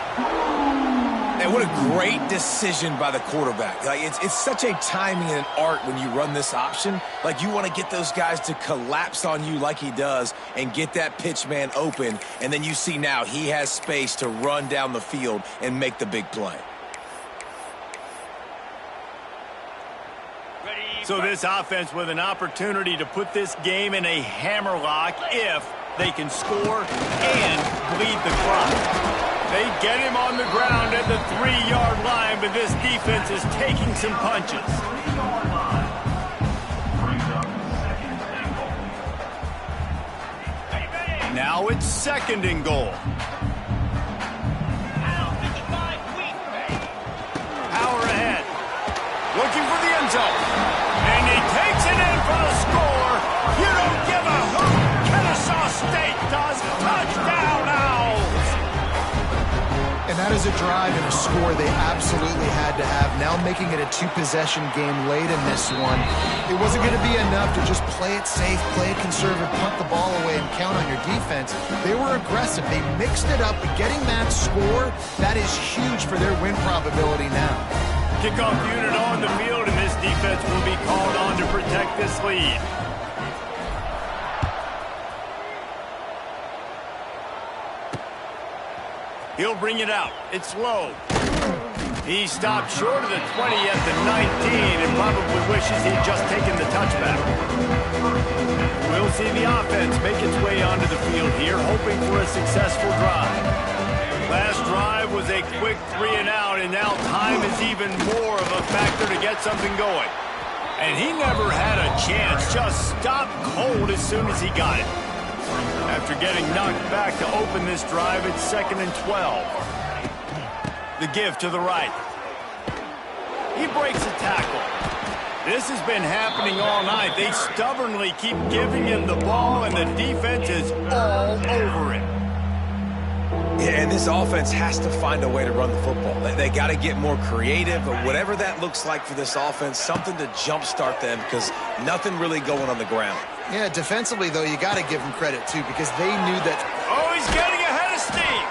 B: And what a great decision by the quarterback. Like it's such a timing and an art when you run this option. Like, you want to get those guys to collapse on you like he does and get that pitch man open. And then you see now he has space to run down the field and make the big play.
A: So this offense with an opportunity to put this game in a hammerlock if they can score and bleed the clock. They get him on the ground at the 3-yard line, but this defense is taking some punches. Now it's 2nd and goal. Power ahead. Looking for the end zone. And he takes it in for the score. You don't give a hoot. Ncaa State does. Touchdown, Owls.
C: And that is a drive and a score they absolutely had to have. Now making it a 2-possession game late in this one. It wasn't going to be enough to just play it safe, play it conservative, punt the ball away, and count on your defense. They were aggressive. They mixed it up. Getting that score, that is huge for their win probability now.
A: Kickoff unit on the field, and this defense will be called on to protect this lead. He'll bring it out. It's low. He stopped short of the 20 at the 19 and probably wishes he'd just taken the touchback. We'll see the offense make its way onto the field here, hoping for a successful drive. Last drive was a quick 3-and-out, and now time is even more of a factor to get something going. And he never had a chance, just stopped cold as soon as he got it. After getting knocked back to open this drive, it's 2nd and 12. The give to the right. He breaks a tackle. This has been happening all night. They stubbornly keep giving him the ball, and the defense is all over it.
B: Yeah, and this offense has to find a way to run the football. They got to get more creative, or whatever that looks like for this offense, something to jumpstart them, because nothing really going on the ground.
C: Yeah, defensively, though, you got to give them credit, too, because they knew that...
A: Oh, he's getting ahead of steam.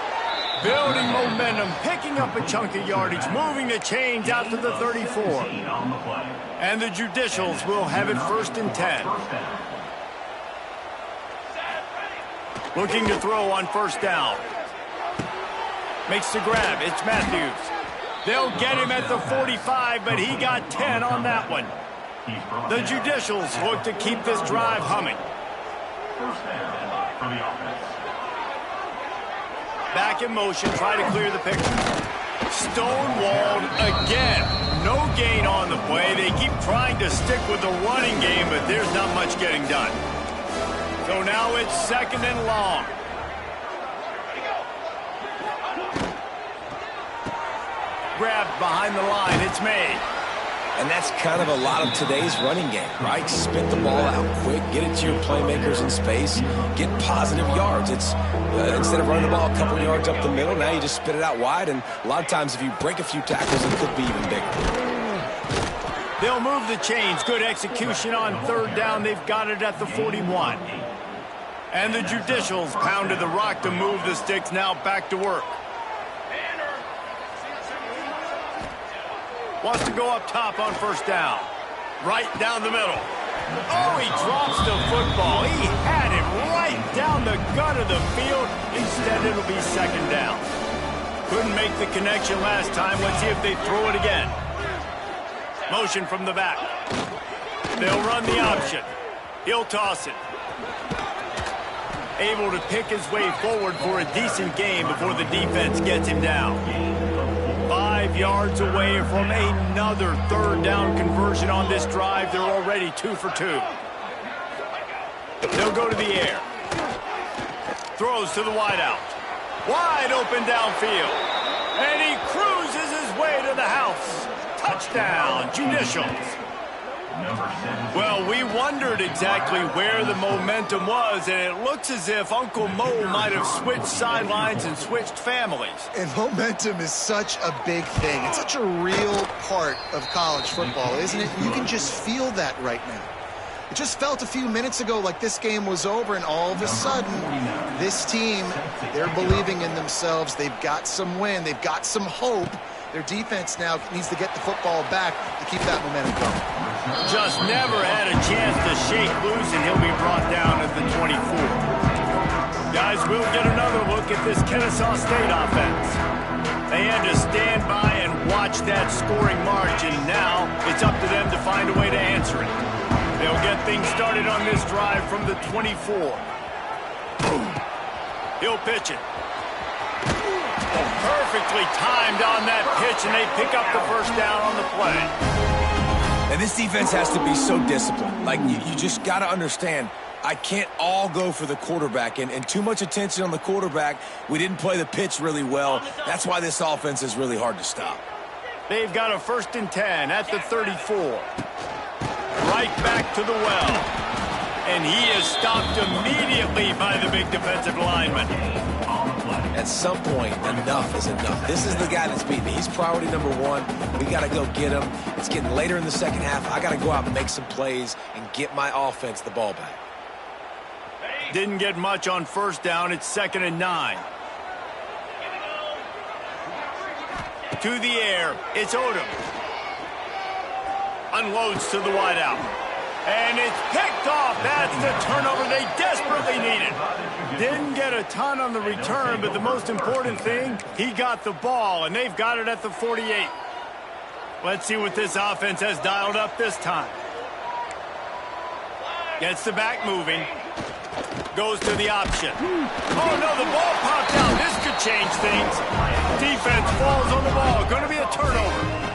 A: Building momentum, picking up a chunk of yardage, moving the chains out to the 34. And the Judicials will have it 1st and 10. Looking to throw on 1st down. Makes the grab. It's Matthews. They'll get him at the 45, but he got 10 on that one. The Judicials look to keep this drive humming. Back in motion, try to clear the picture. Stonewalled again. No gain on the play. They keep trying to stick with the running game, but there's not much getting done. So now it's 2nd and long. grabbed behind the line. It's made.
B: And that's kind of a lot of today's running game, right? Spit the ball out quick, get it to your playmakers in space, get positive yards. It's instead of running the ball a couple yards up the middle, now you just spit it out wide, and a lot of times if you break a few tackles, it could be even bigger.
A: They'll move the chains. Good execution on third down. They've got it at the 41. And the Judicials pounded the rock to move the sticks. Now back to work. Wants to go up top on first down. Right down the middle. Oh, he drops the football. He had it right down the gut of the field. Instead, it'll be second down. Couldn't make the connection last time. Let's see if they throw it again. Motion from the back. They'll run the option. He'll toss it. Able to pick his way forward for a decent game before the defense gets him down. 5 yards away from another third down conversion on this drive. They're already 2 for 2. They'll go to the air. Throws to the wideout. Wide open downfield. And he cruises his way to the house. Touchdown, Judicials. Well, we wondered exactly where the momentum was, and it looks as if Uncle Mo might have switched sidelines and switched families.
C: And momentum is such a big thing. It's such a real part of college football, isn't it? You can just feel that right now. It just felt a few minutes ago like this game was over, and all of a sudden, this team, they're believing in themselves. They've got some wind. They've got some hope. Their defense now needs to get the football back to keep that momentum going.
A: Just never had a chance to shake loose, and he'll be brought down at the 24. Guys, we'll get another look at this Kennesaw State offense. They had to stand by and watch that scoring march, and now it's up to them to find a way to answer it. They'll get things started on this drive from the 24. He'll pitch it. Perfectly timed on that pitch, and they pick up the first down on the play.
B: And this defense has to be so disciplined. Like, you just got to understand, I can't all go for the quarterback. And too much attention on the quarterback. We didn't play the pitch really well. That's why this offense is really hard to stop.
A: They've got a 1st and 10 at the 34. Right back to the well. And he is stopped immediately by the big defensive lineman.
B: At some point, enough is enough. This is the guy that's beating me. He's priority number 1. We got to go get him. It's getting later in the second half. I got to go out and make some plays and get my offense the ball back.
A: Didn't get much on first down. It's 2nd and 9. To the air. It's Odom. Unloads to the wideout. And it's picked off. That's the turnover they desperately needed. Didn't get a ton on the return, but the most important thing, he got the ball, and they've got it at the 48. Let's see what this offense has dialed up this time. Gets the back moving. Goes to the option. Oh, no, the ball popped out. This could change things. Defense falls on the ball. Going to be a turnover.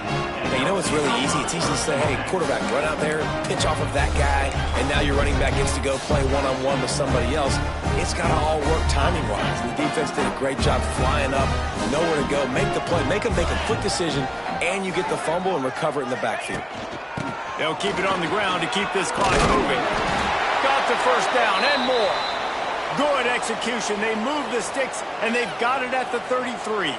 B: Hey, you know what's really easy? It's easy to say, hey, quarterback, run out there, pitch off of that guy, and now your running back gets to go play one-on-one with somebody else. It's got to all work timing-wise. And the defense did a great job flying up, nowhere to go, make the play, make a quick decision, and you get the fumble and recover it in the backfield.
A: They'll keep it on the ground to keep this clock moving. Got the first down and more. Good execution. They move the sticks, and they've got it at the 33.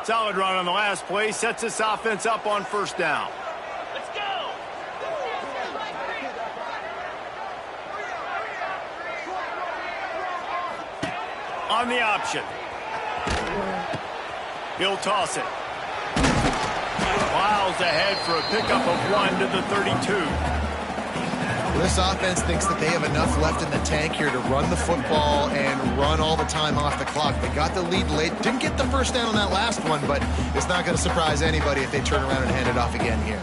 A: Solid run on the last play. Sets this offense up on first down.
E: Let's go.
A: On the option. He'll toss it. Miles ahead for a pickup of 1 to the 32.
C: This offense thinks that they have enough left in the tank here to run the football and run all the time off the clock. They got the lead late. Didn't get the first down on that last one, but it's not going to surprise anybody if they turn around and hand it off again here.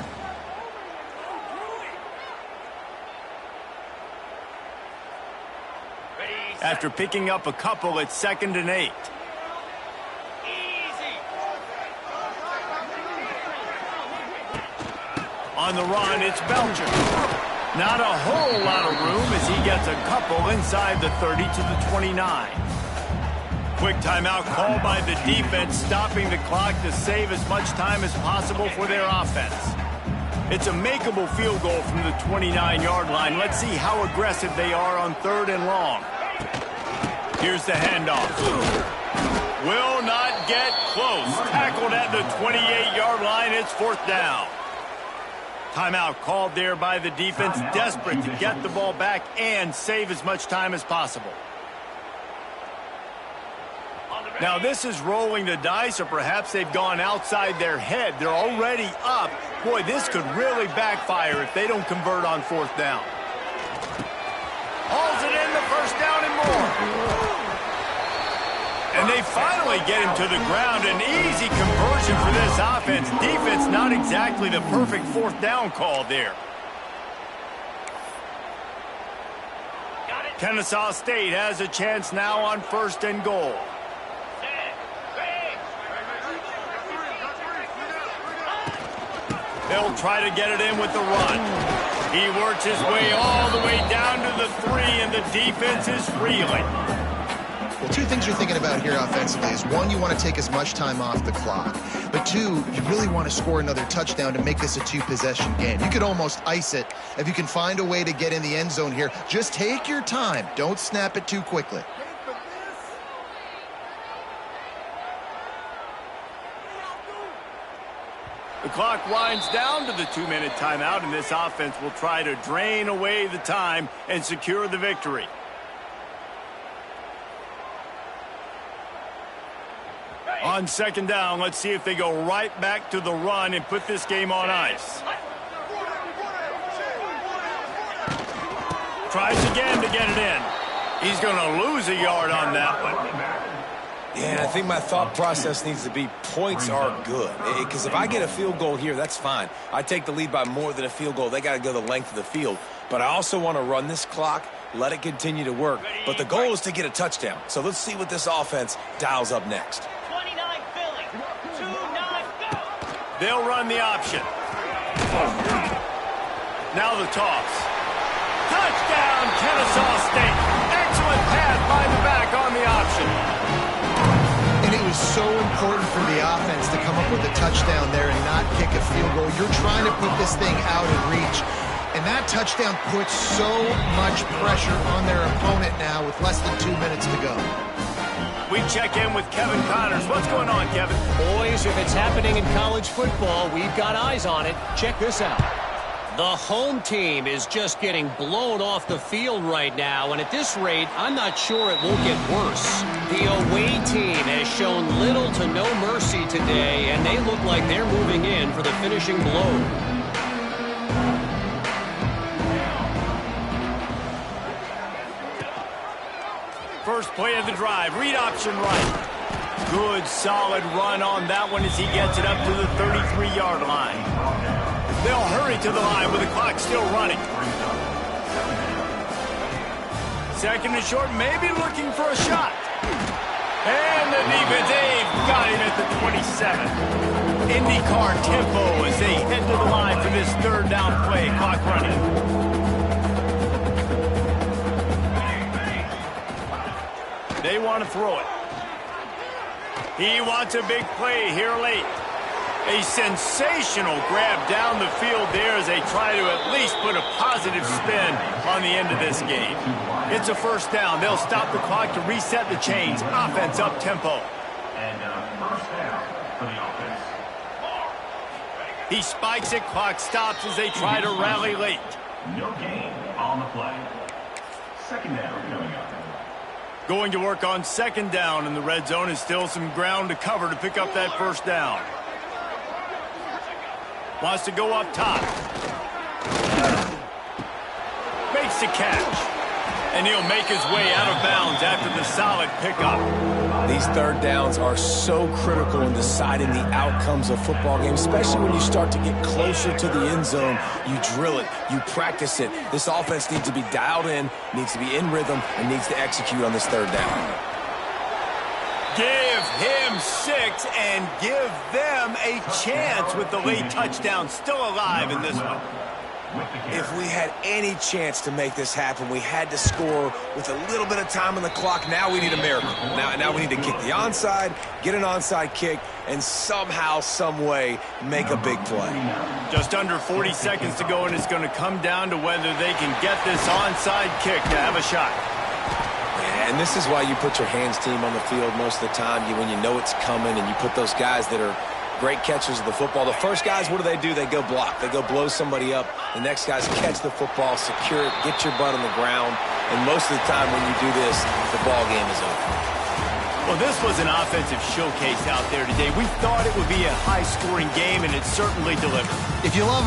A: After picking up a couple, it's 2nd and 8. On the run, it's Belcher. Not a whole lot of room as he gets a couple inside the 30 to the 29. Quick timeout called by the defense, stopping the clock to save as much time as possible for their offense. It's a makeable field goal from the 29-yard line. Let's see how aggressive they are on 3rd and long. Here's the handoff. Will not get close. Tackled at the 28-yard line. It's 4th down. Timeout called there by the defense, desperate to get the ball back and save as much time as possible. Now this is rolling the dice, or perhaps they've gone outside their head. They're already up. Boy, this could really backfire if they don't convert on 4th down. Hauls it in, the 1st down and more. And they finally get him to the ground. An easy conversion for this offense. Defense not exactly the perfect 4th down call there. Ncaa State has a chance now on 1st and goal. They'll try to get it in with the run. He works his way all the way down to the 3, and the defense is reeling.
C: Well, 2 things you're thinking about here offensively is, 1, you want to take as much time off the clock. But 2, you really want to score another touchdown to make this a 2-possession game. You could almost ice it if you can find a way to get in the end zone here. Just take your time. Don't snap it too quickly.
A: The clock winds down to the 2-minute timeout, and this offense will try to drain away the time and secure the victory. On 2nd down, let's see if they go right back to the run and put this game on ice. Tries again to get it in. He's going to lose a yard on that one.
B: Yeah, I think my thought process needs to be points are good. Because if I get a field goal here, that's fine. I take the lead by more than a field goal. They got to go the length of the field. But I also want to run this clock, let it continue to work. But the goal is to get a touchdown. So let's see what this offense dials up next.
E: 29 Philly. 2-9 go.
A: They'll run the option. Now the toss. Touchdown, Ncaa State. Excellent pass by the back on the option.
C: And it was so important for the offense to come up with a touchdown there and not kick a field goal. You're trying to put this thing out of reach. And that touchdown puts so much pressure on their opponent now with less than 2 minutes to go.
A: We check in with Kevin Connors. What's going on, Kevin?
D: Boys, if it's happening in college football, we've got eyes on it. Check this out. The home team is just getting blown off the field right now, and at this rate, I'm not sure it won't get worse. The away team has shown little to no mercy today, and they look like they're moving in for the finishing blow.
A: First play of the drive, read option right. Good, solid run on that one as he gets it up to the 33-yard line. They'll hurry to the line with the clock still running. 2nd and short, maybe looking for a shot. And the defense, they've got him at the 27. IndyCar tempo as they head to the line for this 3rd down play. Clock running. They want to throw it. He wants a big play here late. A sensational grab down the field there as they try to at least put a positive spin on the end of this game. It's a 1st down. They'll stop the clock to reset the chains. Offense up tempo.
F: And 1st down for the offense.
A: He spikes it. Clock stops as they try to rally late.
F: No gain on the play. 2nd down coming up.
A: Going to work on 2nd down in the red zone is still some ground to cover to pick up that 1st down. Wants to go up top. Makes the catch. And he'll make his way out of bounds after the solid pickup.
B: These 3rd downs are so critical in deciding the outcomes of football games, especially when you start to get closer to the end zone. You drill it. You practice it. This offense needs to be dialed in, needs to be in rhythm, and needs to execute on this 3rd down.
A: Give him 6 and give them a chance with the late touchdown still alive in this one.
B: If we had any chance to make this happen, we had to score with a little bit of time on the clock. Now we need a miracle. Now we need to kick the onside, get an onside kick, and somehow, some way, make a big play.
A: Just under 40 seconds to go, and it's going to come down to whether they can get this onside kick to have a shot.
B: Yeah, and this is why you put your hands team on the field most of the time. When you know it's coming, and you put those guys that are great catchers of the football. The first guys, what do? They go block. They go blow somebody up. The next guys catch the football, secure it, get your butt on the ground. And most of the time when you do this, the ball game is over.
A: Well, this was an offensive showcase out there today. We thought it would be a high-scoring game, and it certainly delivered.
C: If you love